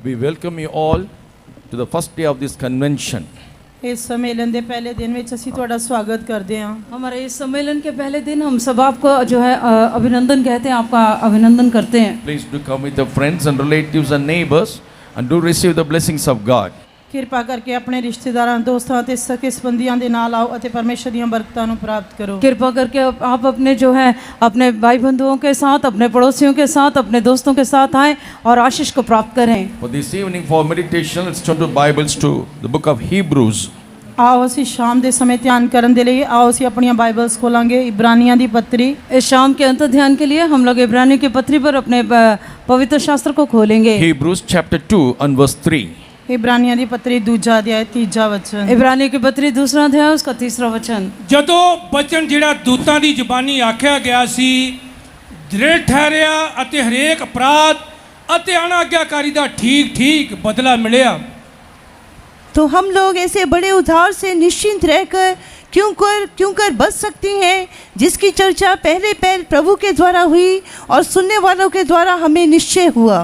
We welcome you all to the first day of this convention. इस सम्मेलन के पहले दिन में ਅਸੀਂ ਤੁਹਾਡਾ स्वागत करते हैं। हमारे इस सम्मेलन के पहले दिन हम सब आपको जो है अभिनंदन कहते हैं, आपका अभिनंदन करते हैं। Please do come with your friends and relatives and neighbors and do receive the blessings of God. ਕਿਰਪਾ ਕਰਕੇ ਆਪਣੇ ਰਿਸ਼ਤੇਦਾਰਾਂ, ਦੋਸਤਾਂ ਤੇ ਸਕੇ ਸੰਬੰਧੀਆਂ ਦੇ ਨਾਲ ਆਓ ਅਤੇ ਪਰਮੇਸ਼ਰ ਦੀਆਂ ਬਰਕਤਾਂ ਨੂੰ ਪ੍ਰਾਪਤ ਕਰੋ। कृपा करके आप अपने जो है अपने भाई बंधुओं के साथ, अपने पड़ोसियों के साथ, अपने दोस्तों के साथ आएं और आशीष को प्राप्त करें। For this evening for meditation, let's turn to Bibles to the book of Hebrews. ਆਓ ਅਸੀਂ ਸ਼ਾਮ ਦੇ ਸਮੇਂ ਧਿਆਨ ਕਰਨ ਦੇ ਲਈ ਆਓ ਅਸੀਂ ਆਪਣੀਆਂ ਬਾਈਬਲਸ ਖੋਲਾਂਗੇ इब्रानियों ਦੀ पत्री। इस शाम के अंत ध्यान के लिए हम लोग इब्रानियों की पत्री पर अपने पवित्र शास्त्र को खोलेंगे। Hebrews chapter 2 and verse 3. इब्रानियों ਦੀ पत्री दूजा अध्याय तीजा वचन। इब्रानियों की पत्री दूसरा अध्याय उसका तीसरा वचन। ਜਦੋਂ ਬਚਨ ਜਿਹੜਾ ਦੂਤਾਂ ਦੀ ਜ਼ੁਬਾਨੀ ਆਖਿਆ ਗਿਆ ਸੀ ਦ੍ਰਿੜ ਠਹਿਰਿਆ ਅਤੇ ਹਰੇਕ ਅਪਰਾਧ ਅਤੇ ਅਣਆਗਿਆਕਾਰੀ ਦਾ ਠੀਕ ਬਦਲਾ ਮਿਲਿਆ। तो हम लोग ऐसे बड़े उद्धार से निश्चिंत रहकर क्यों कर बच सकते हैं जिसकी चर्चा पहले प्रभु के द्वारा हुई और सुनने वालों के द्वारा हमें निश्चय हुआ।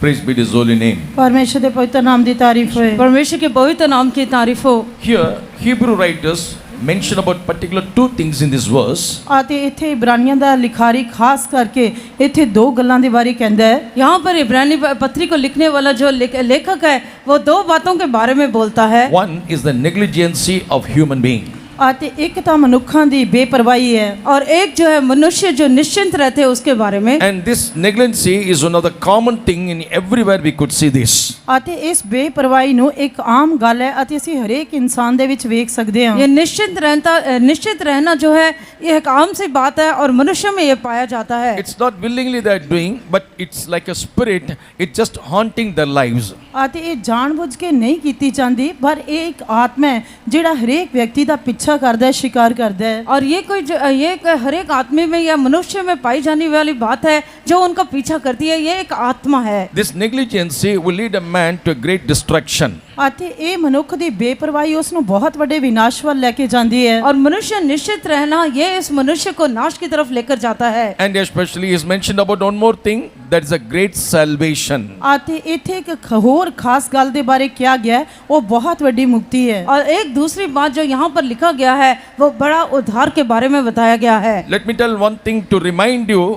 Praise be His holy name. परमेश्वर के पवित्र नाम की तारीफ होए। परमेश्वर के पवित्र नाम की तारीफ हो। Here Hebrew writers mention about particular two things in this verse. आते इथे इब्रानियों ਦਾ ਲਿਖਾਰੀ ਖਾਸ ਕਰਕੇ इथे दो ਗੱਲਾਂ ਦੇ ਬਾਰੇ ਕਹਿੰਦਾ है। यहाँ पर इब्रानी पत्री को लिखने वाला जो लेखक है वो दो बातों के बारे में बोलता है। One is the negligency of human being. आते एक तो मनुखों की बेपरवाही है और एक जो है मनुष्य जो निश्चिंत रहते हैं उसके बारे में। And this negligency is one of the common thing in everywhere we could see this. आते इस बेपरवाही नु एक आम गल है आते ਅਸੀਂ हरेक इंसान दे विच वेख सकते हैं। ये निश्चित रहना जो है ये एक आम सी बात है और मनुष्य में ये पाया जाता है। It's not willingly they are doing, but it's like a spirit. It's just haunting their lives. आते ये जानबूझ के नहीं कीती जाती पर एक आत्मा है जिहड़ा हरेक व्यक्ति दा पीछा करदा है, शिकार करदा है। और ये हर एक आदमी में या मनुष्य में पाई जाने वाली बात है जो उनका पीछा करती है। ये एक आत्मा है। This negligency will lead a man to a great destruction. आते ये मनुख दी बेपरवाही उसनु बहुत बड़े विनाश वाल लेके जाती है। और मनुष्य निश्चित रहना ये इस मनुष्य को नाश की तरफ लेकर जाता है। And especially is mentioned about one more thing, that is a great salvation. आते इथे एक होर खास गल दे बारे क्या गया है वो बहुत बड़ी मुक्ति है। और एक दूसरी बात जो यहाँ पर लिखा गया है वो बड़ा उद्धार के बारे में बताया गया है। Let me tell one thing to remind you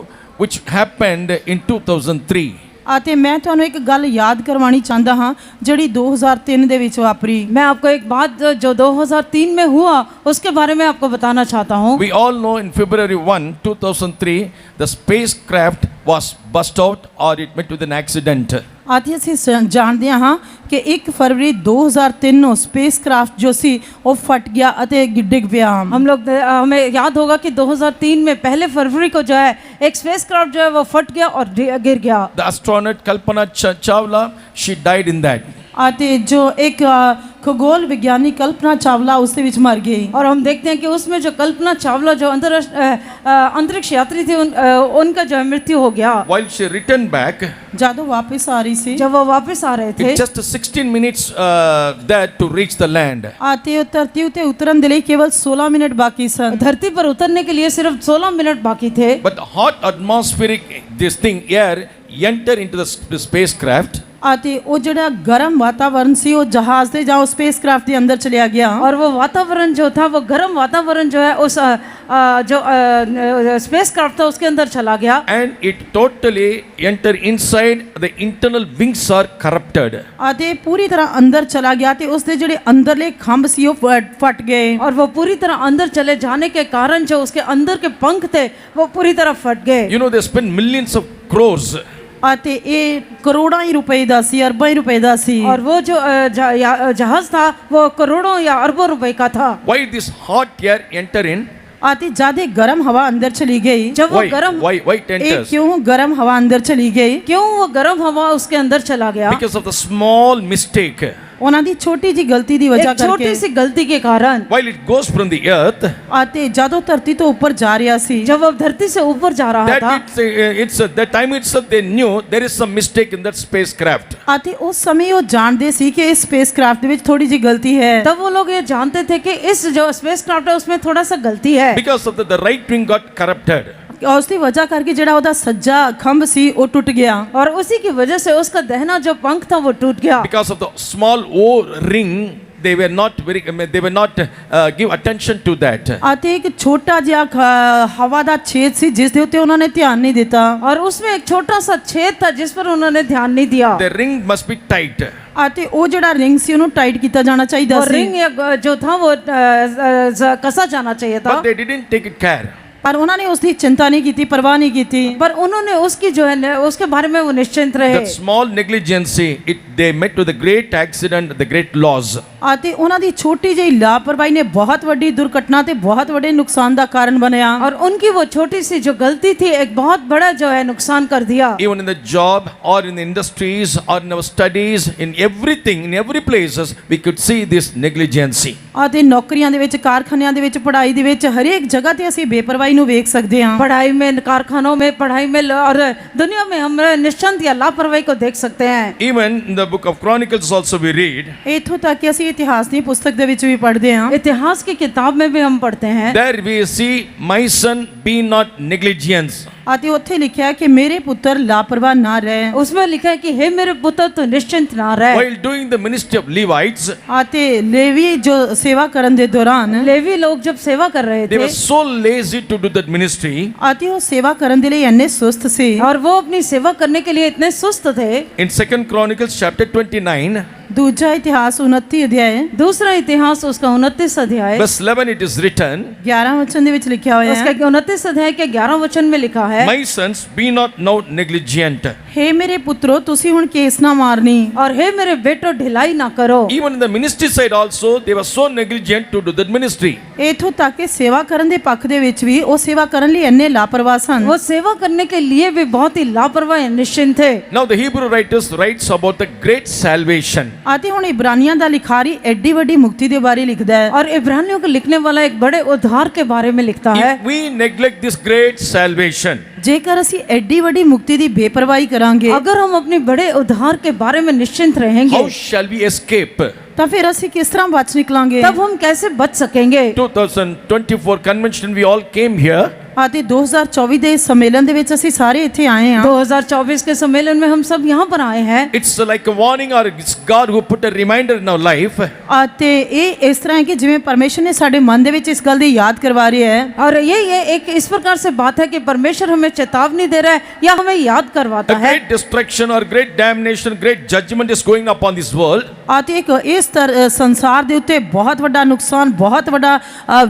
which happened in 2003. आते मैं ਤੁਹਾਨੂੰ एक गल याद करवानी चाहता हाँ जड़ी 2003 दे विच वापरी। मैं आपको एक बात जो 2003 में हुआ उसके बारे में आपको बताना चाहता हूँ। We all know in February 1, 2003, the spacecraft was bust out or it met with an accident. आते ਅਸੀਂ जानते हाँ कि 1 फरवरी 2003 ਨੂੰ स्पेसक्राफ्ट जो सी वो फट गया ਅਤੇ डिग पिया। हमें याद होगा कि 2003 में पहले फरवरी को जो है एक स्पेसक्राफ्ट जो है वो फट गया और गिर गया। The astronaut Kalpana Chawla, she died in that. आते जो एक खगोल विज्ञानी कल्पना चावला उसके विच मर गई। और हम देखते हैं कि उसमें जो कल्पना चावला जो अंतरिक्ष यात्री थे उनका जो है मृत्यु हो गया। While she returned back, जब वो वापस आ रही थी, जब वो वापस आ रहे थे, it just 16 minutes there to reach the land. आते धरती उते उतरन दे लिए केवल 16 मिनट बाकी सन। धरती पर उतरने के लिए सिर्फ 16 मिनट बाकी थे। But the hot atmospheric this thing air enter into the spacecraft. आते वो जड़ा गर्म वातावरण सी वो जहाज से जाओ स्पेसक्राफ्ट के अंदर चलिया गया। और वो वातावरण जो था वो गर्म वातावरण जो है उस जो स्पेसक्राफ्ट था उसके अंदर चला गया। And it totally enter inside, the internal wings are corrupted. आते पूरी तरह अंदर चला गया ते उसके जड़े अंदरले खंभ सी वो फट गए। और वो पूरी तरह अंदर चले जाने के कारण जो उसके अंदर के पंख थे वो पूरी तरह फट गए। You know they spend millions of crores. आते ये करोड़ों ही रुपए दा सी, अरबों ही रुपए दा सी। और वो जो जहाज था वो करोड़ों या अरबों रुपए का था। Why this hot air enter in? आती ज्यादा गर्म हवा अंदर चली गई। जब वो गर्म why it enters? क्यों गर्म हवा अंदर चली गई? क्यों वो गर्म हवा उसके अंदर चला गया? Because of the small mistake. उन्हां दी छोटी जी गलती दी वजह करके, छोटी सी गलती के कारण। While it goes from the earth, आते जादो धरती तो ऊपर जा रहा सी, जब वो धरती से ऊपर जा रहा था, it's that time itself they knew there is some mistake in that spacecraft. आते उस समय वो जानते सी कि इस स्पेसक्राफ्ट में थोड़ी जी गलती है। तब वो लोग ये जानते थे कि इस जो स्पेसक्राफ्ट है उसमें थोड़ा सा गलती है। Because of the right wing got corrupted. ਉਸ ਦੀ ਵਜ੍ਹਾ ਕਰਕੇ ਜਿਹੜਾ ਉਹਦਾ ਸੱਜਾ ਖੰਭ ਸੀ ਉਹ ਟੁੱਟ ਗਿਆ और उसी की वजह से उसका दहना जो पंख था वो टूट गया। Because of the small O ring, they were not give attention to that. ਅਤੇ ਇੱਕ ਛੋਟਾ ਜਿਹਾ ਹਵਾ ਦਾ ਛੇਦ ਸੀ ਜਿਸ ਦੇ ਉੱਤੇ ਉਹਨਾਂ ਨੇ ਧਿਆਨ ਨਹੀਂ ਦਿੱਤਾ और उसमें एक छोटा सा छेद था जिस पर उन्होंने ध्यान नहीं दिया। The ring must be tight. ਅਤੇ ਉਹ ਜਿਹੜਾ ਰਿੰਗ ਸੀ ਉਹਨੂੰ ਟਾਈਟ ਕੀਤਾ ਜਾਣਾ ਚਾਹੀਦਾ और ਸੀ रिंग जो था वो कसा जाना चाहिए था, But they didn't take care. ਪਰ ਉਹਨਾਂ ਨੇ ਉਸ ਦੀ ਚਿੰਤਾ ਨਹੀਂ ਕੀਤੀ, ਪਰਵਾਹ नहीं ਕੀਤੀ। पर उन्होंने उसकी जो है उसके बारे में वो निश्चिंत रहे। That small negligency, they met with a great accident, the great loss. ਅਤੇ ਉਹਨਾਂ ਦੀ ਛੋਟੀ ਜਿਹੀ ਲਾਪਰਵਾਹੀ ਨੇ ਬਹੁਤ ਵੱਡੀ ਦੁਰਘਟਨਾ ਤੇ ਬਹੁਤ ਵੱਡੇ ਨੁਕਸਾਨ ਦਾ ਕਾਰਨ ਬਣਿਆ। और उनकी वो छोटी सी जो गलती थी एक बहुत बड़ा जो है नुकसान कर दिया। Even in the job or in the industries or in our studies, in everything, in every places, we could see this negligency. ਅਤੇ ਨੌਕਰੀਆਂ ਦੇ ਵਿੱਚ, ਕਾਰਖਾਨਿਆਂ ਦੇ ਵਿੱਚ, ਪੜ੍ਹਾਈ ਦੇ ਵਿੱਚ ਹਰੇਕ ਜਗ੍ਹਾ ਤੇ ਅਸੀਂ ਬੇਪਰਵਾਹੀ ਨੂੰ ਵੇਖ ਸਕਦੇ ਹਾਂ। पढ़ाई में, कारखानों में, पढ़ाई में और दुनिया में हम निश्चिंत या लापरवाही को देख सकते हैं। Even in the book of Chronicles also we read, ਇੱਥੋਂ ਤੱਕ ਕਿ ਅਸੀਂ ਇਤਿਹਾਸ ਦੀ ਪੁਸਤਕ ਦੇ ਵਿੱਚ ਵੀ ਪੜ੍ਹਦੇ ਹਾਂ। इतिहास की किताब में भी हम पढ़ते हैं। there we see, my son, be not negligent. ਅਤੇ ਉੱਥੇ ਲਿਖਿਆ ਕਿ ਮੇਰੇ ਪੁੱਤਰ ਲਾਪਰਵਾਹ ਨਾ ਰਹੇ। उसमें लिखा है कि हे मेरे पुत्र तो निश्चिंत ना रहे। While doing the ministry of Levites, ਅਤੇ लेवी जो सेवा ਕਰਨ ਦੇ ਦੌਰਾਨ लेवी लोग जब सेवा कर रहे they थे were so lazy to do that ministry. ਅਤੇ ਉਹ सेवा ਕਰਨ ਦੇ ਲਈ ਇੰਨੇ ਸੁਸਤ ਸੀ। और वो अपनी सेवा करने के लिए इतने सुस्त थे। In 2 Chronicles chapter 29, ਦੂਜਾ ਇਤਿਹਾਸ 29 ਅਧਿਆਇ दूसरा इतिहास उसका 29 अध्याय verse 11, it is written, 11 वचन ਦੇ ਵਿੱਚ ਲਿਖਿਆ ਹੋਇਆ उसका है, 29 अध्याय के 11 वचन में लिखा है, my sons, be not now negligent. हे ਮੇਰੇ ਪੁੱਤਰੋ ਤੁਸੀਂ ਹੁਣ ਕੇਸ ਨਾ ਮਾਰਨੀ। और हे मेरे बेटो ढिलाई ना करो। Even in the ministry side also, they were so negligent to do that ministry. ਇੱਥੋਂ ਤੱਕ ਕਿ ਸੇਵਾ ਕਰਨ ਦੇ ਪੱਖ ਦੇ ਵਿੱਚ ਵੀ ਉਹ ਸੇਵਾ ਕਰਨ ਲਈ ਇੰਨੇ ਲਾਪਰਵਾਹ ਸਨ। वो सेवा करने के लिए भी बहुत ही लापरवाह निश्चिंत थे। Now the Hebrew writers writes about the great salvation. ਅਤੇ ਹੁਣ ਇਬਰਾਨੀਆਂ ਦਾ ਲਿਖਾਰੀ ਐਡੀ ਵੱਡੀ ਮੁਕਤੀ ਦੇ ਬਾਰੇ ਲਿਖਦਾ ਹੈ। और इब्रानियों को लिखने वाला एक बड़े उद्धार के बारे में लिखता है। If we neglect this great salvation, ਜੇਕਰ ਅਸੀਂ ਐਡੀ ਵੱਡੀ ਮੁਕਤੀ ਦੀ ਬੇਪਰਵਾਹੀ ਕਰਾਂਗੇ अगर हम अपने बड़े उद्धार के बारे में निश्चिंत रहेंगे how shall we escape? ਤਾਂ ਫਿਰ ਅਸੀਂ ਕਿਸ ਤਰ੍ਹਾਂ ਬਚ ਨਿਕਲਾਂਗੇ? तब हम कैसे बच सकेंगे? 2024 convention, we all came here. ਅਤੇ 2024 ਦੇ ਇਸ ਸੰਮੇਲਨ ਦੇ ਵਿੱਚ ਅਸੀਂ ਸਾਰੇ ਇੱਥੇ ਆਏ ਹਾਂ। 2024 के सम्मेलन में हम सब यहाँ पर आए हैं। It's like a warning, or it's God who put a reminder in our life. ਅਤੇ ਇਹ ਇਸ ਤਰ੍ਹਾਂ ਹੈ ਕਿ ਜਿਵੇਂ ਪਰਮੇਸ਼ਰ ਨੇ ਸਾਡੇ ਮਨ ਦੇ ਵਿੱਚ ਇਸ ਗੱਲ ਦੀ ਯਾਦ ਕਰਵਾ ਰਿਹਾ ਹੈ। और ये एक इस प्रकार से बात है कि परमेश्वर हमें चेतावनी दे रहा है या हमें याद करवाता A है। great destruction or great damnation, great judgment is going upon this world. ਅਤੇ ਇੱਕ ਇਸ ਸੰਸਾਰ ਦੇ ਉੱਤੇ ਬਹੁਤ ਵੱਡਾ ਨੁਕਸਾਨ, ਬਹੁਤ ਵੱਡਾ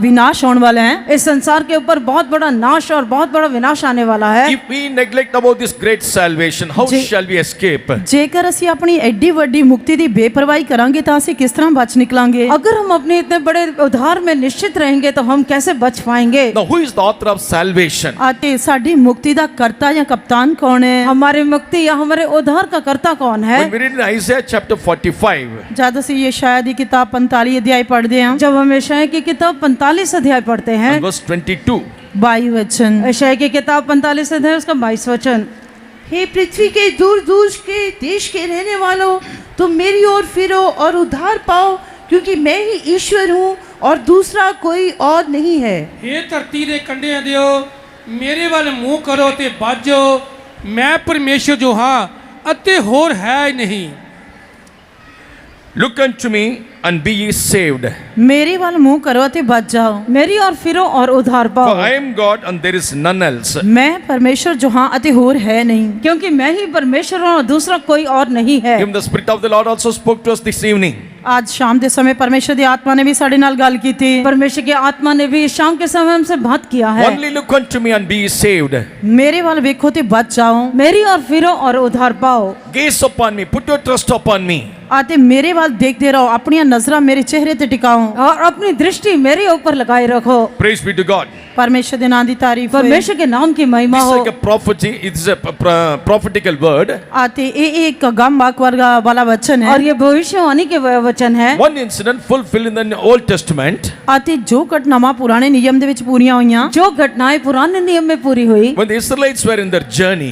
ਵਿਨਾਸ਼ ਹੋਣ ਵਾਲਾ ਹੈ। इस संसार के ऊपर बहुत बड़ा नाश और बहुत बड़ा विनाश आने वाला है। If we neglect about this great salvation, how Je- shall we escape? ਜੇਕਰ ਅਸੀਂ ਆਪਣੀ ਐਡੀ ਵੱਡੀ ਮੁਕਤੀ ਦੀ ਬੇਪਰਵਾਹੀ ਕਰਾਂਗੇ ਤਾਂ ਅਸੀਂ ਕਿਸ ਤਰ੍ਹਾਂ ਬਚ ਨਿਕਲਾਂਗੇ? अगर हम अपने इतने बड़े उद्धार में निश्चित रहेंगे तो हम कैसे बच पाएंगे? Now, who is the author of salvation? ਅਤੇ ਸਾਡੀ ਮੁਕਤੀ ਦਾ ਕਰਤਾ ਜਾਂ ਕਪਤਾਨ ਕੌਣ ਹੈ? हमारी मुक्ति या हमारे उद्धार का कर्ता कौन है? When we read in Isaiah chapter 45, ਜਦ ਅਸੀਂ ਯਸ਼ਾਇਆ ਦੀ ਕਿਤਾਬ 45 ਅਧਿਆਇ ਪੜ੍ਹਦੇ ਹਾਂ, जब हम यशायाह की किताब 45 अध्याय पढ़ते हैं, and verse 22, 22 वचन, यशायाह की किताब 45 अध्याय उसका 22 वचन, हे पृथ्वी के दूर दूर के देश के रहने वालों, तुम मेरी ओर फिरो और उद्धार पाओ, क्योंकि मैं ही ईश्वर हूँ और दूसरा कोई और नहीं है। हे ਧਰਤੀ ਦੇ ਕੰਢਿਆਂ ਦਿਓ ਮੇਰੇ ਵੱਲ ਮੂੰਹ ਕਰੋ ਤੇ ਬਾਝੋ, ਮੈਂ ਪਰਮੇਸ਼ਰ ਜੋ ਹਾਂ ਅਤੇ ਹੋਰ ਹੈ ਹੀ ਨਹੀਂ। look unto me and be ye saved, ਮੇਰੇ ਵੱਲ ਮੂੰਹ ਕਰੋ ਅਤੇ ਬਚ ਜਾਓ। मेरी ओर फिरो और उद्धार for पाओ, I am God and there is none else. ਮੈਂ ਪਰਮੇਸ਼ਰ ਜੋ ਹਾਂ ਅਤੇ ਹੋਰ ਹੈ ਨਹੀਂ। क्योंकि मैं ही परमेश्वर हूँ और दूसरा कोई और नहीं है। Even the Spirit of the Lord also spoke to us this evening. ਅੱਜ ਸ਼ਾਮ ਦੇ ਸਮੇਂ ਪਰਮੇਸ਼ਰ ਦੀ ਆਤਮਾ ਨੇ ਵੀ ਸਾਡੇ ਨਾਲ ਗੱਲ ਕੀਤੀ। परमेश्वर की आत्मा ने भी शाम के समय हमसे बात किया है। Only look unto me and be ye saved. ਮੇਰੇ ਵੱਲ ਵੇਖੋ ਤੇ ਬਚ ਜਾਓ। मेरी ओर फिरो और उद्धार पाओ, Gaze upon me, put your trust upon me. ਅਤੇ ਮੇਰੇ ਵੱਲ ਦੇਖਦੇ ਰਹੋ, ਆਪਣੀਆਂ ਨਜ਼ਰਾਂ ਮੇਰੇ ਚਿਹਰੇ ਤੇ ਟਿਕਾਓ। और अपनी दृष्टि मेरे ऊपर लगाए रखो। Praise be to God. ਪਰਮੇਸ਼ਰ ਦੇ ਨਾਮ ਦੀ ਤਾਰੀਫ ਹੋਏ। परमेश्वर के नाम की महिमा This is हो। like a prophecy. It is a prophetical word. ਅਤੇ ਇਹ ਇੱਕ ਗੰਭੀਰ ਵਰਗਾ ਵਾਲਾ ਵਚਨ ਹੈ। और ये भविष्यवाणी के वचन है। One incident fulfilled in the Old Testament. ਅਤੇ ਜੋ ਘਟਨਾਵਾਂ ਪੁਰਾਣੇ ਨਿਯਮ ਦੇ ਵਿੱਚ ਪੂਰੀਆਂ ਹੋਈਆਂ, जो घटनाएं पुराने नियम में पूरी हुई, When the Israelites were in their journey,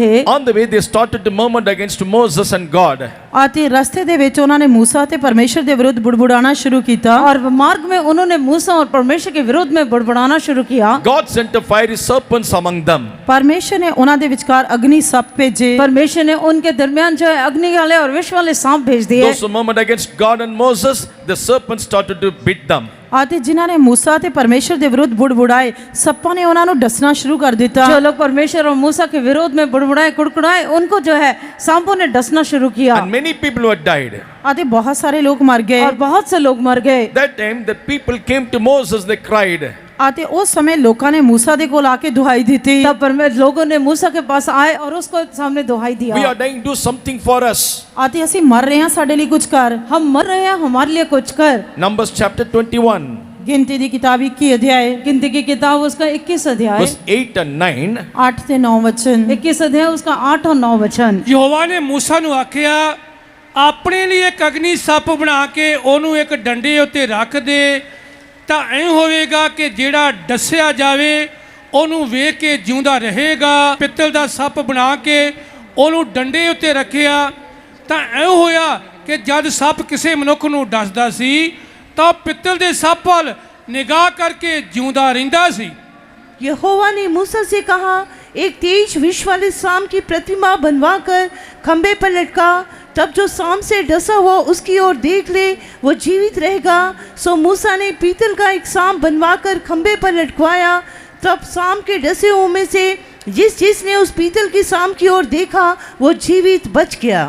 थे, ਗਏ On the way, they started to murmur against Moses and God. ਅਤੇ ਰਸਤੇ ਦੇ ਵਿੱਚ ਉਹਨਾਂ ਨੇ मूसा ਤੇ ਪਰਮੇਸ਼ਰ ਦੇ ਵਿਰੁੱਧ ਬੁੜਬੁੜਾਣਾ ਸ਼ੁਰੂ ਕੀਤਾ और मार्ग में उन्होंने मूसा और परमेश्वर के विरोध में बड़बड़ाना शुरू किया। God sent a fiery serpents among them. ਪਰਮੇਸ਼ਰ ਨੇ ਉਹਨਾਂ ਦੇ ਵਿਚਕਾਰ ਅਗਨੀ ਸੱਪ ਭੇਜੇ परमेश्वर ने उनके दरमियान जो है अग्नि वाले और विष वाले सांप भेज दिए। Those who murmured against God and Moses, the serpents started to beat them. ਅਤੇ ਜਿਨ੍ਹਾਂ ਨੇ मूसा ਤੇ ਪਰਮੇਸ਼ਰ ਦੇ ਵਿਰੁੱਧ ਬੁੜਬੁੜਾਏ ਸੱਪਾਂ ਨੇ ਉਹਨਾਂ ਨੂੰ ਡਸਣਾ ਸ਼ੁਰੂ ਕਰ ਦਿੱਤਾ जो लोग परमेश्वर और मूसा के विरोध में बुड़बुड़ाए कुड़कुड़ाए उनको जो है सांपों ने डसना शुरू किया And many people were died. ਅਤੇ ਬਹੁਤ ਸਾਰੇ ਲੋਕ ਮਰ ਗਏ और बहुत से लोग मर गए। That time, the people came to Moses, they cried. ਅਤੇ ਉਸ ਸਮੇਂ ਲੋਕਾਂ ਨੇ मूसा ਦੇ ਕੋਲ ਆ ਕੇ ਦੁਹਾਈ ਦਿੱਤੀ तब परमेश्वर लोगों ने मूसा के पास आए और उसको सामने दुहाई We दिया। are dying, do something for us. ਅਤੇ ਅਸੀਂ ਮਰ ਰਹੇ ਹਾਂ ਸਾਡੇ ਲਈ ਕੁਝ ਕਰ हम मर रहे हैं, हमारे लिए कुछ कर। Numbers chapter 21, ਗਿਣਤੀ ਦੀ ਕਿਤਾਬ 21 ਅਧਿਆਏ गिनती की किताब उसका 21 अध्याय verse 8 and 9. 8 ਤੇ 9 ਵਚਨ 21 अध्याय उसका 8 और 9 वचन। ਯਹੋਵਾ ਨੇ ਮੂਸਾ ਨੂੰ ਆਖਿਆ ਆਪਣੇ ਲਈ ਇੱਕ ਅਗਨੀ ਸੱਪ ਬਣਾ ਕੇ ਉਹਨੂੰ ਇੱਕ ਡੰਡੇ ਉੱਤੇ ਰੱਖ ਦੇ ਤਾਂ ਐਂ ਹੋਵੇਗਾ ਕਿ ਜਿਹੜਾ ਡਸਿਆ ਜਾਵੇ ਉਹਨੂੰ ਵੇਖ ਕੇ ਜਿਉਂਦਾ ਰਹੇਗਾ। ਪਿੱਤਲ ਦਾ ਸੱਪ ਬਣਾ ਕੇ ਉਹਨੂੰ ਡੰਡੇ ਉੱਤੇ ਰੱਖਿਆ ਤਾਂ ਐਂ ਹੋਇਆ ਕਿ ਜਦ ਸੱਪ ਕਿਸੇ ਮਨੁੱਖ ਨੂੰ ਡਸਦਾ ਸੀ ਤਾਂ ਪਿੱਤਲ ਦੇ ਸੱਪ ਵੱਲ ਨਿਗਾਹ ਕਰਕੇ ਜਿਉਂਦਾ ਰਹਿੰਦਾ ਸੀ। यहोवा ने मूसा से कहा, एक तेज विष वाले सांप की प्रतिमा बनवाकर खंबे पर लटका, तब जो सांप से डसा हुआ उसकी ओर देख ले वो जीवित रहेगा। सो मूसा ने पीतल का एक सांप बनवाकर खंबे पर लटकवाया। तब सांप के डसे हुओं में से जिसने उस पीतल के सांप की ओर देखा वो जीवित बच गया।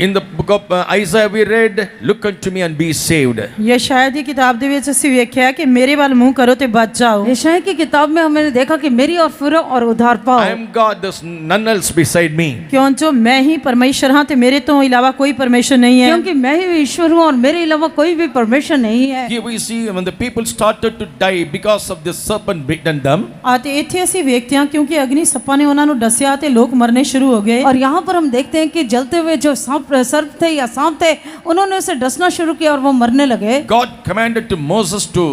In the book of Isaiah, we read, "Look unto me and be saved." ਯਸ਼ਾਇਆ ਦੀ ਕਿਤਾਬ ਦੇ ਵਿੱਚ ਅਸੀਂ ਵੇਖਿਆ ਕਿ ਮੇਰੇ ਵੱਲ ਮੂੰਹ ਕਰੋ ਤੇ ਬਚ ਜਾਓ यशायाह की किताब में हमने देखा कि मेरी और फिरो और उद्धार I पाओ, am God, there's none else beside me. ਕਿਉਂ ਜੋ ਮੈਂ ਹੀ ਪਰਮੇਸ਼ਰ ਹਾਂ ਤੇ ਮੇਰੇ ਤੋਂ ਇਲਾਵਾ ਕੋਈ ਪਰਮੇਸ਼ਰ ਨਹੀਂ ਹੈ क्योंकि मैं ही ईश्वर हूँ और मेरे अलावा कोई भी परमेश्वर नहीं है। Here we see when the people started to die because of the serpent bitten them. ਅਤੇ ਇੱਥੇ ਅਸੀਂ ਵੇਖਦੇ ਹਾਂ ਕਿਉਂਕਿ ਅਗਨੀ ਸੱਪਾਂ ਨੇ ਉਹਨਾਂ ਨੂੰ ਡਸਿਆ ਤੇ ਲੋਕ ਮਰਨੇ ਸ਼ੁਰੂ ਹੋ ਗਏ और यहाँ पर हम देखते हैं कि जलते हुए जो सर्प थे या सांप थे उन्होंने उसे डसना शुरू किया और वो मरने लगे। God commanded to Moses to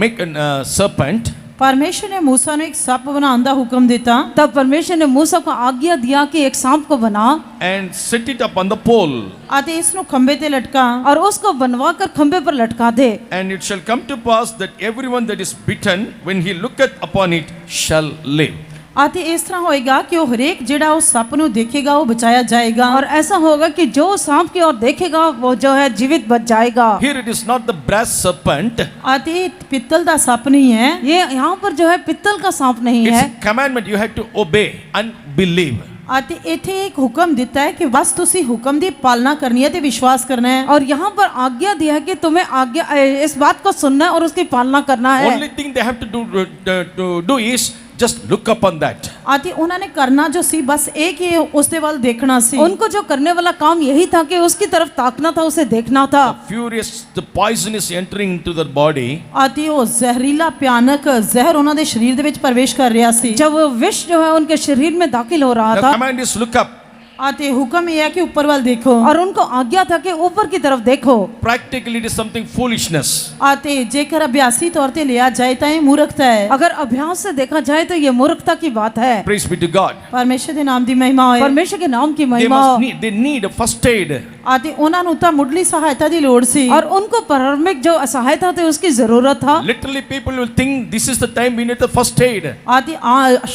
make a serpent. ਪਰਮੇਸ਼ਰ ਨੇ मूसा ਨੂੰ ਇੱਕ ਸੱਪ ਬਣਾਉਣ ਦਾ ਹੁਕਮ ਦਿੱਤਾ तब परमेश्वर ने मूसा को आज्ञा दिया कि एक सांप को बना And set it up on the pole. ਅਤੇ ਇਸ ਨੂੰ ਖੰਭੇ ਤੇ ਲਟਕਾ और उसको बनवा कर खंबे पर लटका दे। And it shall come to pass that everyone that is bitten, when he looketh upon it, shall live. ਅਤੇ ਇਸ ਤਰ੍ਹਾਂ ਹੋਏਗਾ ਕਿ ਉਹ ਹਰੇਕ ਜਿਹੜਾ ਉਸ ਸੱਪ ਨੂੰ ਦੇਖੇਗਾ ਉਹ ਬਚਾਇਆ ਜਾਏਗਾ और ऐसा होगा कि जो सांप की ओर देखेगा वो जो है जीवित बच जाएगा। Here it is not the brass serpent. ਅਤੇ ਇਹ ਪਿੱਤਲ ਦਾ ਸੱਪ ਨਹੀਂ ਹੈ ये यहाँ पर जो है पित्तल का सांप नहीं It's है। a commandment you have to obey and believe. ਅਤੇ ਇੱਥੇ ਇੱਕ ਹੁਕਮ ਦਿੱਤਾ ਹੈ ਕਿ ਬਸ ਤੁਸੀਂ ਹੁਕਮ ਦੀ ਪਾਲਣਾ ਕਰਨੀ ਹੈ ਤੇ ਵਿਸ਼ਵਾਸ ਕਰਨਾ ਹੈ और यहाँ पर आज्ञा दिया है कि तुम्हें आज्ञा इस बात को सुनना है और उसकी पालना करना है। Only thing they have to do is just look upon that. ਅਤੇ ਉਹਨਾਂ ਨੇ ਕਰਨਾ ਜੋ ਸੀ ਬਸ ਇਹ ਕਿ ਉਸ ਦੇ ਵੱਲ ਦੇਖਣਾ ਸੀ उनको जो करने वाला काम यही था कि उसकी तरफ ताकना था, उसे देखना था। Furious, the poison is entering into their body. ਅਤੇ ਉਹ ਜ਼ਹਿਰੀਲਾ ਭਿਆਨਕ ਜ਼ਹਿਰ ਉਹਨਾਂ ਦੇ ਸਰੀਰ ਦੇ ਵਿੱਚ ਪ੍ਰਵੇਸ਼ ਕਰ ਰਿਹਾ ਸੀ जब वो विष जो है उनके शरीर में दाखिल हो रहा The था command is look up. ਅਤੇ ਹੁਕਮ ਇਹ ਹੈ ਕਿ ਉੱਪਰ ਵੱਲ ਦੇਖੋ और उनको आज्ञा था कि ऊपर की तरफ देखो। Practically, it is something foolishness. ਅਤੇ ਜੇਕਰ ਅਭਿਆਸੀ ਤੌਰ ਤੇ ਲਿਆ ਜਾਏ ਤਾਂ ਇਹ ਮੂਰਖਤਾ ਹੈ अगर अभ्यास से देखा जाए तो ये मूर्खता की बात है। Praise be to God. ਪਰਮੇਸ਼ਰ ਦੇ ਨਾਮ ਦੀ ਮਹਿਮਾ ਹੋਏ परमेश्वर के नाम की They महिमा must हो। need. They need a first aid. ਅਤੇ ਉਹਨਾਂ ਨੂੰ ਤਾਂ ਮੁੱਢਲੀ ਸਹਾਇਤਾ ਦੀ ਲੋੜ ਸੀ और उनको प्रारंभिक जो सहायता थी उसकी जरूरत था। Literally, people will think this is the time we need the first aid. ਅਤੇ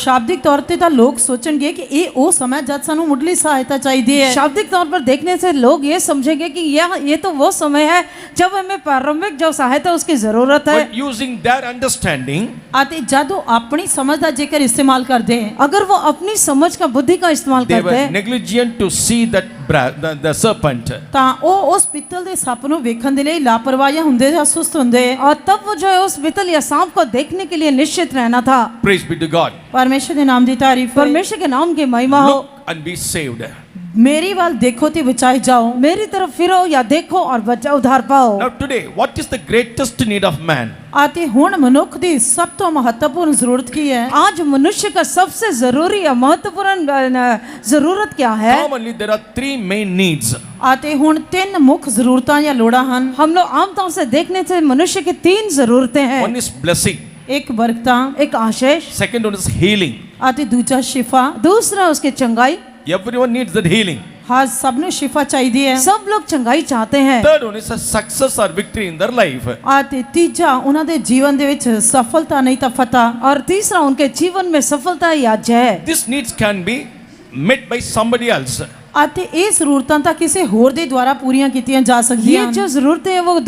ਸ਼ਾਬਦਿਕ ਤੌਰ ਤੇ ਤਾਂ ਲੋਕ ਸੋਚਣਗੇ ਕਿ ਇਹ ਉਹ ਸਮਾਂ ਜਦ ਸਾਨੂੰ ਮੁੱਢਲੀ ਸਹਾਇਤਾ ਚਾਹੀਦੀ ਹੈ शाब्दिक तौर पर देखने से लोग ये समझेंगे कि ये तो वो समय है जब हमें प्रारंभिक जो सहायता उसकी जरूरत है। But using their understanding, ਅਤੇ ਜਦੋਂ ਆਪਣੀ ਸਮਝ ਦਾ ਜੇਕਰ ਇਸਤੇਮਾਲ ਕਰਦੇ हैं अगर वो अपनी समझ का बुद्धि का इस्तेमाल they करते were हैं negligent to see that the serpent. ਤਾਂ ਉਹ ਉਸ ਪਿੱਤਲ ਦੇ ਸੱਪ ਨੂੰ ਵੇਖਣ ਦੇ ਲਈ ਲਾਪਰਵਾਹ ਹੁੰਦੇ ਜਾਂ ਸੁਸਤ ਹੁੰਦੇ और तब वो जो है उस पितल या सांप को देखने के लिए निश्चित रहना था। Praise be to God. ਪਰਮੇਸ਼ਰ ਦੇ ਨਾਮ ਦੀ ਤਾਰੀਫ ਹੋਏ परमेश्वर के नाम की महिमा हो। Look and be saved. ਮੇਰੀ ਵੱਲ ਦੇਖੋ ਤੇ ਬਚਾਏ ਜਾਓ मेरी तरफ फिरो या देखो और बचा उधार पाओ। Now today, what is the greatest need of man? ਅਤੇ ਹੁਣ ਮਨੁੱਖ ਦੀ ਸਭ ਤੋਂ ਮਹੱਤਵਪੂਰਨ ਜ਼ਰੂਰਤ ਕੀ ਹੈ आज मनुष्य का सबसे जरूरी या महत्वपूर्ण जरूरत क्या है? Commonly, there are three main needs. ਅਤੇ ਹੁਣ ਤਿੰਨ ਮੁੱਖ ਜ਼ਰੂਰਤਾਂ ਜਾਂ ਲੋੜਾਂ ਹਨ हम लोग आमतौर से देखने से मनुष्य की 3 जरूरतें हैं। One is blessing. ਇੱਕ ਬਰਕਤਾਂ, एक आशीष, Second one is healing. ਅਤੇ ਦੂਜਾ ਸ਼ਿਫਾ। दूसरा उसकी चंगाई। Everyone needs that healing. ਹਾਂ, ਸਭ ਨੂੰ ਸ਼ਿਫਾ ਚਾਹੀਦੀ ਹੈ। सब लोग चंगाई चाहते हैं। Third one is a success or victory in their life. ਅਤੇ ਤੀਜਾ ਉਹਨਾਂ ਦੇ ਜੀਵਨ ਦੇ ਵਿੱਚ ਸਫਲਤਾ ਨਹੀਂ ਤਾਂ ਫਤਹ। और तीसरा उनके जीवन में सफलता या जय। These needs can be met by somebody else. ਅਤੇ ਇਹ ਜ਼ਰੂਰਤਾਂ ਤਾਂ ਕਿਸੇ ਹੋਰ ਦੇ ਦੁਆਰਾ ਪੂਰੀਆਂ ਕੀਤੀਆਂ ਜਾ ਸਕਦੀਆਂ ये ਹਨ। जो जरूरतें हैं वो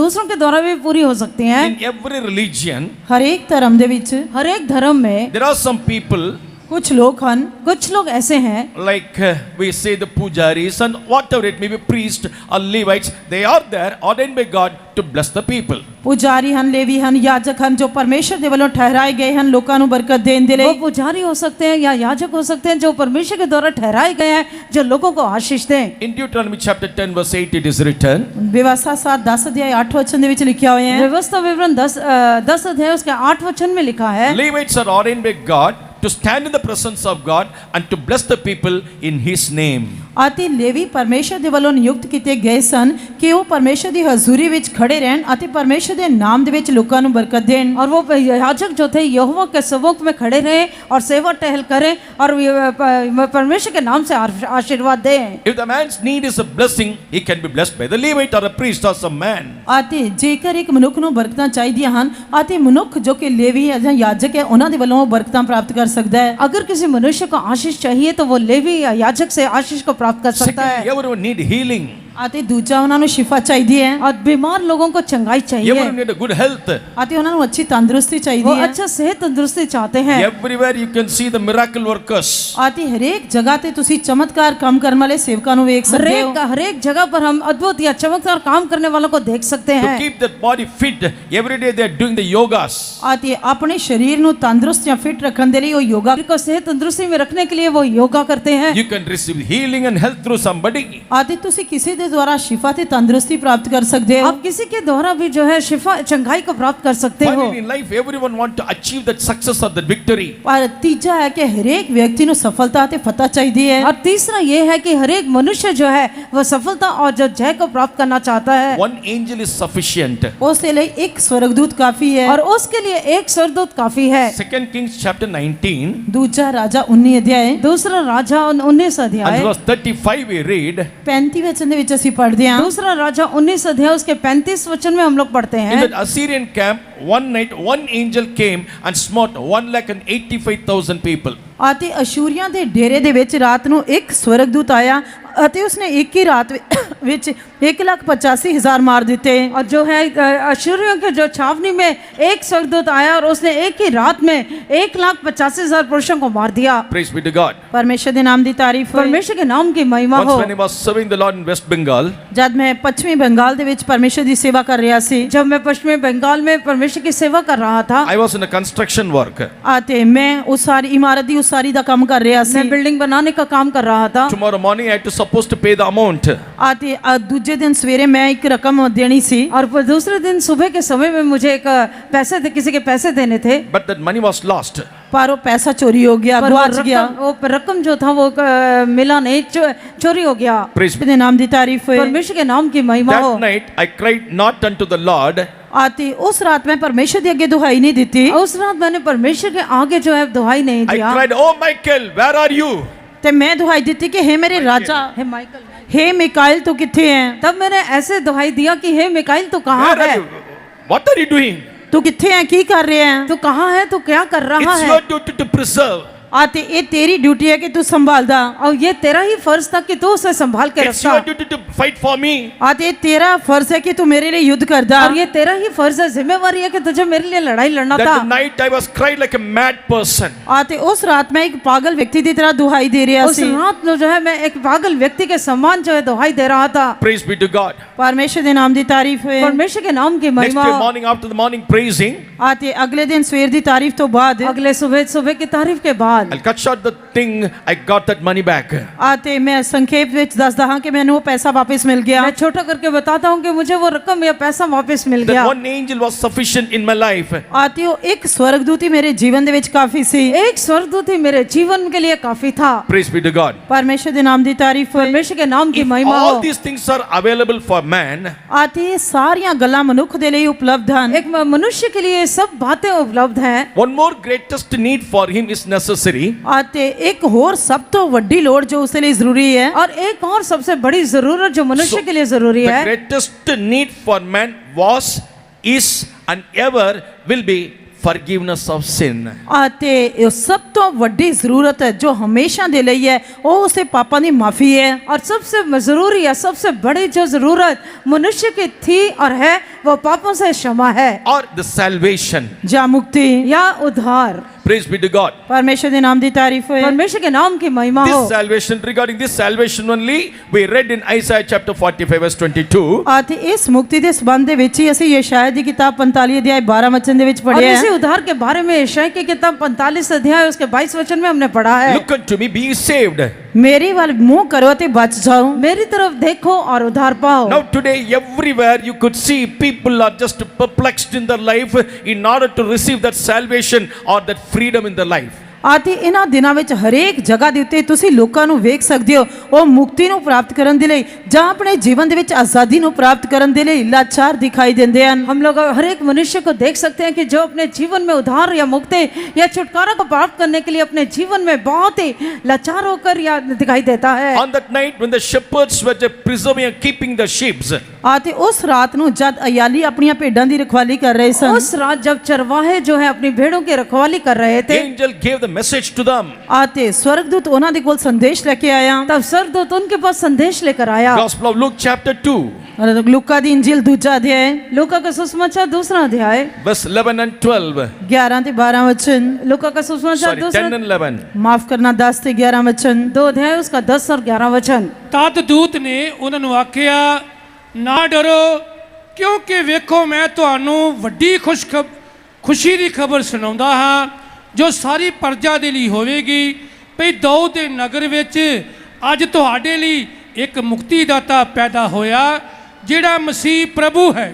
दूसरों के द्वारा भी पूरी हो सकती हैं। In every religion, ਹਰੇਕ ਧਰਮ ਦੇ ਵਿੱਚ हर एक धर्म में there are some people ਕੁਝ ਲੋਕ ਹਨ, कुछ लोग ऐसे हैं, like we say the pujaris and whatever it may be, priests or Levites, they are there ordained by God to bless the people. ਪੁਜਾਰੀ ਹਨ, ਲੇਵੀ ਹਨ, ਯਾਜਕ ਹਨ, ਜੋ ਪਰਮੇਸ਼ਰ ਦੇ ਵੱਲੋਂ ਠਹਿਰਾਏ ਗਏ ਹਨ ਲੋਕਾਂ ਨੂੰ ਬਰਕਤ ਦੇਣ ਦੇ वो ਲਈ। पुजारी हो सकते हैं या याजक हो सकते हैं जो परमेश्वर के द्वारा ठहराए गए हैं, जो लोगों को आशीष दें। In Deuteronomy chapter 10 verse 8 it is written, ਵਿਵਸਥਾ ਸਾਰ 10 ਅਧਿਆਇ 8 ਵਚਨ ਦੇ ਵਿੱਚ ਲਿਖਿਆ ਹੋਇਆ ਹੈ। व्यवस्था विवरण 10 अध्याय उसके 8 वचन में लिखा है, Levites are ordained by God to stand in the presence of God and to bless the people in His name. ਅਤੇ ਲੇਵੀ ਪਰਮੇਸ਼ਰ ਦੇ ਵੱਲੋਂ ਨਿਯੁਕਤ ਕੀਤੇ ਗਏ ਸਨ ਕਿ ਉਹ ਪਰਮੇਸ਼ਰ ਦੀ ਹਜ਼ੂਰੀ ਵਿੱਚ ਖੜੇ ਰਹਿਣ ਅਤੇ ਪਰਮੇਸ਼ਰ ਦੇ ਨਾਮ ਦੇ ਵਿੱਚ ਲੋਕਾਂ ਨੂੰ ਬਰਕਤ ਦੇਣ। और वो याजक जो थे यहोवा के सवोक में खड़े रहे और सेवा टहल करें और परमेश्वर के नाम से आशीर्वाद दें। If the man's need is a blessing, he can be blessed by the Levite or a priest or some man. ਅਤੇ ਜੇਕਰ ਇੱਕ ਮਨੁੱਖ ਨੂੰ ਬਰਕਤਾਂ ਚਾਹੀਦੀਆਂ ਹਨ ਅਤੇ ਮਨੁੱਖ ਜੋ ਕਿ ਲੇਵੀ ਹੈ ਜਾਂ ਯਾਜਕ ਹੈ ਉਹਨਾਂ ਦੇ ਵੱਲੋਂ ਉਹ ਬਰਕਤਾਂ ਪ੍ਰਾਪਤ ਕਰ ਸਕਦਾ ਹੈ। अगर किसी मनुष्य को आशीष चाहिए तो वो लेवी या याजक से आशीष को प्राप्त कर सकता Secondly, है। everyone need healing. ਅਤੇ ਦੂਜਾ ਉਹਨਾਂ ਨੂੰ ਸ਼ਿਫਾ ਚਾਹੀਦੀ ਹੈ और बीमार लोगों को चंगाई चाहिए Everyone need a good health. ਅਤੇ ਉਹਨਾਂ ਨੂੰ ਅੱਛੀ ਤੰਦਰੁਸਤੀ वो ਚਾਹੀਦੀ ਹੈ। अच्छा सेहत तंदुरुस्ती चाहते हैं। Everywhere you can see the miracle workers. ਅਤੇ ਹਰੇਕ ਜਗ੍ਹਾ ਤੇ ਤੁਸੀਂ ਚਮਤਕਾਰ ਕੰਮ ਕਰਨ ਵਾਲੇ ਸੇਵਕਾਂ ਨੂੰ ਵੇਖ ਸਕਦੇ ਹੋ। हर एक जगह पर हम अद्भुत या चमत्कार काम करने वालों को देख सकते To हैं। keep their body fit, every day they are doing the yogas. ਅਤੇ ਆਪਣੇ ਸਰੀਰ ਨੂੰ ਤੰਦਰੁਸਤ ਜਾਂ ਫਿਟ ਰੱਖਣ ਦੇ ਲਈ ਉਹ ਯੋਗਾ शरीर को सेहत तंदुरुस्ती में रखने के लिए वो योगा करते हैं। You can receive healing and health through somebody. ਅਤੇ ਤੁਸੀਂ ਕਿਸੇ ਦੇ ਦੁਆਰਾ ਸ਼ਿਫਾ ਤੇ ਤੰਦਰੁਸਤੀ ਪ੍ਰਾਪਤ ਕਰ ਸਕਦੇ ਹੋ। आप किसी के द्वारा भी जो है शिफा चंगाई को प्राप्त कर सकते हो। Finally, in life, everyone want to achieve that success or that victory. ਪਰ ਤੀਜਾ ਹੈ ਕਿ ਹਰੇਕ ਵਿਅਕਤੀ ਨੂੰ ਸਫਲਤਾ ਤੇ ਫਤਹ ਚਾਹੀਦੀ ਹੈ। और तीसरा ये है कि हर एक मनुष्य जो है वह सफलता और जो जय को प्राप्त करना चाहता है। One angel is sufficient. ਉਸ ਦੇ ਲਈ ਇੱਕ ਸਵਰਗਦੂਤ ਕਾਫੀ ਹੈ। और उसके लिए एक स्वर्गदूत काफी है। 2 Kings chapter 19 ਦੂਜਾ ਰਾਜਾ 19 ਅਧਿਆਇ दूसरा राजा 19 and अध्याय, verse 35 we read, 35 ਵਚਨ ਦੇ ਵਿੱਚ ਅਸੀਂ ਪੜ੍ਹਦੇ ਹਾਂ। दूसरा राजा 19 अध्याय उसके 35 वचन में हम लोग पढ़ते in हैं। that Assyrian camp, one night one angel came and smote 185,000 people. ਅਤੇ ਅਸ਼ੂਰੀਆਂ ਦੇ ਡੇਰੇ ਦੇ ਵਿੱਚ ਰਾਤ ਨੂੰ ਇੱਕ ਸਵਰਗਦੂਤ ਆਇਆ ਅਤੇ ਉਸਨੇ ਇੱਕ ਹੀ ਰਾਤ ਵਿੱਚ 1,85,000 ਮਾਰ ਦਿੱਤੇ। और जो है अश्शूरियों के जो छावनी में एक स्वर्गदूत आया और उसने एक ही रात में 1,85,000 पुरुषों को मार दिया। Praise be to God. ਪਰਮੇਸ਼ਰ ਦੇ ਨਾਮ ਦੀ ਤਾਰੀਫ ਹੋਏ। परमेश्वर के नाम की महिमा Once हो। when I was serving the Lord in West Bengal, ਜਦ ਮੈਂ ਪੱਛਮੀ ਬੰਗਾਲ ਦੇ ਵਿੱਚ ਪਰਮੇਸ਼ਰ ਦੀ ਸੇਵਾ ਕਰ ਰਿਹਾ ਸੀ जब मैं पश्चिमी बंगाल में परमेश्वर की सेवा कर रहा था, I was in a construction work. ਅਤੇ ਮੈਂ ਉਸਾਰੀ ਇਮਾਰਤ ਦੀ ਉਸਾਰੀ ਦਾ ਕੰਮ ਕਰ ਰਿਹਾ ਸੀ मैं बिल्डिंग बनाने का काम कर रहा था। Tomorrow morning I had to supposed to pay the amount. ਅਤੇ ਦੂਜੇ ਦਿਨ ਸਵੇਰੇ ਮੈਂ ਇੱਕ ਰਕਮ ਦੇਣੀ ਸੀ और फिर दूसरे दिन सुबह के समय में मुझे एक पैसे थे, किसी के पैसे देने थे। But that money was lost. ਪਰ ਉਹ ਪੈਸਾ ਚੋਰੀ ਹੋ ਗਿਆ पर वो ਗਵਾਚ ਗਿਆ। रकम जो था वो मिला नहीं, चोरी हो गया। Praise be. ਦੇ ਨਾਮ ਦੀ ਤਾਰੀਫ ਹੋਏ। परमेश्वर के नाम की महिमा हो। That night I cried not unto the Lord, ਅਤੇ ਉਸ ਰਾਤ ਮੈਂ ਪਰਮੇਸ਼ਰ ਦੇ ਅੱਗੇ ਦੁਹਾਈ ਨਹੀਂ ਦਿੱਤੀ उस रात मैंने परमेश्वर के आगे जो है दुहाई नहीं I दिया। cried, oh Michael, where are you? ਤੇ ਮੈਂ ਦੁਹਾਈ ਦਿੱਤੀ ਕਿ हे ਮੇਰੇ ਰਾਜਾ, हे माइकल, हे मिकाइल तू किथे है? तब मैंने ऐसे दुहाई दिया कि हे मिकाइल तू कहाँ Where are है? you? What are you doing? तू किथे है? की कर रहे हैं? तू कहाँ है? तू क्या कर रहा It's है? your duty to preserve. आते ये तेरी ड्यूटी है कि तू संभालदा। और ये तेरा ही फर्ज था कि तू उसे संभाल के It's your रखता। duty to fight for me. आते ये तेरा फर्ज है कि तू मेरे लिए युद्ध करदा। और ये तेरा ही फर्ज है, जिम्मेवारी है कि तुझे मेरे लिए लड़ाई लड़ना था। That night I was crying like a mad person. आते उस रात मैं एक पागल व्यक्ति की तरह दुहाई दे रहा उस सी। रात में जो है मैं एक पागल व्यक्ति के समान जो है दुहाई दे रहा था। Praise be to God. परमेश्वर के नाम दी तारीफ है। परमेश्वर के नाम की Next महिमा day हो। morning after the morning praising, आते अगले दिन सवेर दी तारीफ तो बाद अगले सुबह की तारीफ के बाद I'll cut short the thing, I got that money back. आते मैं संक्षेप विच दसदा हां कि मैंने वो पैसा वापस मिल गया। मैं छोटा करके बताता हूँ कि मुझे वो रकम या पैसा वापस मिल That गया। one angel was sufficient in my life. आते वो एक स्वर्गदूत ही मेरे जीवन दे विच काफी सी। एक स्वर्गदूत ही मेरे जीवन के लिए काफी था। Praise be to God. परमेश्वर के नाम दी तारीफ है। परमेश्वर के नाम की If महिमा all हो। these things are available for man. ਅਤੇ ਇਹ ਸਾਰੀਆਂ ਗੱਲਾਂ ਮਨੁੱਖ ਦੇ ਲਈ ਉਪਲਬਧ ਹਨ। एक मनुष्य के लिए ये सब बातें उपलब्ध हैं। One more greatest need for him is necessary. ਅਤੇ ਇੱਕ ਹੋਰ ਸਭ ਤੋਂ ਵੱਡੀ ਲੋੜ ਜੋ ਉਸ ਦੇ ਲਈ ਜ਼ਰੂਰੀ ਹੈ, और एक और सबसे बड़ी जरूरत जो मनुष्य So, के लिए जरूरी The है, greatest need for man was, is and ever will be forgiveness of sin. ਅਤੇ ਇਹ ਸਭ ਤੋਂ ਵੱਡੀ ਜ਼ਰੂਰਤ ਹੈ ਜੋ ਹਮੇਸ਼ਾ ਦੇ ਲਈ ਹੈ ਉਹ ਉਸੇ ਪਾਪਾਂ ਦੀ ਮਾਫੀ ਹੈ। और सबसे जरूरी है, सबसे बड़ी जो जरूरत मनुष्य की थी और है वो पापों से क्षमा है Or the salvation. ਜਾਂ मुक्ति। या उद्धार। Praise be to God. ਪਰਮੇਸ਼ਰ ਦੇ ਨਾਮ ਦੀ ਤਾਰੀਫ ਹੋਏ। परमेश्वर के नाम की महिमा हो। This salvation, regarding this salvation only, we read in Isaiah chapter 45 verse 22. ਅਤੇ ਇਸ ਮੁਕਤੀ ਦੇ ਸੰਬੰਧ ਦੇ ਵਿੱਚ ਹੀ ਅਸੀਂ ਯਸ਼ਾਇਆ ਦੀ ਕਿਤਾਬ 45 ਅਧਿਆਇ 12 ਵਚਨ ਦੇ ਵਿੱਚ और ਪੜ੍ਹਿਆ इसी ਹੈ। उद्धार के बारे में यशायाह की किताब 45 अध्याय उसके 22 वचन में हमने पढ़ा है। Look unto me, be ye saved. ਮੇਰੀ ਵੱਲ ਮੂੰਹ ਕਰੋ ਅਤੇ ਬਚ ਜਾਓ। मेरी तरफ देखो और उद्धार पाओ। Now today everywhere you could see people are just perplexed in their life in order to receive that salvation or that freedom in their life. ਅਤੇ ਇਹਨਾਂ ਦਿਨਾਂ ਵਿੱਚ ਹਰੇਕ ਜਗ੍ਹਾ ਦੇ ਉੱਤੇ ਤੁਸੀਂ ਲੋਕਾਂ ਨੂੰ ਵੇਖ ਸਕਦੇ ਹੋ ਉਹ ਮੁਕਤੀ ਨੂੰ ਪ੍ਰਾਪਤ ਕਰਨ ਦੇ ਲਈ ਜਾਂ ਆਪਣੇ ਜੀਵਨ ਦੇ ਵਿੱਚ ਆਜ਼ਾਦੀ ਨੂੰ ਪ੍ਰਾप्त ਕਰਨ ਦੇ ਲਈ ਲਾਚਾਰ ਦਿਖਾਈ ਦਿੰਦੇ ਹਨ। हम लोग हर एक मनुष्य को देख सकते हैं कि जो अपने जीवन में उद्धार या मुक्ति या छुटकारा को प्राप्त करने के लिए अपने जीवन में बहुत ही लाचार होकर या दिखाई देता है। On that night when the shepherds were just preserving and keeping the sheep, ਅਤੇ ਉਸ ਰਾਤ ਨੂੰ ਜਦ ਅਯਾਲੀ ਆਪਣੀਆਂ ਭੇਡਾਂ ਦੀ ਰਖਵਾਲੀ ਕਰ ਰਹੇ ਸਨ, उस रात जब चरवाहे जो है अपनी भेड़ों की रखवाली कर रहे the थे, angel gave the message to them. ਅਤੇ स्वर्गदूत ਉਹਨਾਂ ਦੇ ਕੋਲ ਸੰਦੇਸ਼ ਲੈ ਕੇ ਆਇਆ। तब स्वर्गदूत उनके पास संदेश लेकर आया। Gospel of Luke chapter 2 ਲੂਕਾ ਦੀ ਇੰਜੀਲ ਦੂਜਾ ਅਧਿਆਇ लूका का सुसमाचार दूसरा अध्याय verse 11 and 12. 11 ਤੇ 12 वचन, लूका का सुसमाचार Sorry, 10 दूसरा and 11. ਮਾਫ ਕਰਨਾ 10 ਤੇ 11 वचन। 2 अध्याय उसका 10 और 11 वचन। ਤਦ ਦੂਤ ਨੇ ਉਹਨਾਂ ਨੂੰ ਆਖਿਆ, ਨਾ ਡਰੋ, ਕਿਉਂਕਿ ਵੇਖੋ ਮੈਂ ਤੁਹਾਨੂੰ ਵੱਡੀ ਖੁਸ਼ੀ ਦੀ ਖਬਰ ਸੁਣਾਉਂਦਾ ਹਾਂ ਜੋ ਸਾਰੀ ਪ੍ਰਜਾ ਦੇ ਲਈ ਹੋਵੇਗੀ ਭਈ ਦਾਊਦ ਦੇ ਨਗਰ ਵਿੱਚ ਅੱਜ ਤੁਹਾਡੇ ਲਈ ਇੱਕ ਮੁਕਤੀਦਾਤਾ ਪੈਦਾ ਹੋਇਆ ਜਿਹੜਾ ਮਸੀਹ ਪ੍ਰਭੂ है।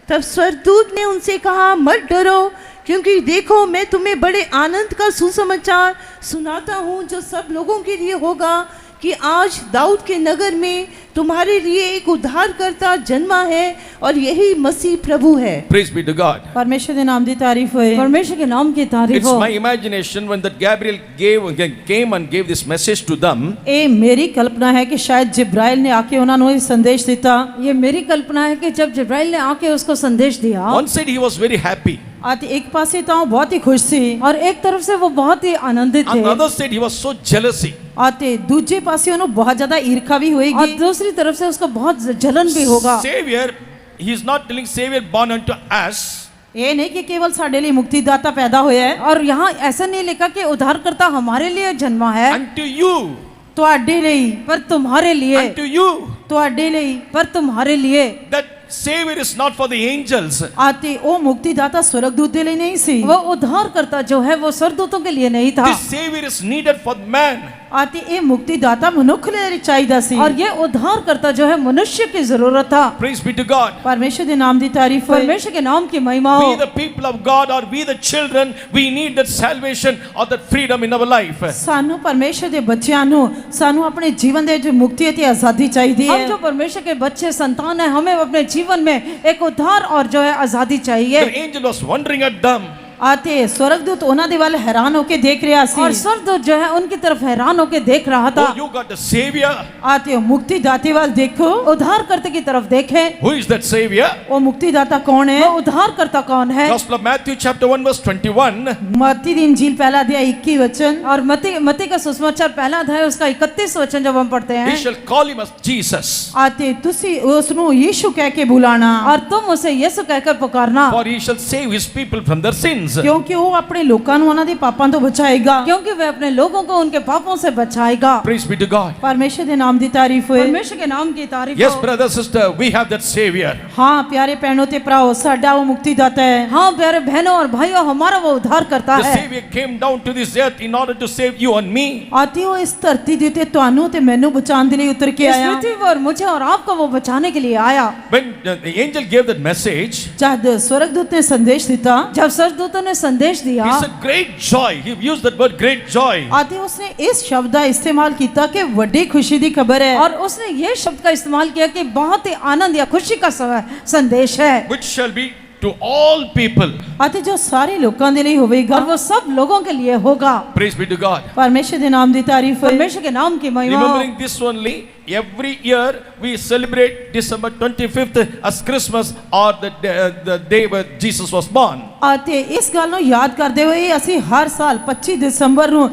तब स्वर्गदूत ने उनसे कहा, मत डरो, क्योंकि देखो मैं तुम्हें बड़े आनंद का सुसमाचार सुनाता हूँ जो सब लोगों के लिए होगा कि आज दाऊद के नगर में तुम्हारे लिए एक उद्धारकर्ता जन्मा है और यही मसीह प्रभु है। Praise be to God. ਪਰਮੇਸ਼ਰ ਦੇ ਨਾਮ ਦੀ ਤਾਰੀਫ ਹੋਏ। परमेश्वर के नाम की तारीफ It's हो। my imagination when that Gabriel came and gave this message to them. ਇਹ ਮੇਰੀ ਕਲਪਨਾ ਹੈ ਕਿ ਸ਼ਾਇਦ ਜਿਬਰਾਇਲ ਨੇ ਆ ਕੇ ਉਹਨਾਂ ਨੂੰ ਇਹ ਸੰਦੇਸ਼ ਦਿੱਤਾ। ये मेरी कल्पना है कि जब जिब्राइल ने आके उसको संदेश दिया One said he was very happy. ਅਤੇ ਇੱਕ ਪਾਸੇ ਤਾਂ ਉਹ ਬਹੁਤ ਹੀ ਖੁਸ਼ ਸੀ और एक तरफ से वो बहुत ही आनंदित थे Another said he was so jealousy. ਅਤੇ ਦੂਜੇ ਪਾਸੇ ਉਹਨੂੰ ਬਹੁਤ ਜ਼ਿਆਦਾ ਈਰਖਾ ਵੀ और ਹੋਏਗੀ। दूसरी तरफ से उसको बहुत जलन भी होगा। Savior, he is not telling Savior born unto us. ਇਹ ਨਹੀਂ ਕਿ ਕੇਵਲ ਸਾਡੇ ਲਈ ਮੁਕਤੀਦਾਤਾ ਪੈਦਾ ਹੋਇਆ ਹੈ, और यहाँ ऐसा नहीं लिखा कि उद्धारकर्ता हमारे लिए जन्मा है, Unto you. ਤੁਹਾਡੇ ਲਈ, पर तुम्हारे लिए, Unto you. ਤੁਹਾਡੇ ਲਈ। पर तुम्हारे लिए। That Savior is not for the angels. ਅਤੇ ਉਹ ਮੁਕਤੀਦਾਤਾ स्वर्गदूत ਦੇ ਲਈ ਨਹੀਂ ਸੀ, वो उद्धारकर्ता जो है वो स्वर्गदूतों के लिए नहीं था, This Savior is needed for man. ਅਤੇ ਇਹ ਮੁਕਤੀਦਾਤਾ ਮਨੁੱਖ ਲਈ ਚਾਹੀਦਾ ਸੀ। और ये उद्धारकर्ता जो है मनुष्य की जरूरत था। Praise be to God. ਪਰਮੇਸ਼ਰ ਦੇ ਨਾਮ ਦੀ ਤਾਰੀਫ ਹੋਏ। परमेश्वर के नाम की महिमा हो। We the people of God, or we the children, we need that salvation or that freedom in our life. ਸਾਨੂੰ ਪਰਮੇਸ਼ਰ ਦੇ ਬੱਚਿਆਂ ਨੂੰ ਸਾਨੂੰ ਆਪਣੇ ਜੀਵਨ ਦੇ ਵਿੱਚ ਮੁਕਤੀ ਅਤੇ ਆਜ਼ਾਦੀ ਚਾਹੀਦੀ हम ਹੈ। जो परमेश्वर के बच्चे संतान है, हमें अपने जीवन में एक उद्धार और जो है आजादी चाहिए। The angel was wondering at them. ਅਤੇ स्वर्गदूत ਉਹਨਾਂ ਦੇ ਵੱਲ ਹੈਰਾਨ ਹੋ ਕੇ ਦੇਖ ਰਿਹਾ ਸੀ। और स्वर्गदूत जो है उनकी तरफ हैरान होकर देख रहा था। Oh, you got the Savior. ਅਤੇ ਉਹ ਮੁਕਤੀਦਾਤੇ ਵੱਲ ਦੇਖੋ। उद्धारकर्ता की तरफ देखे। Who is that Savior? ਉਹ ਮੁਕਤੀਦਾਤਾ ਕੌਣ ਹੈ? वो उद्धारकर्ता कौन है? Gospel of Matthew chapter 1 verse 21. मत्ती ਦੀ इंजील पहला अध्याय 21 वचन। और मती का सुसमाचार पहला अध्याय उसका 31 वचन जब हम पढ़ते He हैं, shall call him as Jesus. ਅਤੇ ਤੁਸੀਂ ਉਸ ਨੂੰ ਯीशु ਕਹਿ ਕੇ ਬੁਲਾਣਾ, और तुम उसे यीशु कहकर पुकारना, For he shall save his people from their sins. ਕਿਉਂਕਿ ਉਹ ਆਪਣੇ ਲੋਕਾਂ ਨੂੰ ਉਹਨਾਂ ਦੇ ਪਾਪਾਂ ਤੋਂ ਬਚਾਏਗਾ। क्योंकि वह अपने लोगों को उनके पापों से बचाएगा। Praise be to God. ਪਰਮੇਸ਼ਰ ਦੇ ਨਾਮ ਦੀ ਤਾਰੀਫ ਹੋਏ। परमेश्वर के नाम की तारीफ Yes, हो। brother, sister, we have that Savior. ਹਾਂ ਪਿਆਰੇ ਭੈਣੋ ਤੇ ਭਰਾਓ, ਸਾਡਾ ਉਹ ਮੁਕਤੀਦਾਤਾ ਹੈ। हाँ प्यारे बहनों और भाइयों, हमारा वो उद्धार करता The है। Savior came down to this earth in order to save you and me. ਅਤੇ ਉਹ ਇਸ ਧਰਤੀ ਦੇ ਉੱਤੇ ਤੁਹਾਨੂੰ ਤੇ ਮੈਨੂੰ ਬਚਾਉਣ ਦੇ ਲਈ ਉਤਰ ਕੇ इस ਆਇਆ। पृथ्वी पर मुझे और आपको वो बचाने के लिए आया। When the angel gave that message, ਜਦ स्वर्गदूत ਨੇ ਸੰਦੇश ਦਿੱਤਾ, जब स्वर्गदूत उन्हें संदेश दिया। He said great joy. He used that word great joy. आते उसने इस शब्द का इस्तेमाल किया कि वड्डी खुशी दी खबर है, और उसने ये शब्द का इस्तेमाल किया कि बहुत ही आनंद या खुशी का संदेश है, Which shall be to all people. आते जो सारे लोगों के लिए होवेगा, और वो सब लोगों के लिए होगा। Praise be to God. परमेश्वर के नाम दी तारीफ है। परमेश्वर के नाम की महिमा हो। Remembering this only, every year we celebrate December 25th as Christmas or the day where Jesus was born. आते इस गल ਨੂੰ याद करते हुए ਅਸੀਂ हर साल 25 दिसंबर ਨੂੰ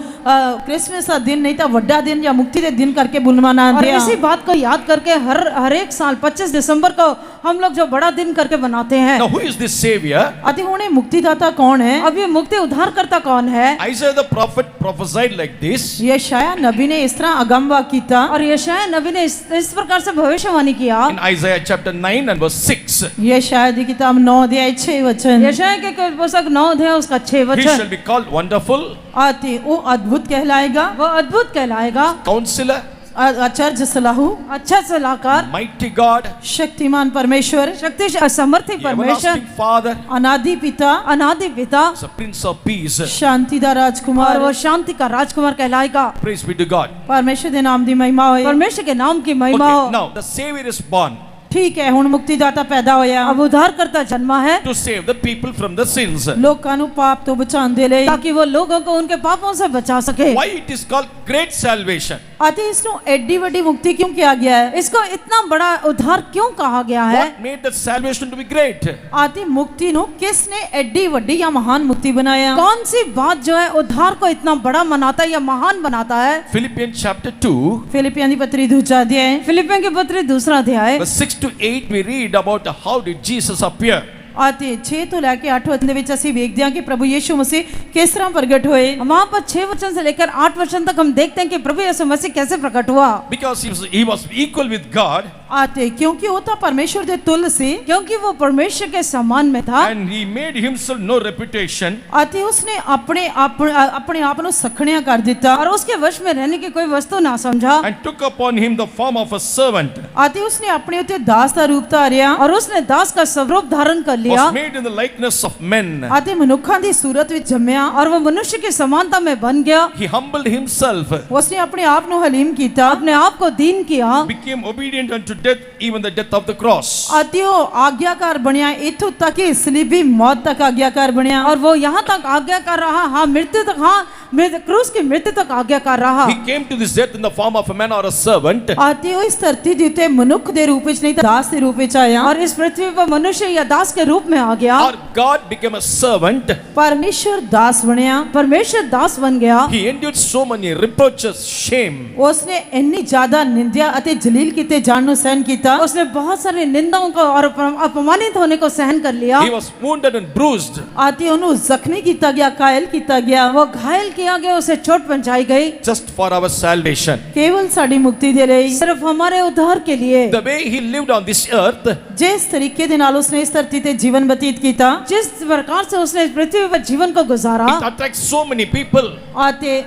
क्रिसमस का दिन नहीं तो वड्डा दिन या मुक्ति के दिन करके और मनाते इसी हैं। बात को याद करके हर एक साल 25 दिसंबर को हम लोग जो बड़ा दिन करके बनाते हैं। Now who is this Savior? आते हुणे मुक्तिदाता कौन है? अब ये मुक्ति उद्धारकर्ता कौन है? Isaiah the prophet prophesied like this. यशाया नबी ने इस तरह अगमवा किया, और यशाया नबी ने इस प्रकार से भविष्यवाणी किया। In Isaiah chapter 9 and verse 6. यशाया दी किताब 9 अध्याय 6 वचन, यशाया के पुस्तक 9 अध्याय उसका 6 He वचन। shall be called Wonderful, आते वो अद्भुत कहलाएगा, वो अद्भुत कहलाएगा, Counselor, आचार्य सलाहू, अच्छा सलाहकार, Mighty God, शक्तिमान परमेश्वर, शक्ति समर्थी परमेश्वर, Everlasting Father, अनादि पिता, अनादि पिता, the Prince of Peace. शांति दा और राजकुमार। वो शांति का राजकुमार कहलाएगा। Praise be to God. परमेश्वर के नाम दी महिमा होए। परमेश्वर के नाम की महिमा हो। Okay, now the Savior is born ठीक है, हुण मुक्तिदाता पैदा होया अब उद्धारकर्ता जन्मा है to save the people from the sins. लोकां नु पाप तो बचाने दे लिए, ताकि वो लोगों को उनके पापों से बचा सके। Why it is called great salvation? आते इसनु एडी वड्डी मुक्ति क्यों किया गया है? इसको इतना बड़ा उद्धार क्यों कहा गया है? What made that salvation to be great? आती मुक्ति नु किसने एडी वड्डी या महान मुक्ति बनाया? कौन सी बात जो है उद्धार को इतना बड़ा बनाता है या महान बनाता है? Philippians chapter 2 फिलिपियां दी पत्री दूजा अध्याय फिलिपियों की पत्री दूसरा अध्याय verse 6 to 8 we read about how did Jesus appear. आते 6 तो लेके 8 वचन दे विच ਅਸੀਂ ਵੇਖਦੇ ਹਾਂ ਕਿ ਪ੍ਰਭੂ ਯੀਸ਼ੂ ਮਸੀਹ ਕਿਸ ਤਰ੍ਹਾਂ ਪ੍ਰਗਟ ਹੋਏ। वहाँ पर 6 वचन से लेकर 8 वचन तक हम देखते हैं कि प्रभु यीशु मसीह कैसे प्रकट हुआ। Because he was equal with God आते क्योंकि वो तो परमेश्वर दे तुल्य से, क्योंकि वो परमेश्वर के समान में था and he made himself no reputation. आते उसने अपने आप ਨੂੰ सखणिया कर दिता और उसके वश में रहने की कोई वस्तु ना समझा, And took upon him the form of a servant. आते उसने अपने उते दास का रूप धारिया और उसने दास का स्वरूप धारण कर लिया Was made in the likeness of men. आते मनुखा दी सूरत विच जम्या और वो मनुष्य की समानता में बन गया। He humbled himself, उसने अपने आप नु हलीम कीता, अपने आप को दीन किया, became obedient unto death, even the death of the cross. आते वो आज्ञाकार बनिया, इथों तक कि सलीबी मौत तक आज्ञाकार बनिया। और वो यहाँ तक आज्ञाकार रहा, हाँ मृत्यु तक, हाँ क्रूस की मृत्यु तक आज्ञाकार रहा। He came to this earth in the form of a man or a servant. आते वो इस धरती दी उते मनुख दे रूप विच नहीं तो दास दे रूप विच आया, और इस पृथ्वी पर मनुष्य या दास के रूप में आ गया। Or God became a servant. परमेश्वर दास बनिया। परमेश्वर दास बन गया। He endured so many reproaches, shame. उसने इतनी ज्यादा निंदा अते जलील किते जान नु सहन कीता। उसने बहुत सारी निंदाओं को और अपमानित होने को सहन कर लिया। He was wounded and bruised. आते ओनु जख्मी किया गया, कायल किया गया, वो घायल किया गया, उसे चोट पहुंचाई गई, Just for our salvation. केवल साड़ी मुक्ति दे रही। सिर्फ हमारे उद्धार के लिए। The way he lived on this earth, जिस तरीके दे नाल उसने इस धरती ते जीवन व्यतीत किया, जिस प्रकार से उसने इस पृथ्वी पर जीवन को गुजारा, it attracts so many people. आते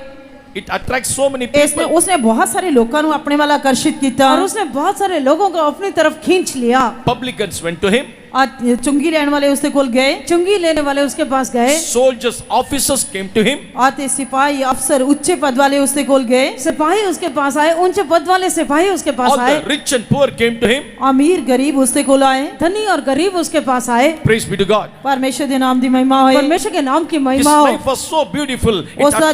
It attracts so many इसने people. उसने बहुत सारे लोगों को अपने वाला आकर्षित किया। और उसने बहुत सारे लोगों को अपनी तरफ खींच लिया। Publicans went to him. चुंगी लेने वाले उसके कोल गए, चुंगी लेने वाले उसके पास गए, Soldiers, officers came to him. आते सिपाही अफसर उच्च पद वाले उसके कोल गए, सिपाही उसके पास आए, ऊंचे पद वाले सिपाही उसके पास All आए, the rich and poor came to him. अमीर गरीब उसके कोल आए। धनी और गरीब उसके पास आए। Praise be to God. परमेश्वर के नाम दी महिमा होए। परमेश्वर के नाम की His महिमा हो। life was so beautiful. उसका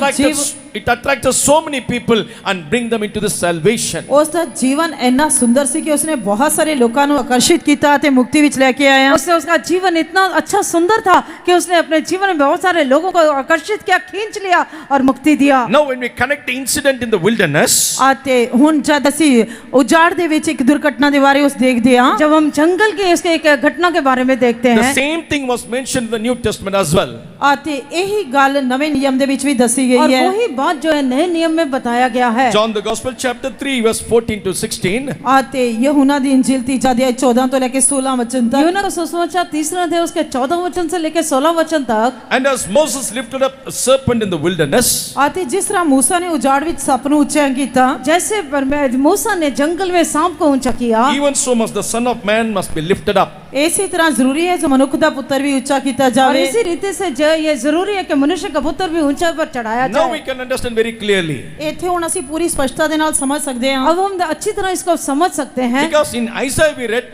It attracted so many people and bring them into the salvation. उसका जीवन इतना सुंदर सी कि उसने बहुत सारे लोगों को आकर्षित किया ते मुक्ति विच लेके आया। उसने उसका जीवन इतना अच्छा सुंदर था कि उसने अपने जीवन में बहुत सारे लोगों को आकर्षित किया, खींच लिया और मुक्ति दिया। Now when we connect the incident in the wilderness, आते हुन जद असी उजाड़ दे विच एक दुर्घटना दे बारे उस देख दिया, जब हम जंगल की इसके एक घटना के बारे में देखते the हैं, same thing was mentioned in the New Testament as well. आते यही गल नवे नियम दे विच भी दसी और गई है। वही बात जो है नए नियम में बताया गया है। John the Gospel chapter 3 verse 14 to 16. आते यूहन्ना दी इंजील 3 अध्याय 14 तो लेके 16 वचन तक। यूहन्ना का सुसमाचार 3 अध्याय उसके 14 वचन से लेकर 16 वचन तक। And as Moses lifted up a serpent in the wilderness, आते जिस तरह मूसा ने उजाड़ विच सप नूं ऊंचा कीता, जैसे मूसा ने जंगल में सांप को ऊंचा किया, even so must the Son of Man must be lifted up. ਇਸੇ ਤਰ੍ਹਾਂ ਜ਼ਰੂਰੀ ਹੈ ਜੋ ਮਨੁੱਖ ਦਾ ਪੁੱਤਰ ਵੀ ਉੱਚਾ ਕੀਤਾ और ਜਾਵੇ। इसी रीति से जो ये जरूरी है कि मनुष्य का पुत्र भी ऊंचाई पर चढ़ाया Now we जाए। can understand very clearly. ਇੱਥੇ ਹੁਣ ਅਸੀਂ ਪੂਰੀ ਸਪਸ਼ਟਤਾ ਦੇ ਨਾਲ ਸਮਝ ਸਕਦੇ ਹਾਂ, अब हम अच्छी तरह इसको समझ सकते हैं, Because in Isaiah we read,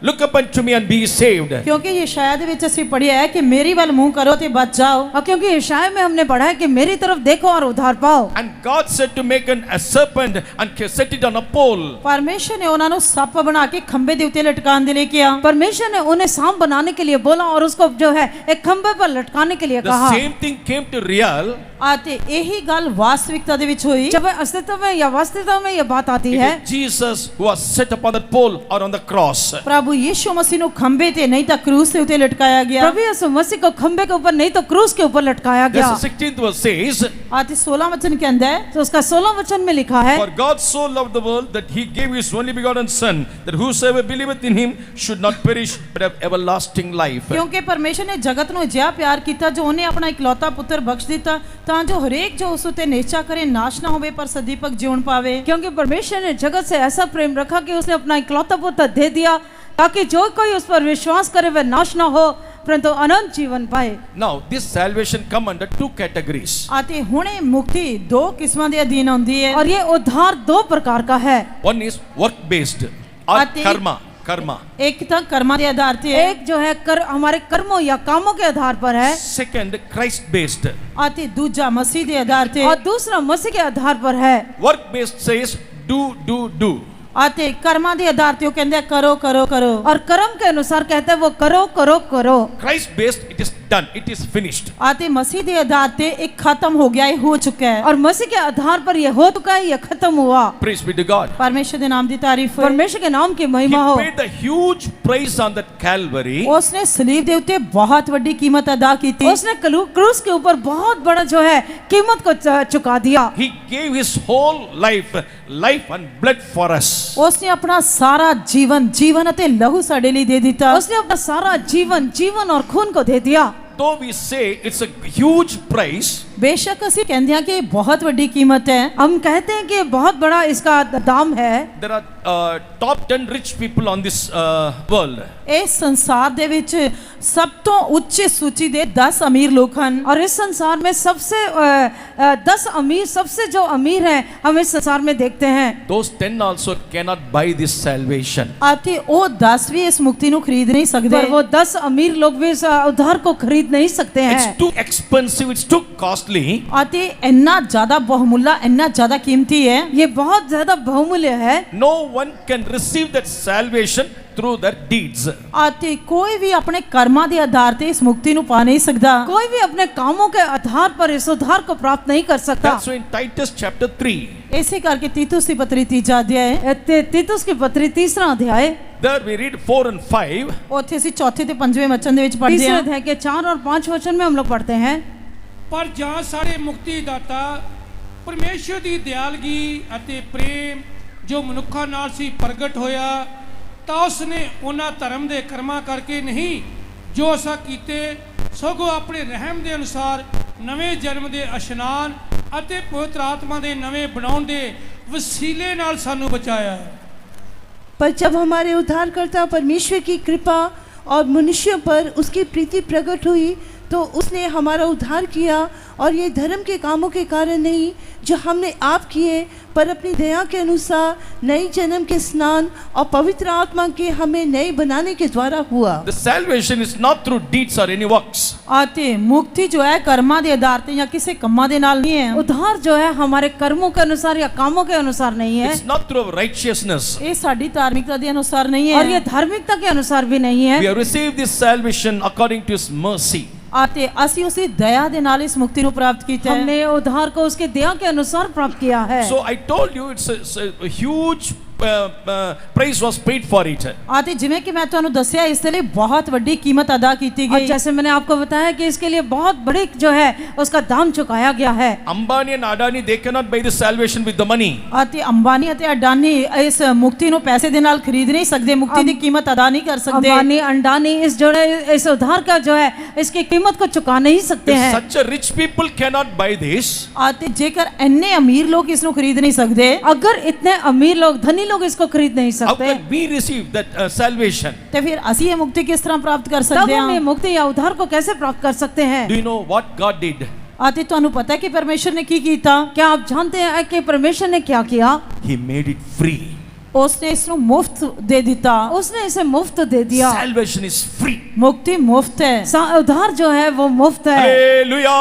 look up unto me and be saved. ਕਿਉਂਕਿ ਯਸ਼ਾਇਆ ਦੇ ਵਿੱਚ ਅਸੀਂ ਪੜ੍ਹਿਆ ਹੈ ਕਿ ਮੇਰੀ ਵੱਲ ਮੂੰਹ ਕਰੋ ਤੇ ਬਚ ਜਾਓ। और क्योंकि यशायाह में हमने पढ़ा है कि मेरी तरफ देखो और उद्धार पाओ। And God said to make a serpent and set it on a pole. ਪਰਮੇਸ਼ਰ ਨੇ ਉਹਨਾਂ ਨੂੰ ਸੱਪ ਬਣਾ ਕੇ ਖੰਭੇ ਦੇ ਉੱਤੇ ਲਟਕਾਉਣ ਦੇ ਲਈ ਕਿਹਾ। परमेश्वर ने उन्हें सांप बनाने के लिए बोला और उसको जो है एक खंभे पर लटकाने के लिए The कहा। same thing came to real. ਅਤੇ ਇਹੀ ਗੱਲ ਵਾਸਤਵਿਕਤਾ ਦੇ ਵਿੱਚ ਹੋਈ। जब अस्तित्व में या वास्तविकता में ये बात आती It है, is Jesus who was set upon that pole or on the cross. ਪ੍ਰਭੂ ਯੀਸ਼ੂ ਮਸੀਹ ਨੂੰ ਖੰਭੇ ਤੇ ਨਹੀਂ ਤਾਂ ਕਰੂਸ ਦੇ ਉੱਤੇ ਲਟਕਾਇਆ ਗਿਆ। प्रभु यीशु मसीह को खंभे के ऊपर नहीं तो क्रूस के ऊपर लटकाया गया। This 16th verse says, ਅਤੇ 16 ਵਚਨ ਕਹਿੰਦਾ ਹੈ, तो उसका 16 वचन में लिखा है, For God so loved the world that he gave his only begotten Son, that whosoever believeth in him should not perish but have everlasting life. ਕਿਉਂਕਿ ਪਰਮੇਸ਼ਰ ਨੇ ਜਗਤ ਨੂੰ ਅਜਿਹਾ ਪਿਆਰ ਕੀਤਾ ਜੋ ਉਹਨੇ ਆਪਣਾ ਇਕਲੌਤਾ ਪੁੱਤਰ ਬਖਸ਼ ਦਿੱਤਾ ਤਾਂ ਜੋ ਹਰੇਕ ਜੋ ਉਸ ਉਤੇ ਨਿਸ਼ਚਾ ਕਰੇ ਨਾਸ਼ ਨਾ ਹੋਵੇ ਪਰ ਸਦੀਪਕ ਜੀਵਨ ਪਾਵੇ। क्योंकि परमेश्वर ने जगत से ऐसा प्रेम रखा कि उसने अपना इकलौता पुत्र दे दिया ताकि जो कोई उस पर विश्वास करे वह नाश ना हो परंतु अनंत जीवन पाए। Now this salvation come under two categories. ਅਤੇ ਹੁਣ ਇਹ ਮੁਕਤੀ ਦੋ ਕਿਸਮਾਂ ਦੇ ਅਧੀਨ ਆਉਂਦੀ ਹੈ। और ये उद्धार दो प्रकार का है, One is work based or Ati- karma. ਇੱਕ ਤਾਂ ਕਰਮਾਂ ਦੇ ਆਧਾਰ ਤੇ ਹੈ एक जो है हमारे कर्मों या कामों के आधार पर है Second, Christ based. ਅਤੇ ਦੂਜਾ ਮਸੀਹ ਦੇ ਆਧਾਰ ਤੇ और दूसरा मसीह के आधार पर है। Work based says do. ਅਤੇ ਕਰਮਾਂ ਦੇ ਆਧਾਰ ਤੇ ਉਹ ਕਹਿੰਦੇ ਆ, ਕਰੋ ਕਰੋ ਕਰੋ। और कर्म के अनुसार कहता है वो करो करो करो। Christ based, it is done, it is finished. ਅਤੇ ਮਸੀਹ ਦੇ ਆਧਾਰ ਤੇ ਇੱਕ ਖਤਮ ਹੋ ਗਿਆ, ਇਹ ਹੋ ਚੁੱਕਾ ਹੈ। और मसीह के आधार पर ये हो चुका है, ये खत्म हुआ। Praise be to God. ਪਰਮੇਸ਼ਰ ਦੇ ਨਾਮ ਦੀ ਤਾਰੀਫ ਹੋਏ। परमेश्वर के नाम की He महिमा हो। paid the huge price on that Calvary. ਉਸਨੇ ਸਲੀਬ ਦੇ ਉੱਤੇ ਬਹੁਤ ਵੱਡੀ ਕੀਮਤ ਅਦਾ ਕੀਤੀ। उसने क्रूस के ऊपर बहुत बड़ा जो है कीमत को चुका दिया। He gave his whole life and blood for us. ਉਸਨੇ ਆਪਣਾ ਸਾਰਾ ਜੀਵਨ ਅਤੇ ਲਹੂ ਸਾਡੇ ਲਈ ਦੇ ਦਿੱਤਾ। उसने अपना सारा जीवन और खून को दे दिया। Though we say it's a huge price, ਬੇਸ਼ੱਕ ਅਸੀਂ ਕਹਿੰਦੇ ਹਾਂ ਕਿ ਇਹ ਬਹੁਤ ਵੱਡੀ ਕੀਮਤ ਹੈ। हम कहते हैं कि बहुत बड़ा इसका दाम है। there are top 10 rich people on this world. ਇਸ ਸੰਸਾਰ ਦੇ ਵਿੱਚ ਸਭ ਤੋਂ ਉੱਚੀ ਸੂਚੀ ਦੇ 10 ਅਮੀਰ ਲੋਕ ਹਨ। और इस संसार में सबसे 10 अमीर, सबसे जो अमीर हैं हम इस संसार में देखते हैं, Those 10 also cannot buy this salvation. ਅਤੇ ਉਹ 10 ਵੀ ਇਸ ਮੁਕਤੀ ਨੂੰ ਖਰੀਦ ਨਹੀਂ ਸਕਦੇ। पर वो 10 अमीर लोग भी इस उद्धार को खरीद नहीं सकते It's हैं। too expensive, it's too costly. ਅਤੇ ਇੰਨਾ ਜ਼ਿਆਦਾ ਬਹੁਮੁੱਲਾ, ਇੰਨਾ ਜ਼ਿਆਦਾ ਕੀਮਤੀ ਹੈ। ये बहुत ज्यादा बहुमूल्य है। No one can receive that salvation through their deeds. ਅਤੇ ਕੋਈ ਵੀ ਆਪਣੇ ਕਰਮਾਂ ਦੇ ਆਧਾਰ ਤੇ ਇਸ ਮੁਕਤੀ ਨੂੰ ਪਾ ਨਹੀਂ ਸਕਦਾ। कोई भी अपने कामों के आधार पर इस उद्धार को प्राप्त नहीं कर सकता। That's why in Titus chapter 3, ਇਸੇ ਕਰਕੇ ਤੀਤੁਸ ਦੀ ਪਤਰੀ 3 ਅਧਿਆਇ, तीतुस की पत्री 3 अध्याय, there we read 4 and 5. ਉੱਥੇ ਅਸੀਂ 4 ਤੇ 5ਵੇਂ ਵਚਨ ਦੇ ਵਿੱਚ ਪੜ੍ਹਦੇ 3 ਹਾਂ। अध्याय के 4 और 5 वचन में हम लोग पढ़ते हैं। ਪਰ ਜਾਂ ਸਾਡੇ ਮੁਕਤੀ ਦਾਤਾ ਪਰਮੇਸ਼ਰ ਦੀ ਦਿਆਲਗੀ ਅਤੇ ਪ੍ਰੇਮ ਜੋ ਮਨੁੱਖਾਂ ਨਾਲ ਸੀ ਪ੍ਰਗਟ ਹੋਇਆ ਤਾਂ ਉਸਨੇ ਉਹਨਾਂ ਧਰਮ ਦੇ ਕਰਮਾਂ ਕਰਕੇ ਨਹੀਂ ਜੋ ਅਸਾਂ ਕੀਤੇ ਸਗੋਂ ਆਪਣੇ ਰਹਿਮ ਦੇ ਅਨੁਸਾਰ ਨਵੇਂ ਜਨਮ ਦੇ ਇਸ਼ਨਾਨ ਅਤੇ ਪਵਿੱਤਰ ਆਤਮਾ ਦੇ ਨਵੇਂ ਬਣਾਉਣ ਦੇ ਵਸੀਲੇ ਨਾਲ ਸਾਨੂੰ ਬਚਾਇਆ। पर जब हमारे उद्धारकर्ता परमेश्वर की कृपा और मनुष्यों पर उसकी प्रीति प्रकट हुई तो उसने हमारा उद्धार किया और ये धर्म के कामों के कारण नहीं जो हमने आप किए पर अपनी दया के अनुसार नई जन्म के स्नान और पवित्र आत्मा के हमें नए बनाने के द्वारा हुआ। The salvation is not through deeds or any works. ਅਤੇ ਮੁਕਤੀ ਜੋ ਹੈ ਕਰਮਾਂ ਦੇ ਆਧਾਰ ਤੇ ਜਾਂ ਕਿਸੇ ਕੰਮਾਂ ਦੇ ਨਾਲ ਨਹੀਂ ਹੈ। उद्धार जो है हमारे कर्मों के अनुसार या कामों के अनुसार नहीं है, It's not through our righteousness. ਇਹ ਸਾਡੀ ਧਾਰਮਿਕਤਾ ਦੇ ਅਨੁਸਾਰ ਨਹੀਂ और ये ਹੈ। धार्मिकता के अनुसार भी नहीं है। We have received this salvation according to his mercy. ਅਤੇ ਅਸੀਂ ਉਸੇ ਦਇਆ ਦੇ ਨਾਲ ਇਸ ਮੁਕਤੀ ਨੂੰ ਪ੍ਰਾਪਤ ਕੀਤਾ ਹੈ। हमने उद्धार को उसके दया के अनुसार प्राप्त किया है। So I told you it's a huge price was paid for it. ਅਤੇ ਜਿਵੇਂ ਕਿ ਮੈਂ ਤੁਹਾਨੂੰ ਦੱਸਿਆ ਇਸ ਦੇ ਲਈ ਬਹੁਤ ਵੱਡੀ ਕੀਮਤ ਅਦਾ ਕੀਤੀ और ਗਈ। जैसे मैंने आपको बताया कि इसके लिए बहुत बड़ी जो है उसका दाम चुकाया गया है। Ambani and Adani, they cannot buy the salvation with the money. ਅਤੇ ਅੰਬਾਨੀ ਅਤੇ ਅਡਾਨੀ ਇਸ ਮੁਕਤੀ ਨੂੰ ਪੈਸੇ ਦੇ ਨਾਲ ਖਰੀਦ ਨਹੀਂ ਸਕਦੇ, ਮੁਕਤੀ ਦੀ ਕੀਮਤ ਅਦਾ ਨਹੀਂ ਕਰ ਸਕਦੇ। अंबानी अंडानी इस जो है इस उद्धार का जो है इसकी कीमत को चुका नहीं सकते If हैं। such a rich people cannot buy this, ਅਤੇ ਜੇਕਰ ਇੰਨੇ ਅਮੀਰ ਲੋਕ ਇਸ ਨੂੰ ਖਰੀਦ ਨਹੀਂ ਸਕਦੇ अगर इतने अमीर लोग, धनी लोग इसको खरीद नहीं How सकते। can we receive that salvation? ਤੇ ਫਿਰ ਅਸੀਂ ਇਹ ਮੁਕਤੀ ਕਿਸ ਤਰ੍ਹਾਂ ਪ੍ਰਾਪਤ ਕਰ तब ਸਕਦੇ हम ये ਹਾਂ? मुक्ति या उद्धार को कैसे प्राप्त कर सकते हैं? Do you know what God did? ਅਤੇ ਤੁਹਾਨੂੰ ਪਤਾ ਹੈ ਕਿ ਪਰਮੇਸ਼ਰ ਨੇ ਕੀ ਕੀਤਾ? क्या आप जानते हैं कि परमेश्वर ने क्या किया? He made it free. ਉਸਨੇ ਇਸ ਨੂੰ ਮੁਫਤ ਦੇ ਦਿੱਤਾ। उसने इसे मुफ्त दे दिया। Salvation is free. ਮੁਕਤੀ ਮੁਫਤ ਹੈ। उद्धार जो है वो मुफ्त है। Hallelujah.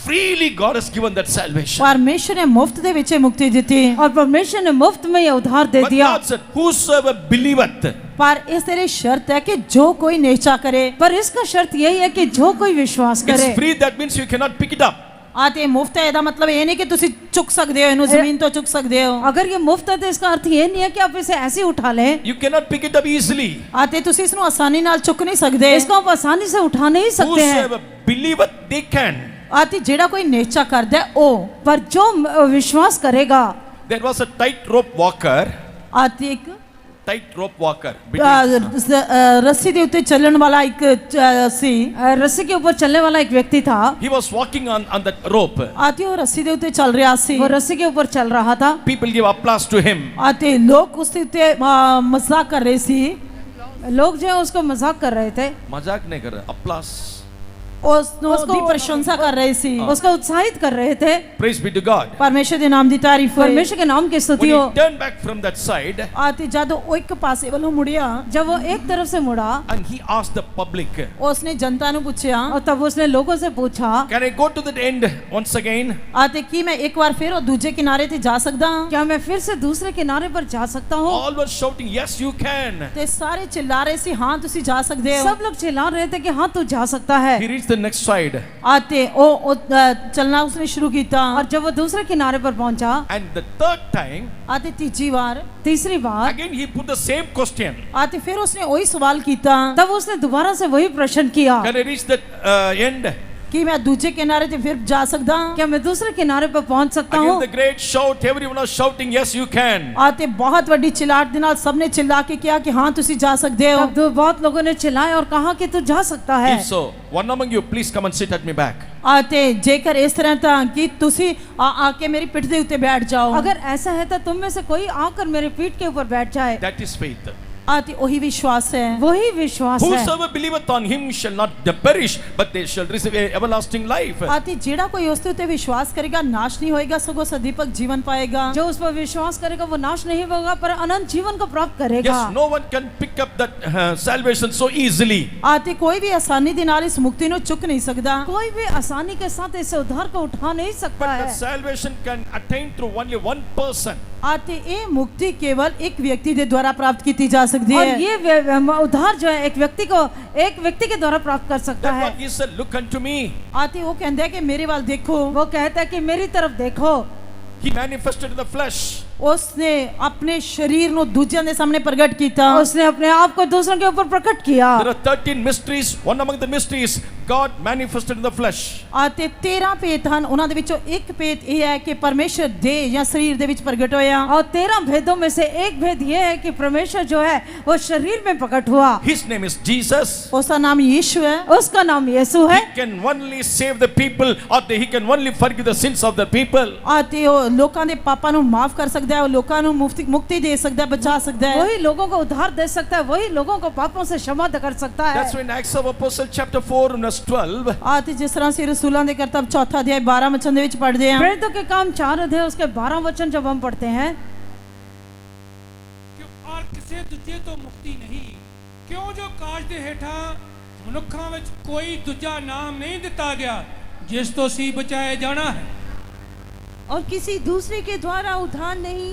Freely God has given that salvation. ਪਰਮੇਸ਼ਰ ਨੇ ਮੁਫਤ ਦੇ ਵਿੱਚ ਇਹ ਮੁਕਤੀ ਦਿੱਤੀ। और परमेश्वर ने मुफ्त में ये उद्धार दे But दिया। God said, whosoever believeth. ਪਰ ਇਸ ਤੇਰੇ ਸ਼ਰਤ ਹੈ ਕਿ ਜੋ ਕੋਈ ਨਿਸ਼ਚਾ ਕਰੇ। पर इसका शर्त यही है कि जो कोई विश्वास करे। It's free, that means you cannot pick it up. ਅਤੇ ਮੁਫਤ ਹੈ ਇਹਦਾ ਮਤਲਬ ਇਹ ਨਹੀਂ ਕਿ ਤੁਸੀਂ ਚੁੱਕ ਸਕਦੇ ਹੋ ਇਹਨੂੰ ਜ਼ਮੀਨ ਤੋਂ ਚੁੱਕ ਸਕਦੇ ਹੋ। अगर ये मुफ्त है तो इसका अर्थ ये नहीं है कि आप इसे ऐसे ही उठा लें। You cannot pick it up easily. ਅਤੇ ਤੁਸੀਂ ਇਸ ਨੂੰ ਆਸਾਨੀ ਨਾਲ ਚੁੱਕ ਨਹੀਂ ਸਕਦੇ। इसको आप आसानी से उठा नहीं सकते हैं। Whosoever believeth, they can. ਅਤੇ ਜਿਹੜਾ ਕੋਈ ਨਿਸ਼ਚਾ ਕਰਦਾ ਹੈ ਉਹ। पर जो विश्वास करेगा। There was a tightrope walker. ਅਤੇ ਇੱਕ Tightrope walker. ਰੱਸੀ ਦੇ ਉੱਤੇ ਚੱਲਣ ਵਾਲਾ ਇੱਕ ਸੀ। रस्सी के ऊपर चलने वाला एक व्यक्ति था। He was walking on that rope. ਅਤੇ ਉਹ ਰੱਸੀ ਦੇ ਉੱਤੇ ਚੱਲ ਰਿਹਾ ਸੀ। वो रस्सी के ऊपर चल रहा था। People give applause to him. ਅਤੇ ਲੋਕ ਉਸ ਦੇ ਉੱਤੇ ਮਜ਼ਾਕ ਕਰ ਰਹੇ ਸੀ। लोग जो है उसको मजाक कर रहे थे। मजाक नहीं कर रहे, applause. उसकी प्रशंसा कर रहे सी। उसको उत्साहित कर रहे थे। Praise be to God. परमेश्वर ਦੇ ਨਾਮ ਦੀ ਤਾਰੀਫ ਹੋਏ। परमेश्वर के नाम की स्तुति When हो। he turned back from that side ਅਤੇ ਜਦ ਉਹ ਇੱਕ ਪਾਸੇ ਵੱਲੋਂ ਮੁੜਿਆ जब वो एक तरफ से मुड़ा and he asked the public, ਉਸਨੇ ਜਨਤਾ ਨੂੰ ਪੁੱਛਿਆ और तब उसने लोगों से पूछा, can I go to that end once again? ਅਤੇ ਕੀ ਮੈਂ ਇੱਕ ਵਾਰ ਫਿਰ ਉਹ ਦੂਜੇ ਕਿਨਾਰੇ ਤੇ ਜਾ ਸਕਦਾ ਹਾਂ? क्या मैं फिर से दूसरे किनारे पर जा सकता हूँ? All were shouting, yes you can. ਤੇ ਸਾਰੇ ਚਿल्ला ਰਹੇ ਸੀ ਹਾਂ ਤੁਸੀਂ ਜਾ ਸਕਦੇ ਹੋ। सब लोग चिल्ला रहे थे कि हाँ तू जा सकता है। He reached the next side ਅਤੇ ਉਹ ਚੱਲਣਾ ਉਸਨੇ ਸ਼ੁਰੂ ਕੀਤਾ। और जब वो दूसरे किनारे पर पहुंचा, and the third time ਅਤੇ ਤੀਜੀ ਵਾਰ तीसरी बार, again he put the same question. ਅਤੇ ਫਿਰ ਉਸਨੇ ਉਹੀ ਸਵਾਲ ਕੀਤਾ तब उसने दोबारा से वही प्रश्न किया, Can I reach that end? ਕਿ ਮੈਂ ਦੂਜੇ ਕਿਨਾਰੇ ਤੇ ਫਿਰ ਜਾ ਸਕਦਾ ਹਾਂ? क्या मैं दूसरे किनारे पर पहुंच सकता Again हूँ? the great shout, everyone was shouting, yes you can. ਅਤੇ ਬਹੁਤ ਵੱਡੀ ਚਿਲਾਟ ਦੇ ਨਾਲ ਸਭ ਨੇ ਚਿल्ला ਕੇ ਕਿਹਾ ਕਿ ਹਾਂ ਤੁਸੀਂ ਜਾ ਸਕਦੇ ਹੋ। तब बहुत लोगों ने चिल्लाया और कहा कि तू जा सकता है। If so, one among you please come and sit at me back. ਅਤੇ ਜੇਕਰ ਇਸ ਤਰ੍ਹਾਂ ਤਾਂ ਕਿ ਤੁਸੀਂ ਆ ਕੇ ਮੇਰੀ ਪਿੱਠ ਦੇ ਉੱਤੇ ਬੈਠ ਜਾਓ। अगर ऐसा है तो तुम में से कोई आकर मेरे पीठ के ऊपर बैठ जाए। That is faith. ਅਤੇ ਉਹੀ ਵਿਸ਼ਵਾਸ ਹੈ। वही विश्वास है। Whosoever believeth on him shall not perish, but they shall receive everlasting life. ਅਤੇ ਜਿਹੜਾ ਕੋਈ ਉਸ ਦੇ ਉੱਤੇ ਵਿਸ਼ਵਾਸ ਕਰੇਗਾ ਨਾਸ਼ ਨਹੀਂ ਹੋਏਗਾ ਸਗੋਂ सदीपक जीवन पाएगा। जो उस पर विश्वास करेगा वो नाश नहीं होगा पर अनंत जीवन को प्राप्त करेगा। Yes, no one can pick up that salvation so easily. ਅਤੇ ਕੋਈ ਵੀ ਆਸਾਨੀ ਦੇ ਨਾਲ ਇਸ ਮੁਕਤੀ ਨੂੰ ਚੁੱਕ ਨਹੀਂ ਸਕਦਾ। कोई भी आसानी के साथ इस उद्धार को उठा नहीं सकता But है। that salvation can attain through only one person. ਅਤੇ ਇਹ ਮੁਕਤੀ ਕੇਵਲ ਇੱਕ ਵਿਅਕਤੀ ਦੇ ਦੁਆਰਾ ਪ੍ਰਾप्त ਕੀਤੀ ਜਾ ਸਕਦੀ और ਹੈ। ये उद्धार जो है एक व्यक्ति के द्वारा प्राप्त कर सकता That's है। what he said, look unto me. ਅਤੇ ਉਹ ਕਹਿੰਦਾ ਹੈ ਕਿ ਮੇਰੇ ਵੱਲ ਦੇਖੋ। वो कहता है कि मेरी तरफ देखो। He manifested in the flesh. ਉਸਨੇ ਆਪਣੇ ਸਰੀਰ ਨੂੰ ਦੂਜਿਆਂ ਦੇ ਸਾਹਮਣੇ ਪ੍ਰਗਟ ਕੀਤਾ। उसने अपने आप को दूसरों के ऊपर प्रकट किया। There are 13 mysteries. One among the mysteries, God manifested in the flesh. ਅਤੇ 13 ਭੇਤ ਹਨ ਉਹਨਾਂ ਦੇ ਵਿੱਚੋਂ ਇੱਕ ਭੇਤ ਇਹ ਹੈ ਕਿ ਪਰਮੇਸ਼ਰ ਦੇਹ ਜਾਂ ਸਰੀਰ ਦੇ ਵਿੱਚ ਪ੍ਰਗਟ ਹੋਇਆ। और 13 भेदों में से एक भेद ये है कि परमेश्वर जो है वो शरीर में प्रकट हुआ। His name is Jesus. ਉਸਦਾ ਨਾਮ ਯੀਸ਼ੂ ਹੈ। उसका नाम यीशु है। He can only save the people, or he can only forgive the sins of the people. ਅਤੇ ਉਹ ਲੋਕਾਂ ਦੇ ਪਾਪਾਂ ਨੂੰ ਮਾਫ ਕਰ ਸਕਦਾ ਹੈ। ਉਹ ਲੋਕਾਂ ਨੂੰ ਮੁਕਤੀ ਦੇ ਸਕਦਾ ਹੈ, ਬਚਾ ਸਕਦਾ ਹੈ। वही लोगों को उद्धार दे सकता है। वही लोगों को पापों से क्षमा कर सकता है। That's when Acts of Apostles chapter 4 verse 12. ਅਤੇ ਜਿਸ ਤਰ੍ਹਾਂ ਅਸੀਂ ਰਸੂਲਾਂ ਦੇ ਕਰਤੱਵ 4 ਅਧਿਆਇ 12 वचन ਦੇ ਵਿੱਚ ਪੜ੍ਹਦੇ ਹਾਂ। प्रेरितों के काम 4 अध्याय उसके 12 वचन जब हम पढ़ते हैं, ਔਰ ਕਿਸੇ ਦੂਜੇ ਤੋਂ ਮੁਕਤੀ ਨਹੀਂ, ਕਿਉਂ ਜੋ ਕਾਜ ਦੇ ਹੇਠਾਂ ਮਨੁੱਖਾਂ ਵਿੱਚ ਕੋਈ ਦੂਜਾ ਨਾਮ ਨਹੀਂ ਦਿੱਤਾ ਗਿਆ ਜਿਸ ਤੋਂ ਅਸੀਂ ਬਚਾਏ ਜਾਣਾ ਹੈ। और किसी दूसरे के द्वारा उद्धार नहीं,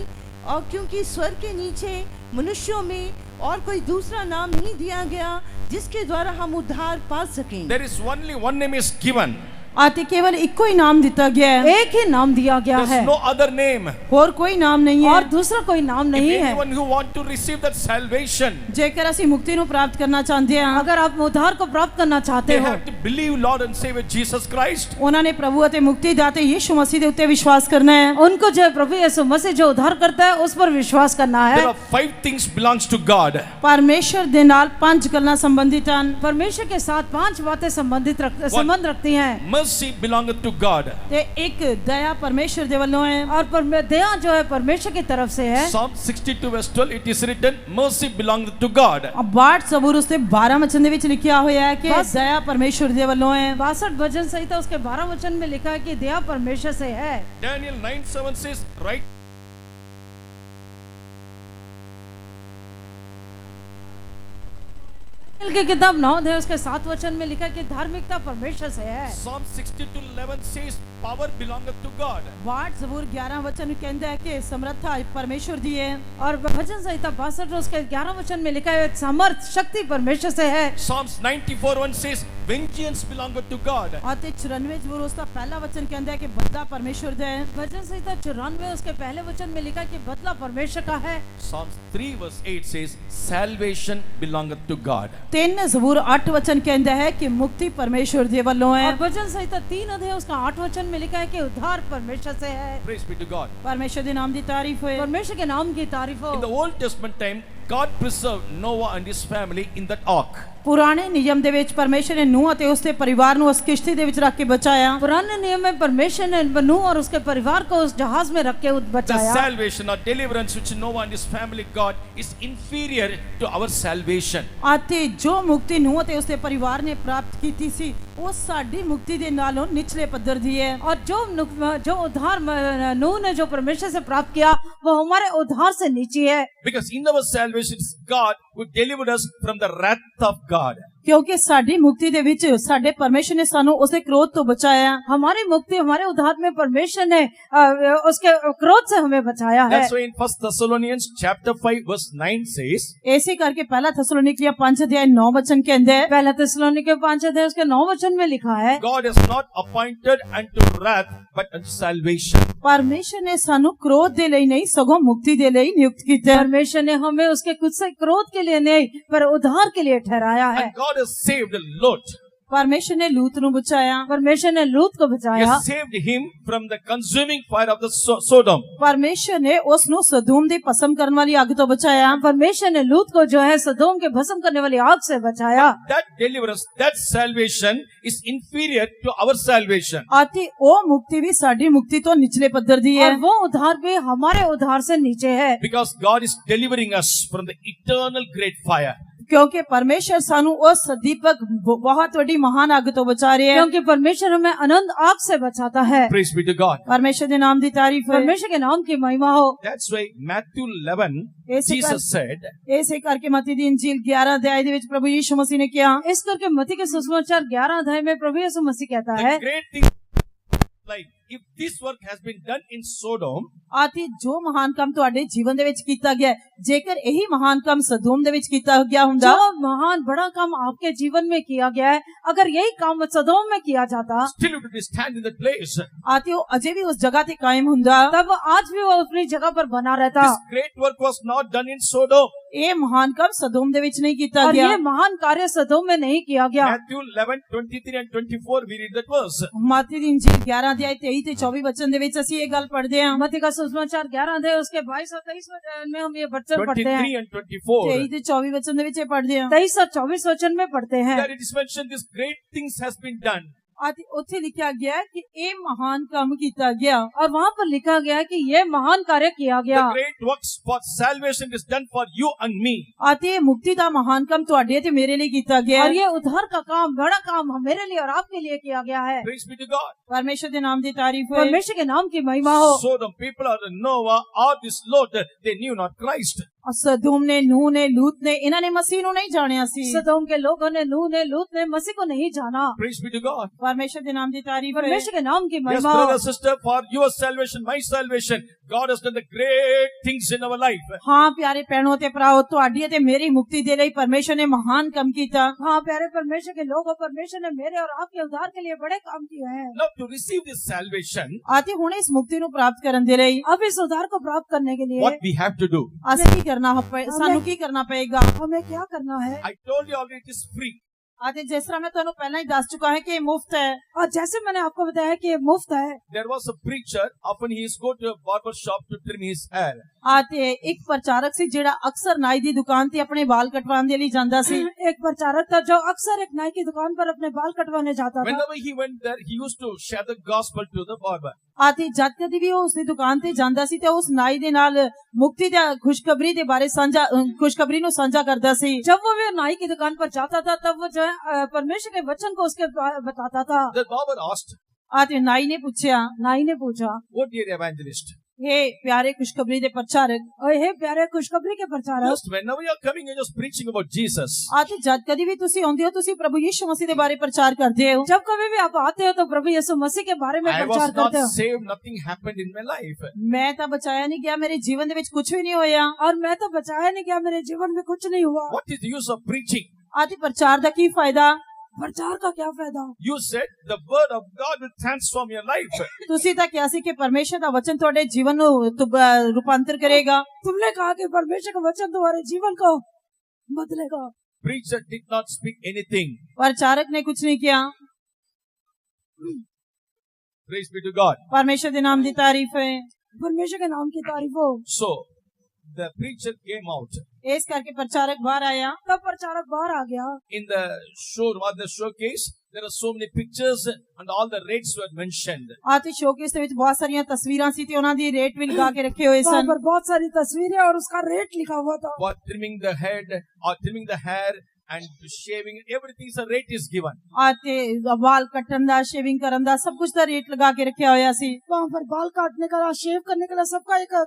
और क्योंकि स्वर्ग के नीचे मनुष्यों में और कोई दूसरा नाम नहीं दिया गया जिसके द्वारा हम उद्धार पा सकें। There is only one name is given. ਅਤੇ ਕੇਵਲ ਇੱਕੋ ਹੀ ਨਾਮ ਦਿੱਤਾ ਗਿਆ ਹੈ। एक ही नाम दिया गया है There's no other name. ਹੋਰ ਕੋਈ ਨਾਮ ਨਹੀਂ ਹੈ। और दूसरा कोई नाम If नहीं है। anyone who want to receive that salvation, ਜੇਕਰ ਅਸੀਂ ਮੁਕਤੀ ਨੂੰ ਪ੍ਰਾਪਤ ਕਰਨਾ ਚਾਹੁੰਦੇ ਹਾਂ, अगर आप उद्धार को प्राप्त करना चाहते they हो, have to believe Lord and Savior Jesus Christ. ਉਹਨਾਂ ਨੇ ਪ੍ਰਭੂ ਅਤੇ ਮੁਕਤੀ ਦਾਤੇ ਯੀਸ਼ੂ ਮਸੀਹ ਦੇ ਉੱਤੇ ਵਿਸ਼ਵਾਸ ਕਰਨਾ ਹੈ। उनको जो है प्रभु यीशु मसीह जो उद्धार करता है उस पर विश्वास करना है। There are 5 things belongs to God. ਪਰਮੇਸ਼ਰ ਦੇ ਨਾਲ 5 ਗੱਲਾਂ ਸੰਬੰਧਿਤ ਹਨ। परमेश्वर के साथ 5 बातें संबंध रखती हैं। mercy belongeth to God. ਤੇ ਇੱਕ ਦਇਆ ਪਰਮੇਸ਼ਰ ਦੇ ਵੱਲੋਂ ਹੈ। और दया जो है परमेश्वर की तरफ से है। Psalm 62 verse 12 it is written mercy belongeth to God. 62 ਜ਼ਬੂਰ ਉਸਦੇ 12 ਵਚਨ ਦੇ ਵਿੱਚ ਲਿਖਿਆ ਹੋਇਆ ਹੈ ਕਿ ਬਸ। ਦਇਆ ਪਰਮੇਸ਼ਰ ਦੇ ਵੱਲੋਂ ਹੈ। 62 भजन संहिता उसके 12 वचन में लिखा है कि दया परमेश्वर से है। Daniel 9:7 says right दानियेल की किताब 9 है उसके 7 वचन में लिखा है कि धार्मिकता परमेश्वर से है। Psalm 62:11 says power belongeth to God. 62 ਜ਼ਬੂਰ 11 ਵਚਨ ਕਹਿੰਦਾ ਹੈ ਕਿ ਸਮਰੱਥਾ ਪਰਮੇਸ਼ਰ ਦੀ ਹੈ। और भजन संहिता 62 उसके 11 वचन में लिखा है समर्थ शक्ति परमेश्वर से है। Psalms 94:1 says vengeance belongeth to God. ਅਤੇ 94 ਜ਼ਬੂਰ ਉਸਦਾ ਪਹਿਲਾ ਵਚਨ ਕਹਿੰਦਾ ਹੈ ਕਿ ਬਦਲਾ ਪਰਮੇਸ਼ਰ ਦਾ ਹੈ। भजन संहिता 94 उसके पहले वचन में लिखा है कि बदला परमेश्वर का है। Psalms 3 verse 8 says salvation belongeth to God. 3 ਜ਼ਬੂਰ 8 ਵਚਨ ਕਹਿੰਦਾ ਹੈ ਕਿ ਮੁਕਤੀ ਪਰਮੇਸ਼ਰ ਦੇ ਵੱਲੋਂ ਹੈ। और भजन संहिता 3 अध्याय उसका 8 वचन में लिखा है कि उद्धार परमेश्वर से है। Praise be to God. ਪਰਮੇਸ਼ਰ ਦੇ ਨਾਮ ਦੀ ਤਾਰੀਫ ਹੋਏ। परमेश्वर के नाम की तारीफ हो। In the Old Testament time, God preserved Noah and his family in that ark. ਪੁਰਾਣੇ ਨਿਯਮ ਦੇ ਵਿੱਚ ਪਰਮੇਸ਼ਰ ਨੇ ਨੂਹ ਅਤੇ ਉਸਦੇ ਪਰਿਵਾਰ ਨੂੰ ਉਸ ਕਿਸ਼ਤੀ ਦੇ ਵਿੱਚ ਰੱਖ ਕੇ ਬਚਾਇਆ। पुराने नियम में परमेश्वर ने नूह और उसके परिवार को उस जहाज में रख के The बचाया। salvation or deliverance which Noah and his family got is inferior to our salvation. ਅਤੇ ਜੋ ਮੁਕਤੀ ਨੂਹ ਅਤੇ ਉਸਦੇ ਪਰਿਵਾਰ ਨੇ ਪ੍ਰਾਪਤ ਕੀਤੀ ਸੀ ਉਹ ਸਾਡੀ ਮੁਕਤੀ ਦੇ ਨਾਲੋਂ ਨਿਚਲੇ ਪੱਧਰ ਦੀ ਹੈ। और जो उद्धार नूह ने जो परमेश्वर से प्राप्त किया वो हमारे उद्धार से नीचे है। Because in our salvation is God who delivered us from the wrath of God. ਕਿਉਂਕਿ ਸਾਡੀ ਮੁਕਤੀ ਦੇ ਵਿੱਚ ਸਾਡੇ ਪਰਮੇਸ਼ਰ ਨੇ ਸਾਨੂੰ ਉਸਦੇ ਕ੍ਰੋਧ ਤੋਂ ਬਚਾਇਆ। हमारी मुक्ति हमारे उद्धार में परमेश्वर ने उसके क्रोध से हमें बचाया है। That's why in 1 Thessalonians chapter 5 verse 9 says, ऐसे करके पहला थेसलोनिकियों 5 अध्याय 9 वचन कहते हैं पहला थिस्सलुनीके 5 अध्याय उसके 9 वचन में लिखा है God has not appointed unto wrath but unto salvation. परमेश्वर ने सानू क्रोध दे ਲਈ नहीं सगों मुक्ति दे ਲਈ नियुक्त किया है। परमेश्वर ने हमें उसके खुद से क्रोध के लिए नहीं पर उद्धार के लिए ठहराया है। And God has saved Lot. परमेश्वर ने लूत ਨੂੰ बचाया। परमेश्वर ने लूत को He बचाया। has saved him from the consuming fire of the Sodom. परमेश्वर ने उसਨੂੰ सदोम ਦੀ ਭਸਮ ਕਰਨ ਵਾਲੀ ਅੱਗ ਤੋਂ ਬਚਾਇਆ। परमेश्वर ने लूत को जो है सदोम के भस्म करने वाली आग से बचाया। That deliverance, that salvation is inferior to our salvation. आती ਉਹ ਮੁਕਤੀ ਵੀ ਸਾਡੀ ਮੁਕਤੀ ਤੋਂ ਨਿਚਲੇ ਪੱਧਰ ਦੀ ਹੈ। और वो उद्धार भी हमारे उद्धार से नीचे है। Because God is delivering us from the eternal great fire. क्योंकि परमेश्वर सानू उस दीपक बहुत बड़ी महान आग तो बचा रहे हैं। क्योंकि परमेश्वर हमें अनंत आग से बचाता है। Praise be to God. परमेश्वर के नाम की तारीफ है। परमेश्वर के नाम की महिमा हो। That's why Matthew 11, ऐसे Jesus said, ऐसे करके मत्ती दी इंजील 11 अध्याय ਦੇ ਵਿੱਚ प्रभु यीशु मसीह ने किया। इस करके मत्ती के सुसमाचार 11 अध्याय में प्रभु यीशु मसीह कहता है the great thing, like if this work has been done in Sodom, आती जो महान काम ਤੁਹਾਡੇ ਜੀਵਨ ਦੇ ਵਿੱਚ ਕੀਤਾ ਗਿਆ ਜੇਕਰ ਇਹੀ महान काम सदोम ਦੇ ਵਿੱਚ ਕੀਤਾ ਗਿਆ ਹੁੰਦਾ जो महान बड़ा काम आपके जीवन में किया गया है अगर यही काम सदोम में किया जाता still it would stand in that place. आती वो अजय भी उस जगह पे कायम ਹੁੰਦਾ तब आज भी वो अपनी जगह पर बना रहता। This great work was not done in Sodom. ਇਹ महान काम सदोम ਦੇ ਵਿੱਚ ਨਹੀਂ ਕੀਤਾ और ਗਿਆ। ये महान कार्य सदोम में नहीं किया गया। Matthew 11, 23 and 24, we read that verse. ਮत्ती ਦੀ ਇੰਜੀਲ 11 ਅਧਿਆਇ 23 ਤੇ 24 वचन ਦੇ ਵਿੱਚ ਅਸੀਂ ਇਹ ਗੱਲ ਪੜ੍ਹਦੇ ਹਾਂ। मत्ती का सुसमाचार 11 अध्याय उसके 22 और 23 में हम ये वचन पढ़ते हैं। 23 and 24. 23 ਤੇ 24 वचन ਦੇ ਵਿੱਚ ਇਹ ਪੜ੍ਹਦੇ ਹਾਂ। 23 और 24 वचन में पढ़ते हैं। There it is mentioned this great things has been done. आती ਉੱਥੇ ਲਿਖਿਆ ਗਿਆ ਹੈ ਕਿ ਇਹ महान ਕੰਮ ਕੀਤਾ ਗਿਆ। और वहाँ पर लिखा गया है कि ये महान कार्य किया गया। The great works for salvation is done for you and me. आती ਇਹ मुक्ति ਦਾ महान काम ਤੁਹਾਡੇ ਤੇ ਮੇਰੇ ਲਈ ਕੀਤਾ ਗਿਆ और है। ये उद्धार का काम बड़ा काम मेरे लिए और आपके लिए किया गया है। Praise be to God. परमेश्वर के नाम की तारीफ है। परमेश्वर के नाम की महिमा हो। So the people of Noah or this Lot, they knew not Christ. और सदोम ने नूह ने लूत ने इन्हों ने मसीह ਨੂੰ नहीं जानिया सी। सदोम के लोगों ने नूह ने लूत ने मसीह को नहीं जाना। Praise be to God. परमेश्वर के नाम की तारीफ है। परमेश्वर के नाम की Yes, महिमा हो। brother, sister, for your salvation, my salvation, God has done the great things in our life. हाँ प्यारे भैनों ते भराओ ਤੁਹਾਡੀ ਅਤੇ ਮੇਰੀ ਮੁਕਤੀ ਦੇ ਲਈ परमेश्वर ने महान काम किया। हाँ प्यारे परमेश्वर के लोगों परमेश्वर ने मेरे और आपके उद्धार के लिए बड़े काम किए हैं। Now to receive this salvation, आती हुणे इस मुक्ति ਨੂੰ प्राप्त ਕਰਨ ਦੇ ਲਈ अब इस उद्धार को प्राप्त करने के लिए what we have to do? ਅਸੀਂ ਕੀ ਕਰਨਾ ਸਾਨੂੰ ਕੀ ਕਰਨਾ ਪਏਗਾ। हमें क्या करना है। I told you already it is free. आते जिस तरह मैं ਤੁਹਾਨੂੰ ਪਹਿਲਾਂ ਹੀ ਦੱਸ ਚੁੱਕਾ है कि ये मुफ्त है। और जैसे मैंने आपको बताया कि ये मुफ्त है। There was a preacher, often he is go to a barber shop to trim his hair. ਆਤੇ ਇੱਕ ਪ੍ਰਚਾਰਕ ਸੀ ਜਿਹੜਾ ਅਕਸਰ ਨਾਈ ਦੀ ਦੁਕਾਨ ਤੇ ਆਪਣੇ ਵਾਲ ਕਟਵਾਉਣ ਦੇ ਲਈ ਜਾਂਦਾ ਸੀ। एक प्रचारक था जो अक्सर एक नाई की दुकान पर अपने बाल कटवाने जाता था। Whenever he went there, he used to share the gospel to the barber. ਆਤੇ ਜਦ ਕਦੀ ਵੀ ਉਹ ਉਸਦੀ ਦੁਕਾਨ ਤੇ ਜਾਂਦਾ ਸੀ ਤੇ ਉਸ ਨਾਈ ਦੇ ਨਾਲ ਮੁਕਤੀ ਤੇ ਖੁਸ਼ਖਬਰੀ ਦੇ ਬਾਰੇ ਖੁਸ਼ਖਬਰੀ ਨੂੰ ਸਾਂਝਾ ਕਰਦਾ ਸੀ। जब वो नाई की दुकान पर जाता था तब वो जो है परमेश्वर के वचन को उसके बताता था। The barber asked, ਆਤੇ ਨਾਈ ਨੇ ਪੁੱਛਿਆ, नाई ने पूछा, "Oh dear evangelist, हे प्यारे खुशखबरी ਦੇ ਪ੍ਰਚਾਰਕ, ओए हे प्यारे खुशखबरी के प्रचारक, just whenever you are coming, you're just preaching about Jesus. ਆਤੇ ਜਦ ਕਦੀ ਵੀ ਤੁਸੀਂ ਆਉਂਦੇ ਹੋ ਤੁਸੀਂ ਪ੍ਰਭੂ ਯਿਸੂ ਮਸੀਹ ਦੇ ਬਾਰੇ ਪ੍ਰਚਾਰ ਕਰਦੇ ਹੋ। जब कभी भी आप आते हो तो प्रभु यीशु मसीह के बारे में I प्रचार was not करते हो। saved, nothing happened in my life. ਮੈਂ ਤਾਂ ਬਚਾਇਆ ਨਹੀਂ ਗਿਆ, ਮੇਰੇ ਜੀਵਨ ਦੇ ਵਿੱਚ ਕੁਝ ਵੀ ਨਹੀਂ ਹੋਇਆ। और मैं तो बचाया नहीं गया, मेरे जीवन में कुछ नहीं हुआ। What is the use of preaching? ਆਤੇ ਪ੍ਰਚਾਰ ਦਾ ਕੀ ਫਾਇਦਾ? प्रचार का क्या फायदा? You said the word of God will transform your life. ਤੁਸੀਂ ਤਾਂ ਕਿਹਾ ਸੀ ਕਿ ਪਰਮੇਸ਼ਰ ਦਾ ਵਚਨ ਤੁਹਾਡੇ ਜੀਵਨ ਨੂੰ ਰੂਪਾਂਤਰ ਕਰੇਗਾ। तुमने कहा कि परमेश्वर का वचन तुम्हारे जीवन को बदलेगा। Preacher did not speak anything. ਪ੍ਰਚਾਰਕ ਨੇ ਕੁਝ ਨਹੀਂ ਕਿਹਾ। Praise be to God. ਪਰਮੇਸ਼ਰ ਦੇ ਨਾਮ ਦੀ ਤਾਰੀਫ ਹੈ। परमेश्वर के नाम की तारीफ हो। So, the preacher came out. ਇਸ ਕਰਕੇ ਪ੍ਰਚਾਰਕ ਬਾਹਰ ਆਇਆ। तब प्रचारक बाहर आ गया। In the showcase, there are so many pictures and all the rates were mentioned. ਆਤੇ ਸ਼ੋਕੇਸ ਦੇ ਵਿੱਚ ਬਹੁਤ ਸਾਰੀਆਂ ਤਸਵੀਰਾਂ ਸੀ ਤੇ ਉਹਨਾਂ ਦੀ ਰੇਟ ਵੀ ਲਗਾ ਕੇ ਰੱਖੇ ਹੋਏ वहाँ ਸਨ। पर बहुत सारी तस्वीरें और उसका रेट लिखा हुआ था। For trimming the head or trimming the hair and shaving, everything's a rate is given. ਆਤੇ ਵਾਲ ਕੱਟਣ ਦਾ, ਸ਼ੇਵਿੰਗ ਕਰਨ ਦਾ ਸਭ ਕੁਝ ਦਾ ਰੇਟ ਲਗਾ ਕੇ ਰੱਖਿਆ ਹੋਇਆ ਸੀ। वहाँ पर बाल काटने का, शेव करने का सबका एक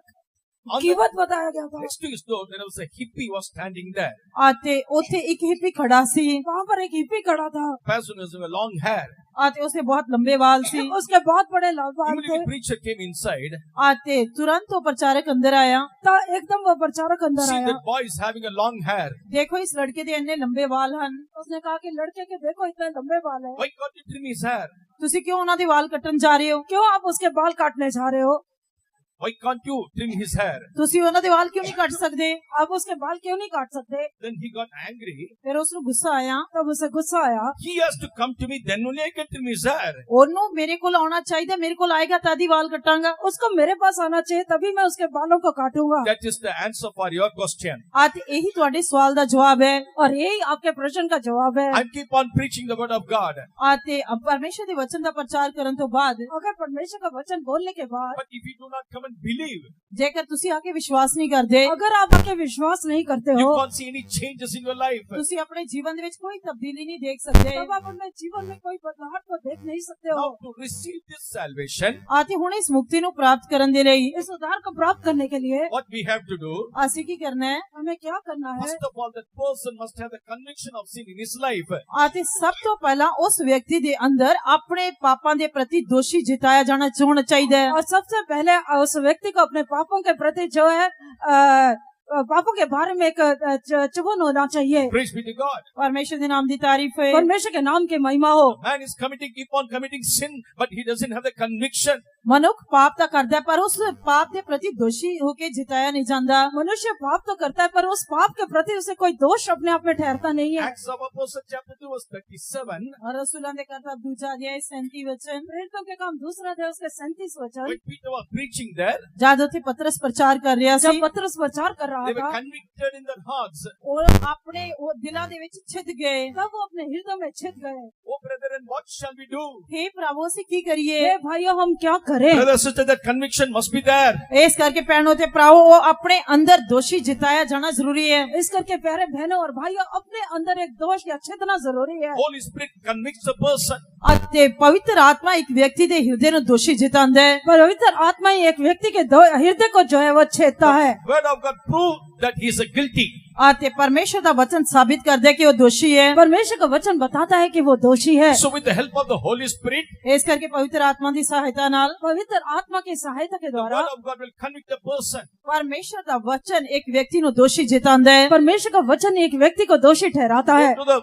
On the- कीमत बताया गया था। Next to his door, there was a hippie was standing there. ਆਤੇ ਉੱਥੇ ਇੱਕ ਹਿੱਪੀ ਖੜਾ ਸੀ। वहाँ पर एक हिप्पी खड़ा था। Person was with long hair. ਆਤੇ ਉਸਦੇ बहुत लंबे वाल ਸੀ। उसके बहुत बड़े लाल बाल थे। Immediately preacher came inside. ਆਤੇ तुरंत वो प्रचारक अंदर आया। तो एकदम वो प्रचारक अंदर See आया। that boy is having a long hair. देखो इस लड़के ਦੇ ਇੰਨੇ ਲੰਬੇ ਵਾਲ ਹਨ। उसने कहा कि लड़के के देखो इतने लंबे बाल हैं। Why can't you trim his hair? ਤੁਸੀਂ ਕਿਉਂ ਉਹਨਾਂ ਦੇ ਵਾਲ ਕੱਟਣ ਜਾ ਰਹੇ ਹੋ? क्यों आप उसके बाल काटने जा रहे हो? Why can't you trim his hair? ਤੁਸੀਂ ਉਹਨਾਂ ਦੇ ਵਾਲ ਕਿਉਂ ਨਹੀਂ ਕੱਟ ਸਕਦੇ? आप उसके बाल क्यों नहीं काट सकते? Then he got angry. ਫਿਰ ਉਸ ਨੂੰ ਗੁੱਸਾ ਆਇਆ। तब उसे गुस्सा आया। He has to come to me, then only I can trim his hair. ਉਹਨੂੰ ਮੇਰੇ ਕੋਲ ਆਉਣਾ ਚਾਹੀਦਾ, ਮੇਰੇ ਕੋਲ ਆਏਗਾ ਤਦ ਹੀ ਵਾਲ ਕੱਟਾਂਗਾ। उसको मेरे पास आना चाहिए तभी मैं उसके बालों को काटूंगा। That is the answer for your question. ਅੱਜ ਇਹੀ ਤੁਹਾਡੇ ਸਵਾਲ ਦਾ ਜਵਾਬ ਹੈ। और यही आपके प्रश्न का जवाब है। I keep on preaching the word of God. ਆਤੇ ਪਰਮੇਸ਼ਰ ਦੇ ਵਚਨ ਦਾ ਪ੍ਰਚਾਰ ਕਰਨ ਤੋਂ ਬਾਅਦ अगर परमेश्वर का वचन बोलने के बाद But if you do not come and believe, ਜੇਕਰ ਤੁਸੀਂ ਆ ਕੇ ਵਿਸ਼ਵਾਸ ਨਹੀਂ ਕਰਦੇ, अगर आप आके विश्वास नहीं करते you हो can't see any changes in your life. ਤੁਸੀਂ ਆਪਣੇ ਜੀਵਨ ਦੇ ਵਿੱਚ ਕੋਈ ਤਬਦੀਲੀ ਨਹੀਂ ਦੇਖ ਸਕਦੇ। तब आप अपने जीवन में कोई बदलाव को देख नहीं सकते हो। Now to receive this salvation, ਆਤੇ ਹੁਣ ਇਸ ਮੁਕਤੀ ਨੂੰ ਪ੍ਰਾਪਤ ਕਰਨ ਦੇ ਲਈ इस उद्धार को प्राप्त करने के लिए what we have to do, ਅਸੀਂ ਕੀ ਕਰਨਾ ਹੈ? हमें क्या करना है? first of all, that person must have the conviction of sin in his life. ਆਤੇ ਸਭ ਤੋਂ ਪਹਿਲਾਂ ਉਸ ਵਿਅਕਤੀ ਦੇ ਅੰਦਰ ਆਪਣੇ ਪਾਪਾਂ ਦੇ ਪ੍ਰਤੀ ਦੋਸ਼ੀ ਜਿਤਾਇਆ ਜਾਣਾ ਚਾਹੀਦਾ ਹੈ। और सबसे पहले उस व्यक्ति को अपने पापों के प्रति जो है पापों के बारे में एक चुभन होना चाहिए। Praise be to God. परमेश्वर के नाम की तारीफ है। परमेश्वर के नाम की महिमा हो। Man is keep on committing sin, but he doesn't have the conviction. ਮਨੁੱਖ ਪਾਪ ਤਾਂ ਕਰਦਾ ਹੈ, ਪਰ ਉਸ ਪਾਪ ਦੇ ਪ੍ਰਤੀ ਦੋਸ਼ੀ ਹੋ ਕੇ ਜਿਤਾਇਆ ਨਹੀਂ ਜਾਂਦਾ। मनुष्य पाप तो करता है पर उस पाप के प्रति उसे कोई दोष अपने आप में ठहरता नहीं है। Acts of Apostles chapter 2 verse 37. और रसूलों ने कहा दूजा अध्याय 37 वचन। प्रेरितों के काम दूसरा अध्याय उसके 37 वचन। When Peter was preaching there, जब उसे पतरस प्रचार कर रहा जब सी, पतरस प्रचार कर रहा they were था convicted in their hearts. और अपने वो दिलों ਦੇ ਵਿੱਚ छिद गए। तब वो अपने हृदय में छिद गए। Oh brethren, what shall we do? हे प्रभु से की करिए? हे भाइयों हम क्या करें? Brother, sister, that conviction must be there. इस करके भैनों ते भराओ वो अपने अंदर दोषी जिताया जाना जरूरी है। इस करके प्यारे बहनों और भाइयों अपने अंदर एक दोष या छिदना जरूरी है। Holy Spirit convicts a person. ਅਤੇ ਪਵਿੱਤਰ ਆਤਮਾ ਇੱਕ ਵਿਅਕਤੀ ਦੇ ਹਿਰਦੇ ਨੂੰ ਦੋਸ਼ੀ ਜਿਤਾਉਂਦਾ ਹੈ। पवित्र आत्मा ही एक व्यक्ति के हृदय को जो है वो छेदता है। Word of God prove that he is a guilty. ਅਤੇ ਪਰਮੇਸ਼ਰ ਦਾ ਵਚਨ ਸਾਬਿਤ ਕਰਦਾ ਹੈ ਕਿ ਉਹ ਦੋਸ਼ੀ ਹੈ। परमेश्वर का वचन बताता है कि वो दोषी है। So with the help of the Holy Spirit, ਇਸ ਕਰਕੇ ਪਵਿੱਤਰ ਆਤਮਾ ਦੀ ਸਹਾਇਤਾ ਨਾਲ पवित्र आत्मा की सहायता के the द्वारा word of God will convict the person. ਪਰਮੇਸ਼ਰ ਦਾ ਵਚਨ ਇੱਕ ਵਿਅਕਤੀ ਨੂੰ ਦੋਸ਼ੀ ਜਿਤਾਉਂਦਾ ਹੈ। परमेश्वर का वचन एक व्यक्ति को दोषी ठहराता है। Go to the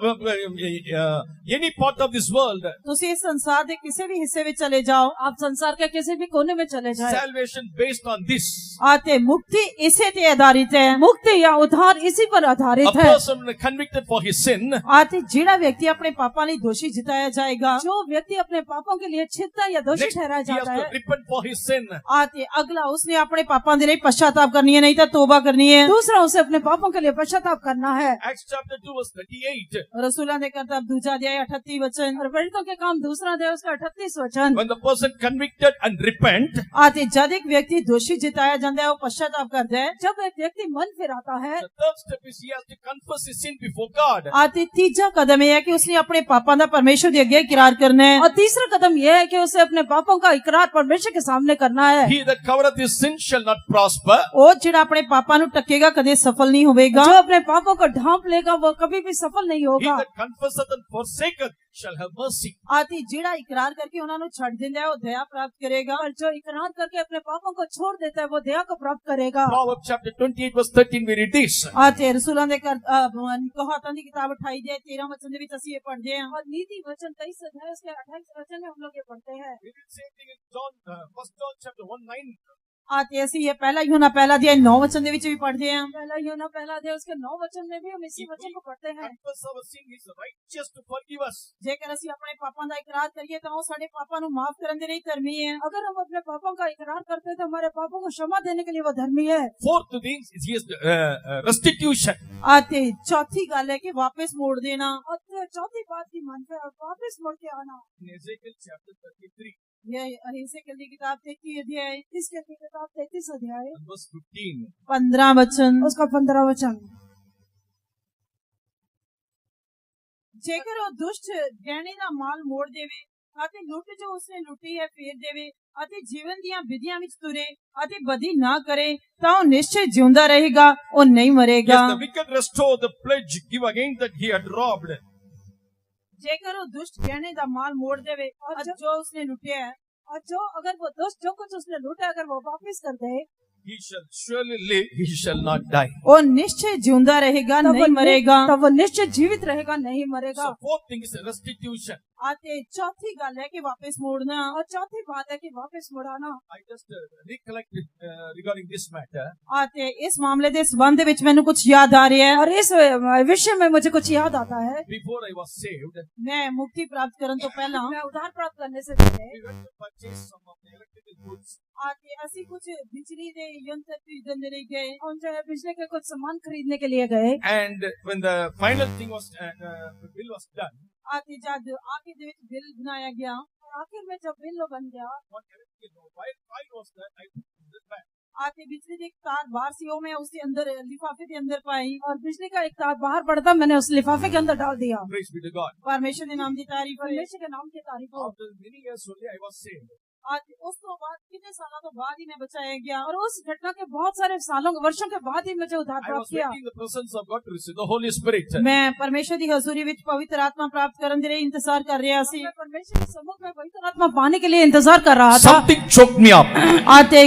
any part of this world, ਤੁਸੀਂ ਇਸ ਸੰਸਾਰ ਦੇ ਕਿਸੇ ਵੀ ਹਿੱਸੇ ਵਿੱਚ ਚਲੇ ਜਾਓ, आप संसार के किसी भी कोने में चले जाए, salvation based on this. ਅਤੇ ਮੁਕਤੀ ਇਸੇ ਤੇ ਆਧਾਰਿਤ ਹੈ। मुक्ति या उद्धार इसी पर A आधारित है। person convicted for his sin, ਆਤੇ ਜਿਹੜਾ ਵਿਅਕਤੀ ਆਪਣੇ ਪਾਪਾਂ ਲਈ ਦੋਸ਼ੀ ਜਿਤਾਇਆ ਜਾਏਗਾ, जो व्यक्ति अपने पापों के लिए छिपता या दोषी next ठहराया he has जाता to है, repent for his sin. ਆਤੇ ਅਗਲਾ ਉਸਨੇ ਆਪਣੇ ਪਾਪਾਂ ਦੇ ਲਈ ਪਛਤਾਪ ਕਰਨੀ ਹੈ, ਨਹੀਂ ਤਾਂ ਤੋਬਾ ਕਰਨੀ ਹੈ। दूसरा उसे अपने पापों के लिए पश्चाताप करना है। Acts chapter 2 verse 38. ਰਸੂਲਾਂ ਦੇ ਕਰਤੱਵ ਦੂਜਾ ਅਧਿਆਇ 38 वचन। और प्रेरितों के काम दूसरा अध्याय उसका 38 वचन। When the person convicted and repent, ਆਤੇ ਜਦ ਇੱਕ ਵਿਅਕਤੀ ਦੋਸ਼ੀ ਜਿਤਾਇਆ ਜਾਂਦਾ ਹੈ, ਉਹ ਪਛਤਾਪ ਕਰਦਾ ਹੈ। जब एक व्यक्ति मन फिराता है, the third step is he has to confess his sin before God. ਆਤੇ ਤੀਜਾ ਕਦਮ ਇਹ ਹੈ ਕਿ ਉਸਨੇ ਆਪਣੇ ਪਾਪਾਂ ਦਾ ਪਰਮੇਸ਼ਰ ਦੇ ਅੱਗੇ ਇਕਰਾਰ ਕਰਨਾ ਹੈ। और तीसरा कदम यह है कि उसे अपने पापों का इकरार परमेश्वर के सामने करना है। He that covereth his sin shall not prosper. ਉਹ ਜਿਹੜਾ ਆਪਣੇ ਪਾਪਾਂ ਨੂੰ ਟੱਕੇਗਾ ਕਦੇ ਸਫਲ ਨਹੀਂ ਹੋਵੇਗਾ। जो अपने पापों को ढांप लेगा वो कभी भी सफल नहीं He होगा। that confesseth and forsaketh shall have mercy. ਆਤੇ ਜਿਹੜਾ ਇਕਰਾਰ ਕਰਕੇ ਉਹਨਾਂ ਨੂੰ ਛੱਡ ਦਿੰਦਾ ਹੈ, ਉਹ ਦਇਆ ਪ੍ਰਾप्त ਕਰੇਗਾ। और जो इकरार करके अपने पापों को छोड़ देता है वो दया को प्राप्त करेगा। Proverbs chapter 28 verse 13 we read this. ਆਤੇ ਰਸੂਲਾਂ ਦੇ ਕਹਾਤਾਂ ਦੀ ਕਿਤਾਬ 28 ਦੇ 13 ਵਚਨ ਦੇ ਵਿੱਚ ਅਸੀਂ ਇਹ ਪੜ੍ਹਦੇ ਹਾਂ। और नीति वचन 23 अध्याय उसके 28 वचन में हम लोग ये पढ़ते हैं। We read same thing in First John chapter 1:9. ਆਤੇ ਅਸੀਂ ਇਹ ਪਹਿਲਾ यूहन्ना ਪਹਿਲਾ ਅਧਿਆਇ 9 वचन ਦੇ ਵਿੱਚ ਵੀ ਪੜ੍ਹਦੇ ਹਾਂ। पहला यूहन्ना पहला अध्याय उसके 9 वचन में भी हम इसी If वचन we को पढ़ते हैं। confess our sin, he is righteous to forgive us. ਜੇਕਰ ਅਸੀਂ ਆਪਣੇ ਪਾਪਾਂ ਦਾ ਇਕਰਾਰ ਕਰੀਏ ਤਾਂ ਉਹ ਸਾਡੇ ਪਾਪਾਂ ਨੂੰ ਮਾਫ ਕਰਨ ਦੇ ਲਈ ਧਰਮੀ ਹੈ। अगर हम अपने पापों का इकरार करते हैं तो हमारे पापों को क्षमा देने के लिए वो धर्मी है। Fourth thing is he is restitution. ਆਤੇ ਚੌਥੀ ਗੱਲ ਹੈ ਕਿ ਵਾਪਸ ਮੋੜ ਦੇਣਾ। और चौथी बात की मान पे वापस मुड़ के आना। In Ezekiel chapter 33 यह अहिसेकेल की किताब 33 अध्याय इसके किताब 33 अध्याय and verse 15. 15 वचन। उसका 15 वचन। ਜੇਕਰ ਉਹ ਦੁਸ਼ਟ ਗਹਿਣੇ ਦਾ ਮਾਲ ਮੋੜ ਦੇਵੇ ਅਤੇ ਲੁੱਟ ਜੋ ਉਸਨੇ ਲੁੱਟੀ ਹੈ ਫੇਰ ਦੇਵੇ ਅਤੇ ਜੀਵਨ ਦੀਆਂ ਵਿਧੀਆਂ ਵਿੱਚ ਤੁਰੇ ਅਤੇ ਬਦੀ ਨਾ ਕਰੇ ਤਾਂ ਉਹ ਨਿਸ਼ਚੈ ਜਿਉਂਦਾ ਰਹੇਗਾ, ਉਹ ਨਹੀਂ ਮਰੇਗਾ। Yes, the wicked restore the pledge give again that he had robbed. ਜੇਕਰ ਉਹ ਦੁਸ਼ਟ ਗਹਿਣੇ ਦਾ ਮਾਲ ਮੋੜ ਦੇਵੇ ਅਤੇ ਜੋ ਉਸਨੇ ਲੁੱਟਿਆ ਹੈ, और जो अगर वो दोस्त जो कुछ उसने लूटा अगर वो वापस कर दे He shall surely live, he shall not die. ਉਹ ਨਿਸ਼ਚੈ ਜਿਉਂਦਾ ਰਹੇਗਾ, ਨਹੀਂ ਮਰੇਗਾ। तब वो निश्चय जीवित रहेगा, नहीं मरेगा। So fourth thing is restitution. ਅਤੇ ਚੌਥी ਗੱਲ ਹੈ ਕਿ ਵਾਪਸ ਮੋੜਨਾ। और चौथी बात है कि वापस मुड़ाना। I just recollect regarding this matter. ਅਤੇ ਇਸ ਮਾਮਲੇ ਦੇ ਸੰਬੰਧ ਵਿੱਚ ਮੈਨੂੰ ਕੁਝ ਯਾਦ ਆ ਰਿਹਾ ਹੈ। और इस विषय में मुझे कुछ याद आता है। Before I was saved, ਮੈਂ ਮੁਕਤੀ ਪ੍ਰਾप्त ਕਰਨ ਤੋਂ ਪਹਿਲਾਂ मैं उधार प्राप्त करने से पहले we went to purchase some of the electrical goods. ਅਤੇ ਅਸੀਂ ਕੁਝ ਬਿਜਲੀ ਦੇ ਯੰਤਰ ਖਰੀਦਣ ਦੇ ਲਈ ਗਏ। हम जो है बिजली के कुछ सामान खरीदने के लिए गए। And when the final thing was, the bill was done, ਅਤੇ ਜਦ ਆਖਿਰ ਦੇ ਵਿੱਚ ਬਿੱਲ ਬਣਾਇਆ ਗਿਆ, आखिर में जब बिल बन गया one electrical wire was that I put in the bag. ਅਤੇ ਬਿਜਲੀ ਦੀ ਇੱਕ ਤਾਰ ਬਾਹਰ ਸੀ, ਉਹ ਮੈਂ ਉਸਦੇ ਅੰਦਰ ਲਿਫਾਫੇ ਦੇ ਅੰਦਰ ਪਾਈ। और बिजली का एक तार बाहर पड़ा था, मैंने उस लिफाफे के अंदर डाल दिया। Praise be to God. ਪਰਮੇਸ਼ਰ ਦੇ ਨਾਮ ਦੀ ਤਾਰੀਫ ਹੋਵੇ। परमेश्वर के नाम की तारीफ हो। After many years only I was saved. ਅਤੇ ਉਸ ਤੋਂ ਬਾਅਦ ਕਿੰਨੇ ਸਾਲਾਂ ਤੋਂ ਬਾਅਦ ਹੀ ਮੈਂ ਬਚਾਇਆ ਗਿਆ। और उस घटना के बहुत सारे सालों वर्षों के बाद ही मुझे उधार I प्राप्त was किया। waiting in the presence of God to receive the Holy Spirit. ਮੈਂ ਪਰਮੇਸ਼ਰ ਦੀ ਹਜ਼ੂਰੀ ਵਿੱਚ ਪਵਿੱਤਰ ਆਤਮਾ ਪ੍ਰਾਪਤ ਕਰਨ ਦੇ ਲਈ ਇੰਤਜ਼ਾਰ ਕਰ ਰਿਹਾ ਸੀ। मैं परमेश्वर के सम्मुख में पवित्र आत्मा पाने के लिए इंतजार कर रहा था। Something choked me up. ਅਤੇ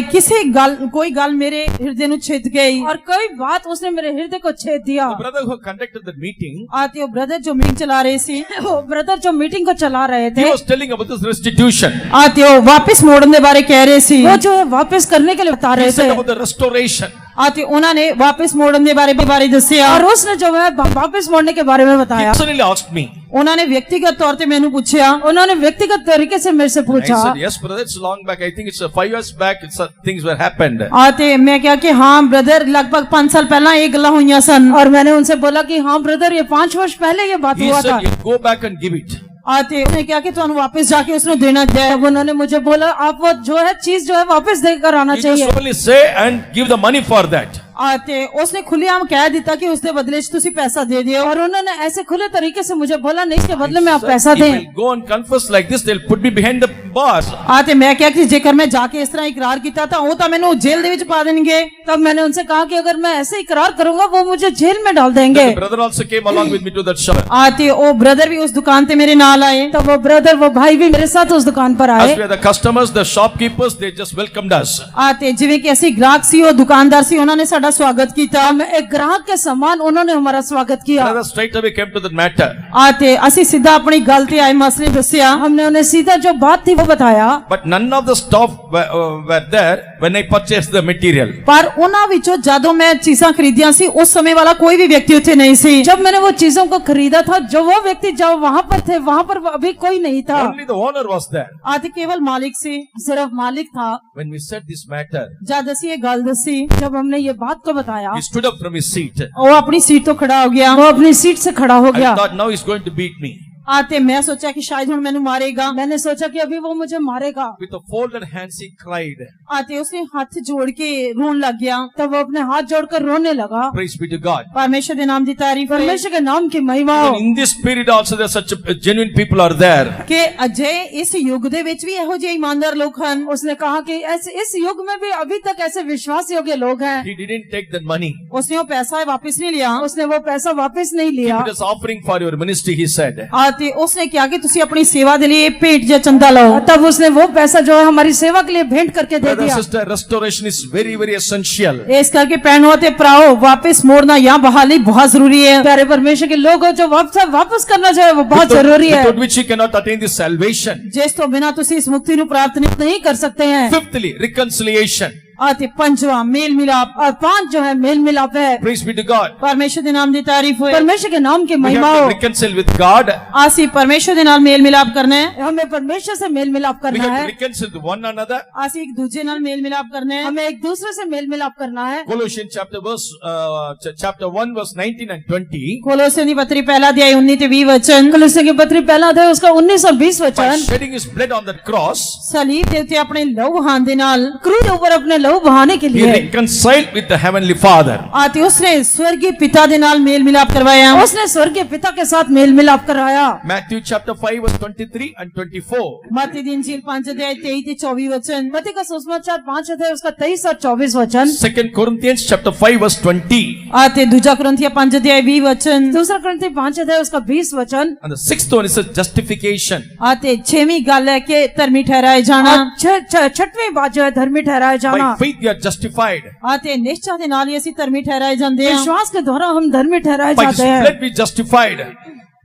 ਕੋਈ ਗੱਲ ਮੇਰੇ ਹਿਰਦੇ ਨੂੰ ਛੇਦ ਗਈ। और कोई बात उसने मेरे हृदय को छेद दिया। The brother who conducted the meeting, ਅਤੇ ਉਹ ਬ੍ਰਦਰ ਜੋ ਮੀਟਿੰਗ ਚਲਾ ਰਹੇ ਸੀ, वो ब्रदर जो मीटिंग को चला रहे he थे, was telling about this restitution. ਅਤੇ ਉਹ ਵਾਪਸ ਮੋੜਨ ਦੇ ਬਾਰੇ ਕਹਿ ਰਹੇ ਸੀ। वो जो है वापस करने के लिए बता He रहे said थे। about the restoration. ਅਤੇ ਉਹਨਾਂ ਨੇ ਵਾਪਸ ਮੋੜਨ ਦੇ ਬਾਰੇ ਦੱਸਿਆ। और उसने जो है वापस मोड़ने के बारे में He बताया। suddenly asked me. ਉਹਨਾਂ ਨੇ ਵਿਅਕਤੀਗਤ तौर ਤੇ ਮੈਨੂੰ ਪੁੱਛਿਆ। उन्होंने व्यक्तिगत तरीके से मेरे से I पूछा। said, yes, brother, it's long back. I think it's 5 years back. Things were happened. ਅਤੇ ਮੈਂ ਕਿਹਾ ਕਿ ਹਾਂ ਬ੍ਰਦਰ, ਲਗਭਗ 5 ਸਾਲ ਪਹਿਲਾਂ ਇਹ ਗੱਲਾਂ ਹੋਈਆਂ ਸਨ। और मैंने उनसे बोला कि हाँ ब्रदर, ये 5 वर्ष पहले ये बात He हुआ था। said, you go back and give it. ਅਤੇ ਉਹਨੇ ਕਿਹਾ ਕਿ ਤੁਹਾਨੂੰ ਵਾਪਸ ਜਾ ਕੇ ਉਸਨੂੰ ਦੇਣਾ ਚਾਹੀਦਾ। तब उन्होंने मुझे बोला आप वो जो है चीज जो है वापस देकर आना You चाहिए। just only say and give the money for that. ਅਤੇ ਉਸਨੇ ਖੁੱਲ੍ਹੇਆਮ ਕਹਿ ਦਿੱਤਾ ਕਿ ਉਸਦੇ ਬਦਲੇ 'ਚ ਤੁਸੀਂ ਪੈਸਾ ਦੇ ਦਿਓ। और उन्होंने ऐसे खुले तरीके से मुझे बोला नहीं, इसके बदले में आप Sir, पैसा if दें। I'll go and confess like this, they'll put me behind the bars. ਅਤੇ ਮੈਂ ਕਿਹਾ ਕਿ ਜੇਕਰ ਮੈਂ ਜਾ ਕੇ ਇਸ ਤਰ੍ਹਾਂ ਇਕਰਾਰ ਕੀਤਾ ਤਾਂ ਉਹ ਤਾਂ ਮੈਨੂੰ ਜੇਲ੍ਹ ਦੇ ਵਿੱਚ ਪਾ ਦੇਣਗੇ। तब मैंने उनसे कहा कि अगर मैं ऐसे इकरार करूंगा वो मुझे जेल में डाल देंगे। The brother also came along with me to that shop. ਅਤੇ ਉਹ ਬ੍ਰਦਰ ਵੀ ਉਸ ਦੁਕਾਨ ਤੇ ਮੇਰੇ ਨਾਲ ਆਏ। तब वो ब्रदर वो भाई भी मेरे साथ उस दुकान पर As आए। we are the customers, the shopkeepers, they just welcomed us. ਅਤੇ ਜਿਵੇਂ ਕਿ ਅਸੀਂ ਗ੍ਰਾਹਕ ਸੀ, ਉਹ ਦੁਕਾਨਦਾਰ ਸੀ, ਉਹਨਾਂ ਨੇ ਸਾਡਾ ਸਵਾਗਤ ਕੀਤਾ। हम एक ग्राहक के समान उन्होंने हमारा स्वागत किया। Brother straight away came to the matter. ਅਤੇ ਅਸੀਂ ਸਿੱਧਾ ਆਪਣੀ ਗੱਲ ਤੇ ਆਏ, ਮਸਲੇ ਦੱਸਿਆ। हमने उन्हें सीधा जो बात थी वो बताया। But none of the staff were there when I purchased the material. ਪਰ ਉਹਨਾਂ ਵਿੱਚੋਂ ਜਦੋਂ ਮੈਂ ਚੀਜ਼ਾਂ ਖਰੀਦੀਆਂ ਸੀ ਉਸ ਸਮੇਂ ਵਾਲਾ ਕੋਈ ਵੀ ਵਿਅਕਤੀ ਉੱਥੇ ਨਹੀਂ ਸੀ। जब मैंने वो चीजों को खरीदा था, जो वो व्यक्ति जो वहां पर थे, वहां पर अभी कोई नहीं था। Only the owner was there. ਅਤੇ ਕੇਵਲ ਮਾਲਿਕ ਸੀ, ਸਿਰਫ ਮਾਲਿਕ था। When we said this matter, ਜਦ ਅਸੀਂ ਇਹ ਗੱਲ ਦੱਸੀ, जब हमने ये बात को बताया, he stood up from his seat. ਉਹ ਆਪਣੀ ਸੀਟ ਤੋਂ ਖੜਾ ਹੋ ਗਿਆ। वो अपनी सीट से खड़ा हो I गया। thought now he's going to beat me. ਅਤੇ ਮੈਂ ਸੋਚਿਆ ਕਿ ਸ਼ਾਇਦ ਹੁਣ ਮੈਨੂੰ ਮਾਰੇਗਾ। मैंने सोचा कि अभी वो मुझे मारेगा। With the folded hands he cried. ਅਤੇ ਉਸਨੇ ਹੱਥ ਜੋੜ ਕੇ ਰੋਣ ਲੱਗ ਗਿਆ। तब वो अपने हाथ जोड़कर रोने लगा। Praise be to God. ਪਰਮੇਸ਼ਰ ਦੇ ਨਾਮ ਦੀ ਤਾਰੀਫ ਹੋਏ। परमेश्वर के नाम की महिमा हो। Even in this period also there such genuine people are there. ਕਿ ਅਜੇ ਇਸ ਯੁੱਗ ਦੇ ਵਿੱਚ ਵੀ ਇਹੋ ਜਿਹੇ ਇਮਾਨਦਾਰ ਲੋਕ ਹਨ। उसने कहा कि ऐसे इस युग में भी अभी तक ऐसे विश्वास योग्य लोग हैं। He didn't take that money. ਉਸਨੇ ਉਹ ਪੈਸਾ ਵਾਪਿਸ ਨਹੀਂ ਲਿਆ। उसने वो पैसा वापस नहीं लिया। It is offering for your ministry, he said. ਅਤੇ ਉਸਨੇ ਕਿਹਾ ਕਿ ਤੁਸੀਂ ਆਪਣੀ ਸੇਵਾ ਦੇ ਲਈ ਭੇਟ ਜਾਂ ਚੰਦਾ ਲਾਓ। तब उसने वो पैसा जो है हमारी सेवा के लिए भेंट करके दे Brother, दिया। sister, restoration is very, very essential. ਇਸ ਕਰਕੇ ਭੈਣੋ ਅਤੇ ਭਰਾਓ ਵਾਪਿਸ ਮੋੜਨਾ ਜਾਂ ਬਹਾਲੀ ਬਹੁਤ ਜ਼ਰੂਰੀ ਹੈ। प्यारे परमेश्वर के लोग हो, जो वापस करना जो है वो बहुत जरूरी है। Without which you cannot attain this salvation. ਜਿਸ ਤੋਂ ਬਿਨਾਂ ਤੁਸੀਂ ਇਸ ਮੁਕਤੀ ਨੂੰ ਪ੍ਰਾਪਤ ਨਹੀਂ ਕਰ सकते हैं। Fifthly, reconciliation. ਅਤੇ ਪੰਜਵਾਂ ਮੇਲ ਮਿਲਾਪ। और 5 जो है मेल मिलाप है। Praise be to God. ਪਰਮੇਸ਼ਰ ਦੇ ਨਾਮ ਦੀ ਤਾਰੀਫ ਹੋਏ। परमेश्वर के नाम की We महिमा have हो। to reconcile with God. ਅਸੀਂ ਪਰਮੇਸ਼ਰ ਦੇ ਨਾਲ ਮੇਲ ਮਿਲਾਪ ਕਰਨਾ ਹੈ। हमें परमेश्वर से मेल मिलाप We करना have to है। reconcile with one another. ਅਸੀਂ ਇੱਕ ਦੂਜੇ ਨਾਲ ਮੇਲ ਮਿਲਾਪ ਕਰਨਾ ਹੈ। हमें एक दूसरे से मेल मिलाप करना है। Colossians chapter 1 verse 19 and 20. ਕੋਲੋਸੀਆਂ ਦੀ ਪੱਤਰੀ ਪਹਿਲਾ ਅਧਿਆਇ 19 ਤੇ 20 ਵਚਨ। कलीसिया की पत्री पहला अध्याय उसका 19 और 20 By वचन। shedding his blood on that cross, ਸਲੀਬ ਦੇ ਉੱਤੇ ਆਪਣੇ ਲਹੂ ਵਹਾਉਣ ਦੇ ਨਾਲ क्रूज के ऊपर अपने लहू बहाने के he लिए reconciled with the heavenly Father. ਅਤੇ ਉਸਨੇ स्वर्गीय पिता ਦੇ ਨਾਲ ਮੇਲ ਮਿਲਾਪ ਕਰਵਾਇਆ। उसने स्वर्ग के पिता के साथ मेल मिलाप कराया। Matthew chapter 5 verse 23 and 24. ਮत्ती ਦੀ ਇੰਜੀਲ 5 ਅਧਿਆਇ 23 ਤੇ 24 वचन। मत्ती का सुसमाचार 5 अध्याय उसका 23 और 24 वचन। 2 Corinthians chapter 5 verse 20. ਅਤੇ ਦੂਜਾ ਕੁਰਿੰਥੀਆਂ 5 ਅਧਿਆਇ 20 वचन। दूसरा कुरिन्थी 5 अध्याय उसका 20 वचन। And the sixth one is a justification. ਅਤੇ ਛੇਵੀਂ ਗੱਲ ਹੈ ਕਿ ਧਰਮੀ ਠਹਿਰਾਏ ਜਾਣਾ। और छठवीं बात जो है धर्मी ठहराया जाना। By faith we are justified. ਅਤੇ ਨਿਸ਼ਚਾ ਦੇ ਨਾਲ ਹੀ ਅਸੀਂ ਧਰਮੀ ਠਹਿਰਾਏ ਜਾਂਦੇ ਹਾਂ। विश्वास के द्वारा हम धर्मी ठहराए By his जाते हैं। blood we justified.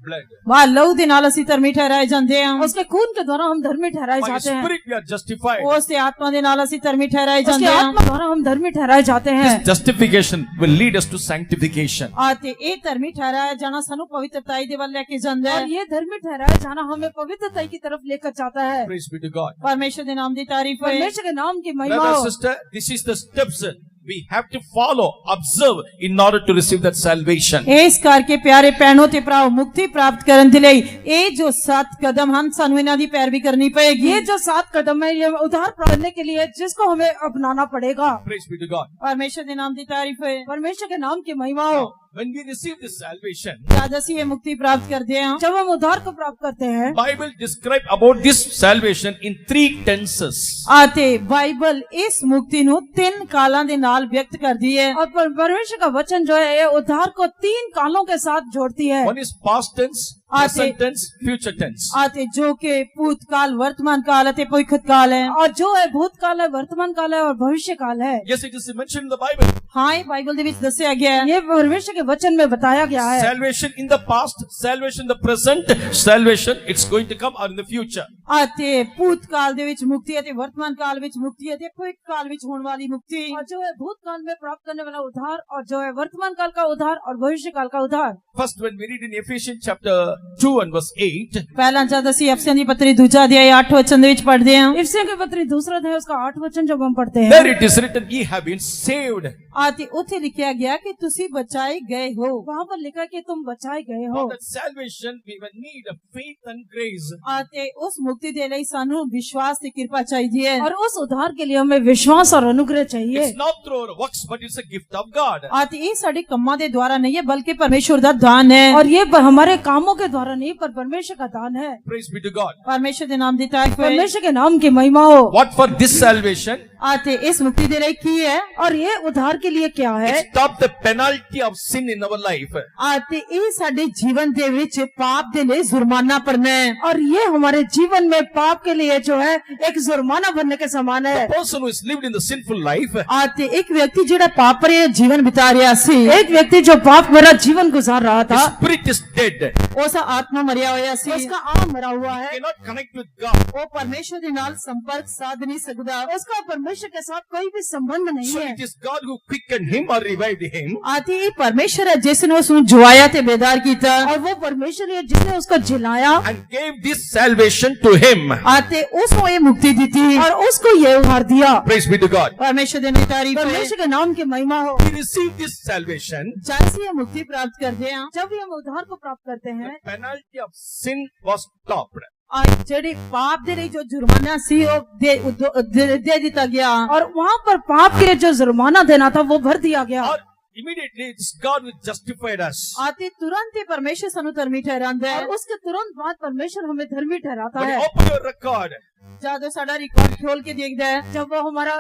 Blood. ਵਾਹ ਲਹੂ ਦੇ ਨਾਲ ਅਸੀਂ ਧਰਮੀ ਠਹਿਰਾਏ ਜਾਂਦੇ ਹਾਂ। उसके खून के द्वारा हम धर्मी ठहराए By his जाते हैं। spirit we are justified. ਉਸ ਦੇ ਆਤਮਾ ਦੇ ਨਾਲ ਅਸੀਂ ਧਰਮੀ ਠਹਿਰਾਏ उसके ਜਾਂਦੇ ਹਾਂ। आत्मा द्वारा हम धर्मी ठहराए जाते हैं। This justification will lead us to sanctification. ਅਤੇ ਇਹ ਧਰਮੀ ਠਹਿਰਾਇਆ ਜਾਣਾ ਸਾਨੂੰ ਪਵਿੱਤਰਤਾਈ ਦੇ ਵੱਲ ਲੈ ਕੇ ਜਾਂਦਾ और ਹੈ। ये धर्मी ठहराया जाना हमें पवित्रता की तरफ लेकर जाता है। Praise be to God. ਪਰਮੇਸ਼ਰ ਦੇ ਨਾਮ ਦੀ ਤਾਰੀਫ ਹੋਏ। परमेश्वर के नाम की महिमा Brother, हो। sister, this is the steps we have to follow, observe in order to receive that salvation. ਇਸ ਕਰਕੇ ਪਿਆਰੇ ਭੈਣੋ ਤੇ ਭਰਾਓ ਮੁਕਤੀ ਪ੍ਰਾਪਤ ਕਰਨ ਦੇ ਲਈ ਇਹ ਜੋ 7 ਕਦਮ ਹਨ ਸਾਨੂੰ ਇਹਨਾਂ ਦੀ ਪੈਰਵੀ ਕਰਨੀ ਪਏਗੀ। ये जो 7 कदम है ये उद्धार प्राप्त करने के लिए जिसको हमें अपनाना पड़ेगा। Praise be to God. ਪਰਮੇਸ਼ਰ ਦੇ ਨਾਮ ਦੀ ਤਾਰੀਫ ਹੋਏ। परमेश्वर के नाम की महिमा हो। When we receive this salvation, ਜਦ ਅਸੀਂ ਇਹ ਮੁਕਤੀ ਪ੍ਰਾਪਤ ਕਰਦੇ ਹਾਂ जब हम उद्धार को प्राप्त करते हैं, Bible describe about this salvation in 3 tenses. ਅਤੇ ਬਾਈਬਲ ਇਸ ਮੁਕਤੀ ਨੂੰ 3 ਕਾਲਾਂ ਦੇ ਨਾਲ ਵਿਅਕਤ ਕਰਦੀ ਹੈ। और परमेश्वर का वचन जो है ये उद्धार को 3 कालों के साथ जोड़ती है। One is past tense, present tense, future tense. ਅਤੇ ਜੋ ਕਿ ਭੂਤਕਾਲ ਵਰਤਮਾਨ ਕਾਲ ਅਤੇ ਭਵਿੱਖਤ ਕਾਲ ਹੈ। और जो है भूतकाल है, वर्तमान काल है और भविष्य काल है। Yes, it is mentioned in the Bible. ਹਾਂ ਇਹ ਬਾਈਬਲ ਦੇ ਵਿੱਚ ਦੱਸਿਆ ਗਿਆ ਹੈ। ये परमेश्वर के वचन में बताया गया है। Salvation in the past, salvation in the present, salvation it's going to come or in the future. ਅਤੇ ਭੂਤਕਾਲ ਦੇ ਵਿੱਚ ਮੁਕਤੀ ਅਤੇ ਵਰਤਮਾਨ ਕਾਲ ਵਿੱਚ ਮੁਕਤੀ ਅਤੇ ਭਵਿੱਖ ਕਾਲ ਵਿੱਚ ਹੋਣ ਵਾਲੀ ਮੁਕਤੀ। और जो है भूतकाल में प्राप्त करने वाला उद्धार और जो है वर्तमान काल का उद्धार और भविष्य काल का उद्धार। First, when we read in Ephesians chapter 2 and verse 8, ਪਹਿਲਾਂ ਜਦ ਅਸੀਂ ਅਫਸੀਆਂ ਦੀ ਪੱਤਰੀ ਦੂਜਾ ਅਧਿਆਇ 8 ਵਚਨ ਦੇ ਵਿੱਚ ਪੜ੍ਹਦੇ ਹਾਂ इफिसियों की पत्री दूसरा अध्याय उसका 8 वचन जब हम पढ़ते हैं, there it is written, ye have been saved. ਅਤੇ ਉੱਥੇ ਲਿਖਿਆ ਗਿਆ ਕਿ ਤੁਸੀਂ ਬਚਾਏ ਗਏ ਹੋ। वहाँ पर लिखा है कि तुम बचाए गए हो। For that salvation, we will need a faith and grace. ਅਤੇ ਉਸ ਮੁਕਤੀ ਦੇ ਲਈ ਸਾਨੂੰ ਵਿਸ਼ਵਾਸ ਤੇ ਕਿਰਪਾ ਚਾਹੀਦੀ ਹੈ। और उस उद्धार के लिए हमें विश्वास और अनुग्रह चाहिए। It's not through our works, but it's a gift of God. ਅਤੇ ਇਹ ਸਾਡੇ ਕੰਮਾਂ ਦੇ ਦੁਆਰਾ ਨਹੀਂ ਹੈ ਬਲਕਿ ਪਰਮੇਸ਼ਵਰ ਦਾ ਦਾਨ ਹੈ। और ये हमारे कामों के द्वारा नहीं पर परमेश्वर का दान है। Praise be to God. ਪਰਮੇਸ਼ਵਰ ਦੇ ਨਾਮ ਦੀ ਤਾਰੀਫ ਹੋਏ। परमेश्वर के नाम की महिमा हो। What for this salvation? ਅਤੇ ਇਸ ਮੁਕਤੀ ਦੇ ਲਈ ਕੀ ਹੈ? और ये उद्धार के लिए क्या है? Stop the penalty of sin in our life. ਅਤੇ ਇਹ ਸਾਡੇ ਜੀਵਨ ਦੇ ਵਿੱਚ ਪਾਪ ਦੇ ਲਈ ਜੁਰਮਾਨਾ ਭਰਨਾ ਹੈ। और ये हमारे जीवन में पाप के लिए जो है एक जुर्माना भरने के समान है। The person who has lived in the sinful life, ਅਤੇ ਇੱਕ ਵਿਅਕਤੀ ਜਿਹੜਾ ਪਾਪ ਭਰੇ ਜੀਵਨ ਬਿਤਾ ਰਿਹਾ ਸੀ एक व्यक्ति जो पाप भरा जीवन गुजार रहा his था, spirit is dead. ਉਸ उसका आत्मा मरिया होया सी, उसका आत्मा मरा हुआ है, cannot connect with God. वो परमेश्वर के नाल संपर्क साध नहीं सकता। उसका परमेश्वर के साथ कोई भी संबंध नहीं So है। it is God who quickened him or revived him. आती परमेश्वर है जिसने उसको जुआया ते बेदार कीता, और वो परमेश्वर है जिसने उसको जिलाया And gave this salvation to him. आते उसको ये मुक्ति दी थी, और उसको ये उधार दिया। Praise be to God. परमेश्वर देने तारीफ है। परमेश्वर के नाम की महिमा हो। He received this salvation. जैसे ये मुक्ति प्राप्त करते हैं, जब भी हम उद्धार को प्राप्त करते The हैं, penalty of sin was stopped. और जेडी पाप दे रही जो जुर्माना सी वो दे दिता गया, और वहाँ पर पाप के जो जुर्माना देना था वो भर दिया गया। Or immediately it's God who justified us. आते तुरंत ही परमेश्वर सानू धर्मी ठहरांदा है। और उसके तुरंत बाद परमेश्वर हमें धर्मी ठहराता When you है। open your record, जादू साडा रिकॉर्ड खोल के देखदा है, जब वो हमारा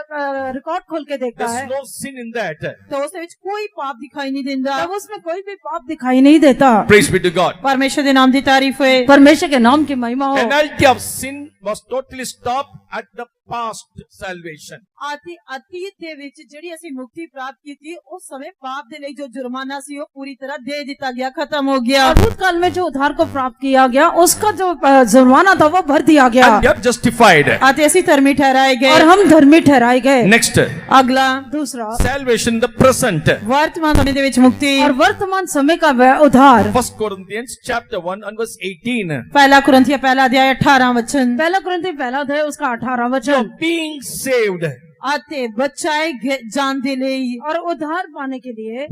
रिकॉर्ड खोल के देखता there's है, no sin in that. तो उसके विच कोई पाप दिखाई नहीं देंदा। तब उसमें कोई भी पाप दिखाई नहीं देता। Praise be to God. परमेश्वर के नाम दी तारीफ है। परमेश्वर के नाम की महिमा हो। Penalty of sin was totally stopped at the past salvation. आती अतीत दे विच जेड़ी ਅਸੀਂ मुक्ति प्राप्त की थी, उस समय पाप दे ਲਈ जो जुर्माना सी वो पूरी तरह दे दिता गया, खत्म हो गया। और भूतकाल में जो उद्धार को प्राप्त किया गया उसका जो जुर्माना था वो भर दिया गया। And we are justified. आते ਅਸੀਂ धर्मी ठहराए और गए। हम धर्मी ठहराए गए। Next, अगला दूसरा, salvation in the present. वर्तमान समय दे विच मुक्ति। और वर्तमान समय का उद्धार। 1 Corinthians chapter 1 and verse 18. पहला कुरिन्थियों पहला अध्याय 18 वचन। पहला कुरिन्थी पहला अध्याय उसका 18 वचन। You're being saved. आते बचाए जान दे ਲਈ, और उद्धार पाने के लिए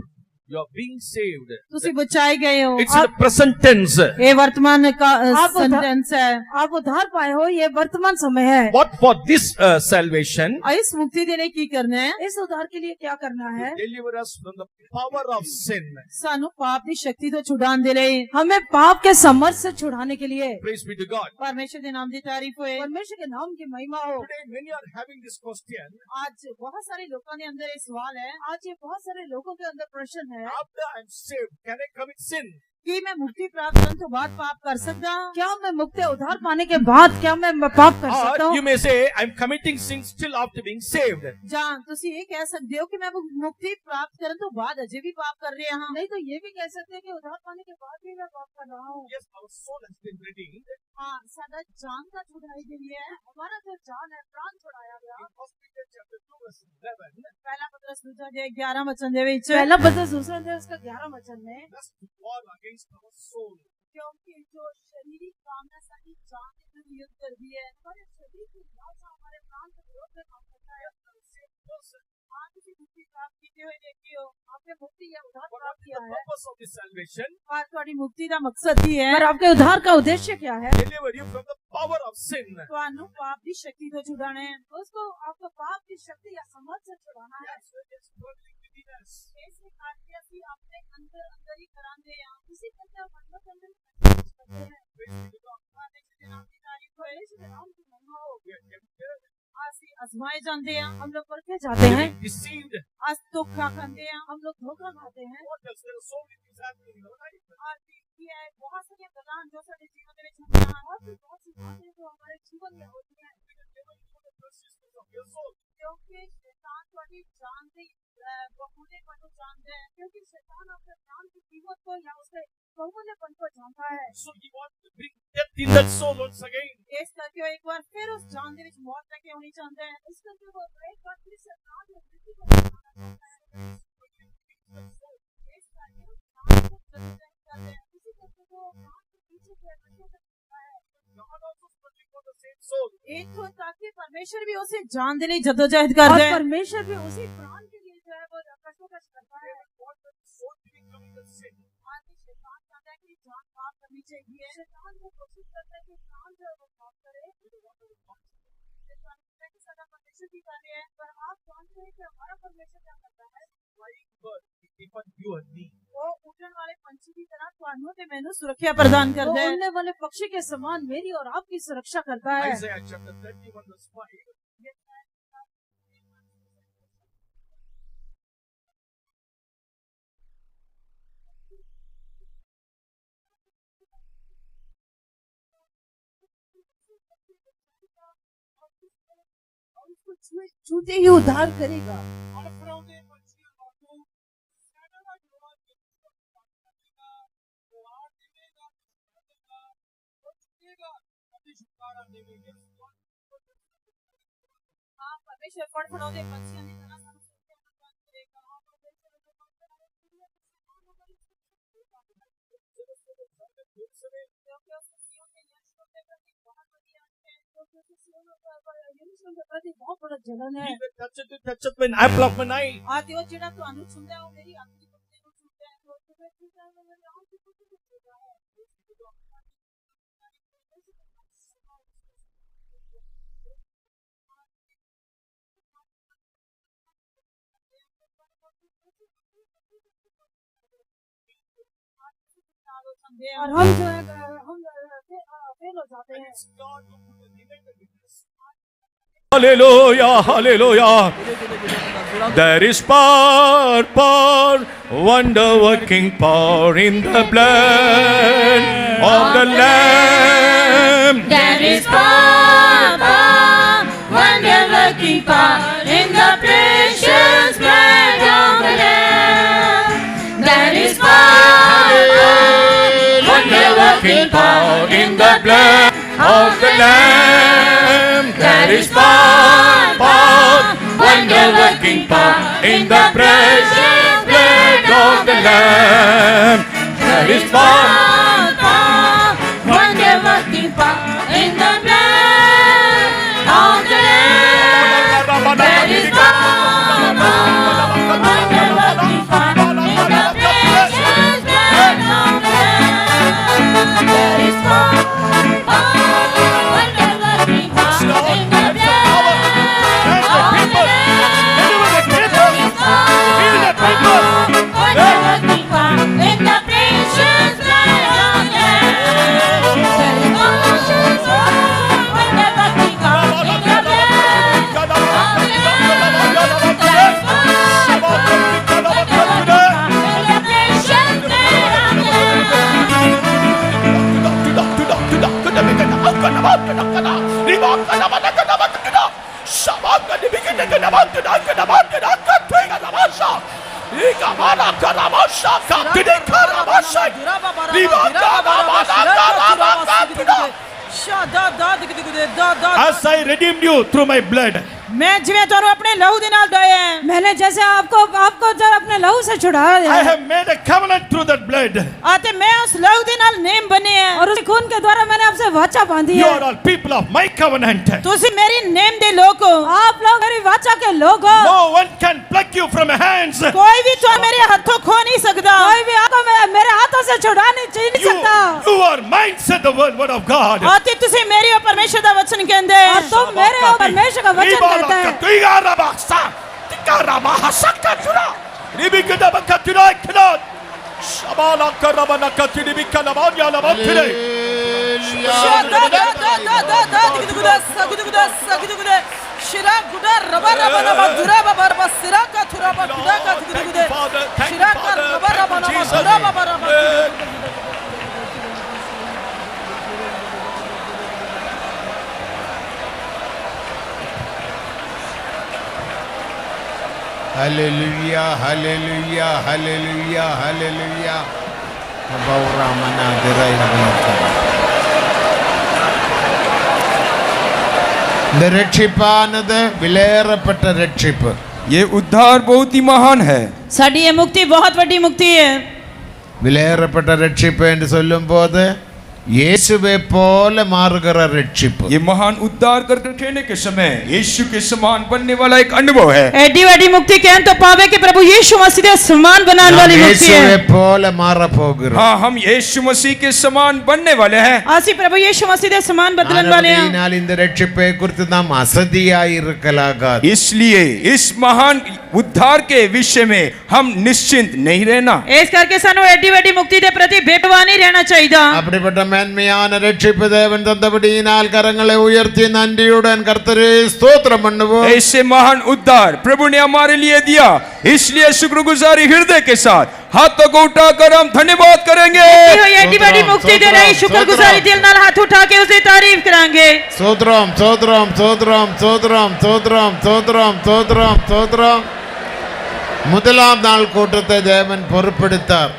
You're being saved. ਤੁਸੀਂ बचाए गए हो। It's in the present tense. ये वर्तमान का आप सेंटेंस है। आप उद्धार पाए हो, ये वर्तमान समय है। What for this salvation? और इस मुक्ति देने की करना है, इस उद्धार के लिए क्या करना है? Deliver us from the power of sin. सानू पाप की शक्ति तो छुड़ान दे रहे। हमें पाप के समर्थ से छुड़ाने के लिए। Praise be to God. परमेश्वर के नाम की तारीफ होए। परमेश्वर के नाम की महिमा हो। Today, many are having this question. आज बहुत सारे लोगों के अंदर ये सवाल है, आज ये बहुत सारे लोगों के अंदर प्रश्न है, After I'm saved, can I commit sin? कि मैं मुक्ति प्राप्त करने तो बाद पाप कर सकता? क्या मैं मुक्ति उद्धार पाने के बाद क्या मैं पाप कर सकता Or हूँ? you may say, I'm committing sin still after being saved. जान तुसी ये कह सकते हो कि मैं मुक्ति प्राप्त करने तो बाद अजय भी पाप कर रहे हैं। नहीं तो ये भी कह सकते हैं कि उद्धार पाने के बाद भी मैं पाप कर रहा हूँ। Yes, our soul has been redeemed. हाँ, सादा जान का छुड़ाई के लिए हमारा जो जान है, प्राण छुड़ाया गया। In 1 Peter chapter 2 verse 11, पहला पत्रस दूसरा अध्याय 11 वचन दे विच, पहला पत्रस दूसरा अध्याय उसका 11 वचन में, let's war against our soul. क्योंकि जो शारीरिक कामना सारी जान के विरुद्ध युद्ध कर दी है, हमारे शरीर की लालसा हमारे प्राण के विरोध में काम करता है। हाँ, किसी मुक्ति प्राप्त कीते हुए देखियो, आपने मुक्ति या उद्धार What प्राप्त is किया the है। purpose of this salvation? और तुम्हारी मुक्ति का मकसद ही है और आपके उद्धार का उद्देश्य क्या है? Deliver you from the power of sin. ਤੁਹਾਨੂੰ ਪਾਪ ਦੀ ਸ਼ਕਤੀ ਤੋਂ ਛੁਡਾਣਾ ਹੈ। उसको आपको पाप की शक्ति या समझ से छुड़ाना है। Yes, it is dwelling within us. ਇਸ ਕਰਕੇ ਅਸੀਂ ਆਪਣੇ ਅੰਦਰ ਅੰਦਰ ਹੀ ਕਰਾਂਗੇ ਆ। इसी करके हम अंदर के अंदर महसूस करते हैं। Praise be to God. परमेश्वर के नाम की तारीफ होए। इसके नाम की महिमा हो। We are tempted, ਅਸੀਂ ਅਜ਼ਮਾਏ ਜਾਂਦੇ ਆ, हम लोग परखे जाते हैं, deceived. ਅਸ ਧੋਖਾ ਖਾਂਦੇ ਆ। हम लोग धोखा खाते हैं। What else? There are so many things happening in our life. और ये है बहुत सारी गल्लां जो ਸਾਡੇ ਜੀਵਨ ਦੇ ਵਿੱਚ ਹੁੰਦੀਆਂ ਹਨ। और भी बहुत सी बातें जो हमारे जीवन में होती हैं। Because they will know the preciousness of your soul. क्योंकि शैतान ਤੁਹਾਡੀ जान ਦੀ बहुमूल्यपन को जानता है। क्योंकि शैतान अपने प्राण की कीमत को या उसके बहुमूल्यपन को जानता है। So he wants to bring death in that soul once again. ਇਸ ਕਰਕੇ ਉਹ ਇੱਕ ਵਾਰ ਫਿਰ ਉਸ ਜਾਨ ਦੇ ਵਿੱਚ ਮੌਤ ਲੈ ਕੇ ਆਉਣੀ ਚਾਹੁੰਦਾ है। इस करके वो एक बार फिर से प्राण में मृत्यु को बचाना चाहता है। इस करके उस जान को जद्दोजहद करते हैं। इसी करके वो प्राण के पीछे से नशे से करता है। God also is searching for the same soul. इथों तक कि परमेश्वर भी उसे जान दे लिए जद्दोजहद करते और हैं। परमेश्वर भी उसी प्राण के लिए जो है वो कष्टोकष्ट करता है। Want the soul to become the sin. आदमी शैतान चाहता है कि जान पाप करनी चाहिए। शैतान को कोशिश करता है कि प्राण जो है वो पाप करे। शैतान कहता है कि सादा परमेश्वर भी कर रहे हैं, पर आप जानते हैं कि हमारा परमेश्वर क्या करता है? Flying bird, even you and me. वो उड़न वाले पंछी की तरह ਤੁਹਾਨੂੰ ਤੇ ਮੈਨੂੰ ਸੁਰੱਖਿਆ ਪ੍ਰਦਾਨ वो करता है। उड़ने वाले पक्षी के समान मेरी और आपकी सुरक्षा करता है। Isaiah chapter 31 verse 5. और उसको छूते ही उद्धार करेगा। अड़फड़ाउने पक्षियों को सैकड़ों जोड़ा के उसको प्राप्त करेगा, द्वार देगा, हाँ, परमेश्वर फड़फड़ाते पंछियों की तरह ਸਾਨੂੰ ਸੁਣਦੇ ਹਨ ਕਰੇਗਾ ਹਾਂ परमेश्वर ਦੇ ਪੰਛੀ क्योंकि उस सियोन के यरूशलेम के प्रति बहुत बड़ी आंच है क्योंकि उस सियोन पर यरूशलेम के प्रति बहुत बड़ा जलन है touch it with apple of my eye. आते वो ਜਿਹੜਾ ਤੁਹਾਨੂੰ ਸੁਣਦਾ ਹੈ ਉਹ ਮੇਰੀ ਅੱਖ ਦੀ ਪੁੱਤੇ ਨੂੰ ਸੁਣਦਾ ਹੈ तो तुम्हें सुनता है मेरी आंख की पुत्ती को सुनता है और हम जो है हम फेल हो जाते हैं Hallelujah, hallelujah. There is power, wonder working power in the blood of the Lamb. There is power, wonder working power in the precious blood of the Lamb. There is power, wonder working power in the blood Of the Lamb, there is power, wonder working power in the precious blood of the Lamb. There is power, wonder working power in the blood of the Lamb. There is power, wonder working power in the precious blood of the Lamb. There is power, wonder working power in the blood of the Lamb. As I redeemed you through my blood, मैं जिवें ਤੁਹਾਨੂੰ ਆਪਣੇ ਲਹੂ ਦੇ ਨਾਲ ਦਇਆ ਹੈ मैंने जैसे आपको जो अपने लहू से छुड़ाया I है have made a covenant through that blood. आते मैं उस लहू ਦੇ ਨਾਲ नेम बने हैं और उस खून के द्वारा मैंने आपसे वाचा बांधी You है are all people of my covenant. ਤੁਸੀਂ मेरी नेम दे लोग हो आप लोग मेरी वाचा के लोग हो No one can pluck you from my hands. कोई भी तो मेरे हाथों खो नहीं सकता कोई भी आपको मेरे हाथों से छुड़ा नहीं सकता You are mine, said the word of God. आते ਤੁਸੀਂ मेरी और परमेश्वर ਦਾ वचन ਕਹਿੰਦੇ और तुम मेरे और परमेश्वर का वचन कहते हैं Hallelujah, hallelujah, hallelujah, hallelujah. Bauramana diraynagalakka. The രക്ഷിപ്പാനത് വിലയേറപ്പെട്ട രക്ഷിപ്പ്. ये उद्धार बहुत ही महान है. साड़ी ये मुक्ति बहुत बड़ी मुक्ति है വിലയേറപ്പെട്ട രക്ഷിപ്പ് എന്ന് ചൊല്ലുമ്പോൾ യേശുവെ പോലെ മാറുകിற രക്ഷിപ്പ്. ये महान उद्धार करके कहने के समय यीशु के समान बनने वाला एक अनुभव है. एडी वडी मुक्ति कहन तो पावे कि प्रभु यीशु मसीह के समान बनाने वाली मुक्ति है യേശുവെ പോലെ മാറപ്പോകുക. हाँ, हम यीशु मसीह के समान बनने वाले हैं. आसी प्रभु यीशु मसीह के समान बदलने वाले हैं അതിനാൽ இந்த രക്ഷിப்பை குறித்து நாம் அசதியாய் இருக்கலாகாது. इसलिए इस महान उद्धार के विषय में हम निश्चिंत नहीं रहना. इस करके सानू एडी वडी मुक्ति के प्रति बेपरवाह नहीं रहना चाहिए அப்படிப்பட்ட மேன்மையான ரட்சிப்பு தேவன் தந்தபடியினால் கரங்களை உயர்த்தி நன்றியுடன் கர்த்தரே ஸ்தோத்திரம் பண்ணுவோம். ऐसे महान उद्धार प्रभु ने हमारे लिए दिया, इसलिए शुक्रगुजारी हृदय के साथ हाथों को उठाकर हम धन्यवाद करेंगे. एडी वडी मुक्ति दे रही शुक्रगुजारी दिल नाल हाथ उठा के उसे तारीफ करांगे. ஸ்தோத்திரம் ஸ்தோத்திரம் ஸ்தோத்திரம் ஸ்தோத்திரம் ஸ்தோத்திரம் ஸ்தோத்திரம் ஸ்தோத்திரம் ஸ்தோத்திரம். முதலாம் நாள் கூட்டத்தை தேவன் பொறுப்பெடுத்தார்,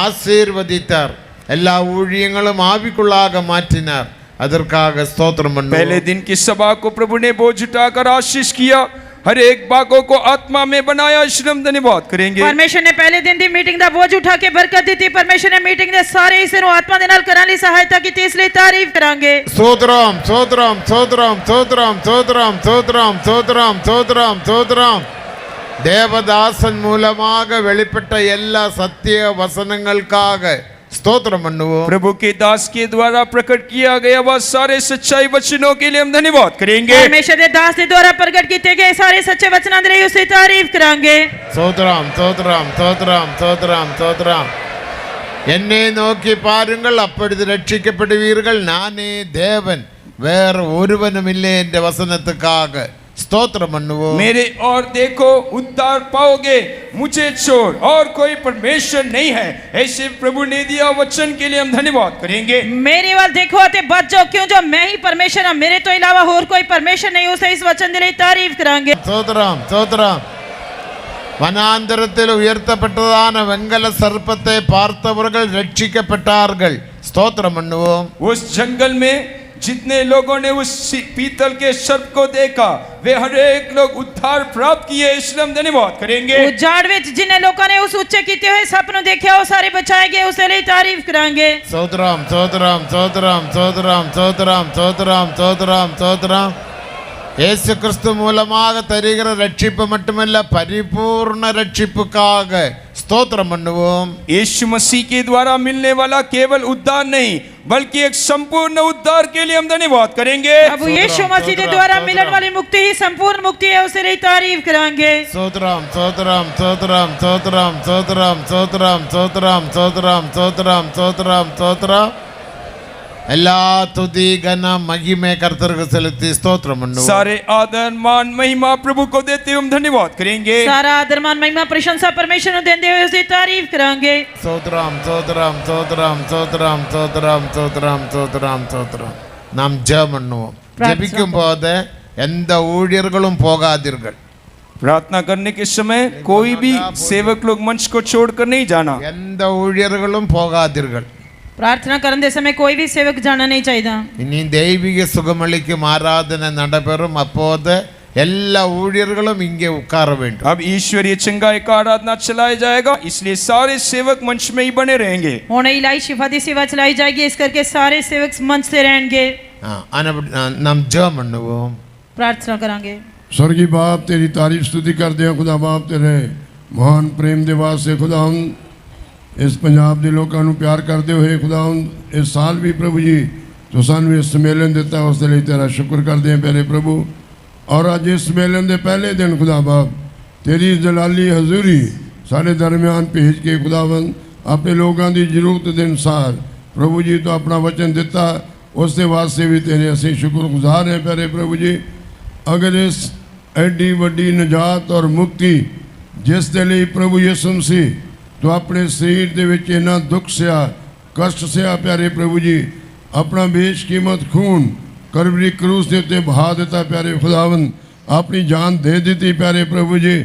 ஆசீர்வதித்தார், எல்லா ஊழியங்களும் ஆவிக்குள்ளாக மாற்றினார். அதற்காக ஸ்தோத்திரம் पहले பண்ணுவோம். दिन की सभा को प्रभु ने बोझ उठाकर आशीष किया, हर एक बागों को आत्मा में बनाया। श्रम धन्यवाद करेंगे। परमेश्वर ने पहले दिन दी मीटिंग दा बोझ उठा के बरकत दी थी। परमेश्वर ने मीटिंग दे सारे हिस्से नु आत्मा दे नाल करन लई सहायता की, इस लिए तारीफ करांगे। ஸ்தோத்திரம் ஸ்தோத்திரம் ஸ்தோத்திரம் ஸ்தோத்திரம் ஸ்தோத்திரம் ஸ்தோத்திரம் ஸ்தோத்திரம் ஸ்தோத்திரம் ஸ்தோத்திரம். தேவதாசன் மூலமாக வெளிப்பட்ட எல்லா சத்திய வசனங்களுக்காக ஸ்தோத்திரம் பண்ணுவோம். प्रभु के दास के द्वारा प्रकट किया गया वह सारे सच्चाई वचनों के लिए हम धन्यवाद करेंगे। परमेश्वर दे दास दे द्वारा प्रकट किए गए सारे सच्चे वचनां दे लिए उसे तारीफ करांगे। ஸ்தோத்திரம் ஸ்தோத்திரம் ஸ்தோத்திரம் ஸ்தோத்திரம் ஸ்தோத்திரம். என்னை நோக்கி பாருங்கள், அப்பொழுது ரட்சிக்கப்படுவீர்கள், நானே தேவன், வேற ஒருவனும் இல்லை என்ற வசனத்துக்காக ஸ்தோத்திரம் பண்ணுவோம். मेरे और देखो उद्धार पाओगे, मुझे छोड़ और कोई परमेश्वर नहीं है, ऐसे प्रभु ने दिया वचन के लिए हम धन्यवाद करेंगे। मेरी वाल देखो अते बच जाओ, क्यों जो मैं ही परमेश्वर हूं, मेरे तो इलावा और कोई परमेश्वर नहीं, उसे इस वचन दे लिए तारीफ करांगे। ஸ்தோத்திரம் ஸ்தோத்திரம். வனாந்தரத்தில் உயர்த்தப்பட்டதான வெங்கல சர்ப்பத்தை பார்த்தவர்கள் ரட்சிக்கப்பட்டார்கள். ஸ்தோத்திரம் பண்ணுவோம். उस जंगल में जितने लोगों ने उस पीतल के सर्प को देखा, वे हर एक लोग उद्धार प्राप्त किए, इसलिए हम धन्यवाद करेंगे। उजाड़ विच जिन्हें लोगों ने उस ऊंचे कीते हुए सप नु देखा, वो सारे बचाए गए, उसे लिए तारीफ करांगे। ஸ்தோத்திரம் ஸ்தோத்திரம் ஸ்தோத்திரம் ஸ்தோத்திரம் ஸ்தோத்திரம் ஸ்தோத்திரம் ஸ்தோத்திரம் ஸ்தோத்திரம். இயேசு கிறிஸ்து மூலமாக தருகிற ரட்சிப்பு மட்டுமல்ல, பரிபூர்ண ரட்சிப்புக்காக ஸ்தோத்திரம் பண்ணுவோம். यीशु मसीह के द्वारा मिलने वाला केवल उद्धार नहीं, बल्कि एक संपूर्ण उद्धार के लिए हम धन्यवाद करेंगे। अब यीशु मसीह के द्वारा मिलने वाली मुक्ति ही संपूर्ण मुक्ति है, उसे लिए तारीफ करांगे। ஸ்தோத்திரம் ஸ்தோத்திரம் ஸ்தோத்திரம் ஸ்தோத்திரம் ஸ்தோத்திரம் ஸ்தோத்திரம் ஸ்தோத்திரம் ஸ்தோத்திரம் ஸ்தோத்திரம் ஸ்தோத்திரம் ஸ்தோத்திரம். எல்லா துதி கன மகிமை கர்த்தருக்கு செலுத்தி ஸ்தோத்திரம் பண்ணுவோம். सारे आदर मान महिमा प्रभु को देते हुए हम धन्यवाद करेंगे। सारा आदर मान महिमा प्रशंसा परमेश्वर नु देंदे हुए उसे तारीफ करांगे। ஸ்தோத்திரம் ஸ்தோத்திரம் ஸ்தோத்திரம் ஸ்தோத்திரம் ஸ்தோத்திரம் ஸ்தோத்திரம் ஸ்தோத்திரம் ஸ்தோத்திரம். நாம் ஜெபம் பண்ணுவோம். ஜெபிக்கும் போது எந்த ஊழியர்களும் போகாதீர்கள். प्रार्थना करने के समय कोई भी सेवक लोग मंच को छोड़कर नहीं जाना। எந்த ஊழியர்களும் போகாதீர்கள். प्रार्थना करने दे समय कोई भी सेवक जाना नहीं चाहिए। இனி தெய்வீக சுகமளிக்கும் ஆராதனை நடைபெறும். அப்போது எல்லா ஊழியர்களும் இங்கே உட்கார வேண்டும். अब ईश्वरीय चंगाई का आराधना चलाया जाएगा, इसलिए सारे सेवक मंच में ही बने रहेंगे। होने इलाही शिफा दी सेवा चलाई जाएगी, इस करके सारे सेवक मंच से रहेंगे। நாம் ஜெபம் பண்ணுவோம். प्रार्थना करांगे। स्वर्गीय बाप, तेरी तारीफ स्तुति करते हैं खुदा बाप, तेरे महान प्रेम दे वास्ते खुदा हम इस पंजाब के लोगों को प्यार करते हुए खुदा हम इस साल भी प्रभु जी तो सानू इस सम्मेलन दिता, उसके लिए तेरा शुक्र करते हैं प्यारे प्रभु। और अज इस सम्मेलन के पहले दिन खुदा बाप तेरी जलाली हजूरी सारे दरम्यान भेज के खुदावन अपने लोगों की जरूरत के अनुसार प्रभु जी तो अपना वचन दिता, उसके वास्ते भी तेरे असीं शुक्रगुजार हैं प्यारे प्रभु जी। अगर इस एडी वड्डी निजात और मुक्ति जिस दे लई प्रभु यीशु मसीह तो अपने शरीर दे विच इन्ना दुख सहा, कष्ट सहा प्यारे प्रभु जी, अपना बेशकीमत खून करवरी क्रूस के उत्ते बहा दिता प्यारे खुदावन, अपनी जान दे दी प्यारे प्रभु जी,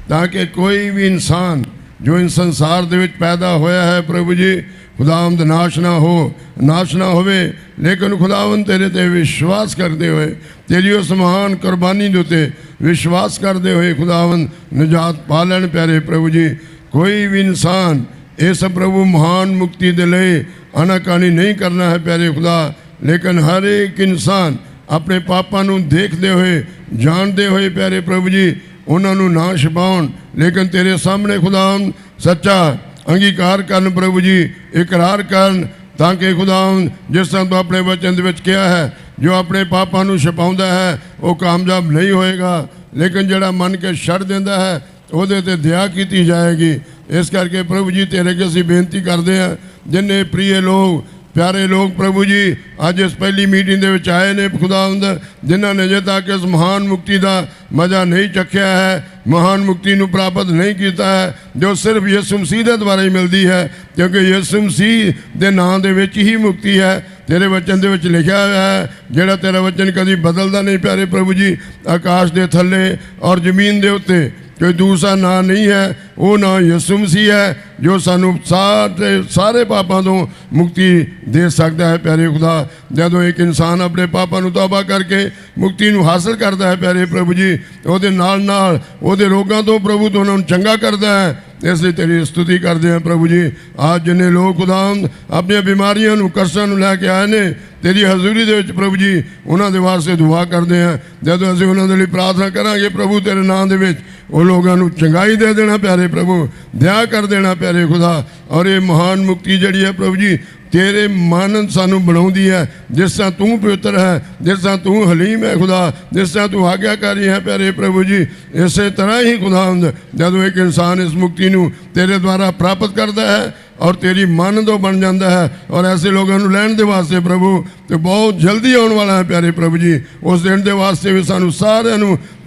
ताकि कोई भी इंसान जो इन संसार दे विच पैदा होया है प्रभु जी खुदावंद नाश ना होवे, लेकिन खुदावंद तेरे ते विश्वास करते हुए तेरी उस महान कुर्बानी दे उत्ते विश्वास करते हुए खुदावंद निजात पा लैण प्यारे प्रभु जी। कोई भी इंसान इस प्रभु महान मुक्ति दे लई आनाकानी नहीं करना है प्यारे खुदा, लेकिन हर एक इंसान अपने पापां नूं देखते हुए जानते हुए प्यारे प्रभु जी उन्होंने ना छुपाउण, लेकिन तेरे सामने खुदावंद सच्चा अंगीकार करन प्रभु जी, इकरार करन, ताकि खुदावंद जिस तरह तो अपने वचन दे विच कहा है जो अपने पापां नूं छुपाउंदा है वो कामयाब नहीं होएगा, लेकिन जिहड़ा मन के छड्ड दिंदा है ਉਹਦੇ ਤੇ दया की जाएगी। इस करके प्रभु जी तेरे के असीं बेनती करते हैं, जिन्ने प्रिय लोग प्यारे लोग प्रभु जी अज इस पहली मीटिंग दे विच आए ने खुदावंद, जिन्हां ने अजे तक इस महान मुक्ति का मज़ा नहीं चखिया है, महान मुक्ति नूं प्राप्त नहीं किया है, जो सिर्फ यीशु मसीह दे द्वारा ही मिलती है, क्योंकि यीशु मसीह दे नाम दे विच ही मुक्ति है। तेरे वचन दे विच लिखा हुआ है, जिहड़ा तेरा वचन कभी बदलता नहीं प्यारे प्रभु जी, आकाश दे थल्ले और जमीन दे उत्ते कोई दूसरा ना नहीं है, वो ना यीशु मसीह है, जो सानू सारे पापां तो मुक्ति दे सकता है प्यारे खुदा। जदों एक इंसान अपने पापां नू तौबा करके मुक्ति नू हासिल करता है प्यारे प्रभु जी, ਉਹਦੇ ਨਾਲ ਉਹਦੇ ਰੋਗਾਂ ਤੋਂ ਪ੍ਰਭੂ ਤੋਂ ਉਹਨਾਂ ਨੂੰ ਚੰਗਾ ਕਰਦਾ ਹੈ। ਇਸ ਲਈ ਤੇਰੀ ਸਤੁਤੀ ਕਰਦੇ ਹਾਂ ਪ੍ਰਭੂ ਜੀ। ਅੱਜ ਜਿੰਨੇ ਲੋਕ ਖੁਦਾਵੰਦ ਆਪਣੀਆਂ ਬਿਮਾਰੀਆਂ ਨੂੰ ਕਸ਼ਟਾਂ ਨੂੰ ਲੈ ਕੇ ਆਏ ਨੇ ਤੇਰੀ ਹਜ਼ੂਰੀ ਦੇ ਵਿੱਚ ਪ੍ਰਭੂ ਜੀ, ਉਹਨਾਂ ਦੇ ਵਾਸਤੇ ਦੁਆ ਕਰਦੇ ਹਾਂ। ਜਦੋਂ ਅਸੀਂ ਉਹਨਾਂ ਦੇ ਲਈ ਪ੍ਰਾਰਥਨਾ ਕਰਾਂਗੇ ਪ੍ਰਭੂ ਤੇਰੇ ਨਾਮ ਦੇ ਵਿੱਚ, ਉਹ ਲੋਕਾਂ ਨੂੰ ਚੰਗਾਈ ਦੇ ਦੇਣਾ ਪਿਆਰੇ ਪ੍ਰਭੂ, ਦਇਆ ਕਰ ਦੇਣਾ ਪਿਆਰੇ ਖੁਦਾ। ਔਰ ਇਹ ਮਹਾਨ ਮੁਕਤੀ ਜਿਹੜੀ ਹੈ ਪ੍ਰਭੂ ਜੀ तेरे मानन सानू बनाउंदी है। जिस तरह तू पवित्र है, जिस तरह तू हलीम है खुदा, जिस तरह तू आज्ञाकारी है प्यारे प्रभु जी, इस तरह ही खुदावंद जदों एक इंसान इस मुक्ति नू तेरे द्वारा प्राप्त करता है और तेरी मानदों बन जाता है और ऐसे लोगों को लैण दे वास्ते प्रभु तो बहुत जल्दी आने वाला है प्यारे प्रभु जी। उस दिन के वास्ते भी सानू सारे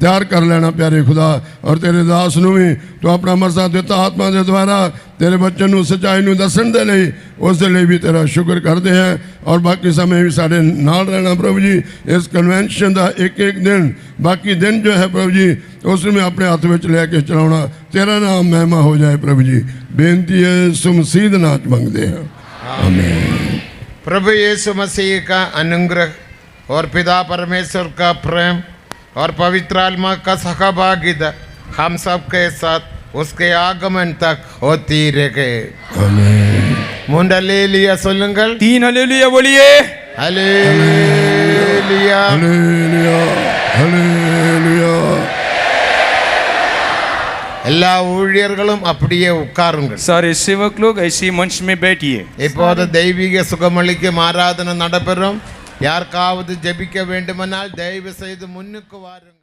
तैयार कर लेना प्यारे खुदा। और तेरे दास नू भी तो अपना मरसा दिता आत्मा के द्वारा तेरे बच्चों को सच्चाई नू दसन दे लई, उस लिए भी तेरा शुक्र करते हैं। और बाकी समय भी साढ़े नाल रहना प्रभु जी। इस कन्वेंशन का एक एक दिन बाकी दिन जो है प्रभु जी उसमें अपने हाथ में लेके चलाना, तेरा नाम महिमा हो जाए प्रभु जी। बेनती है सुमसीद नाच मांगते हैं, आमीन। प्रभु यीशु मसीह का अनुग्रह और पिता परमेश्वर का प्रेम और पवित्र आत्मा का सहभागिता हम सब के साथ उसके आगमन तक होती रहे। मुंडलेलिया सोलंगल 3 हालेलुया बोलिए। Hallelujah hallelujah hallelujah. எல்லா ஊழியர்களும் அப்படியே உட்காருங்கள்। सारे सेवक लोग ऐसे मंच में बैठिए। இப்போது தெய்வீக சுகமளிக்கும் ஆராதனை நடைபெறும்। யாருக்காவது ஜெபிக்க வேண்டுமானால் தயவு செய்து முன்னுக்கு வாருங்கள்।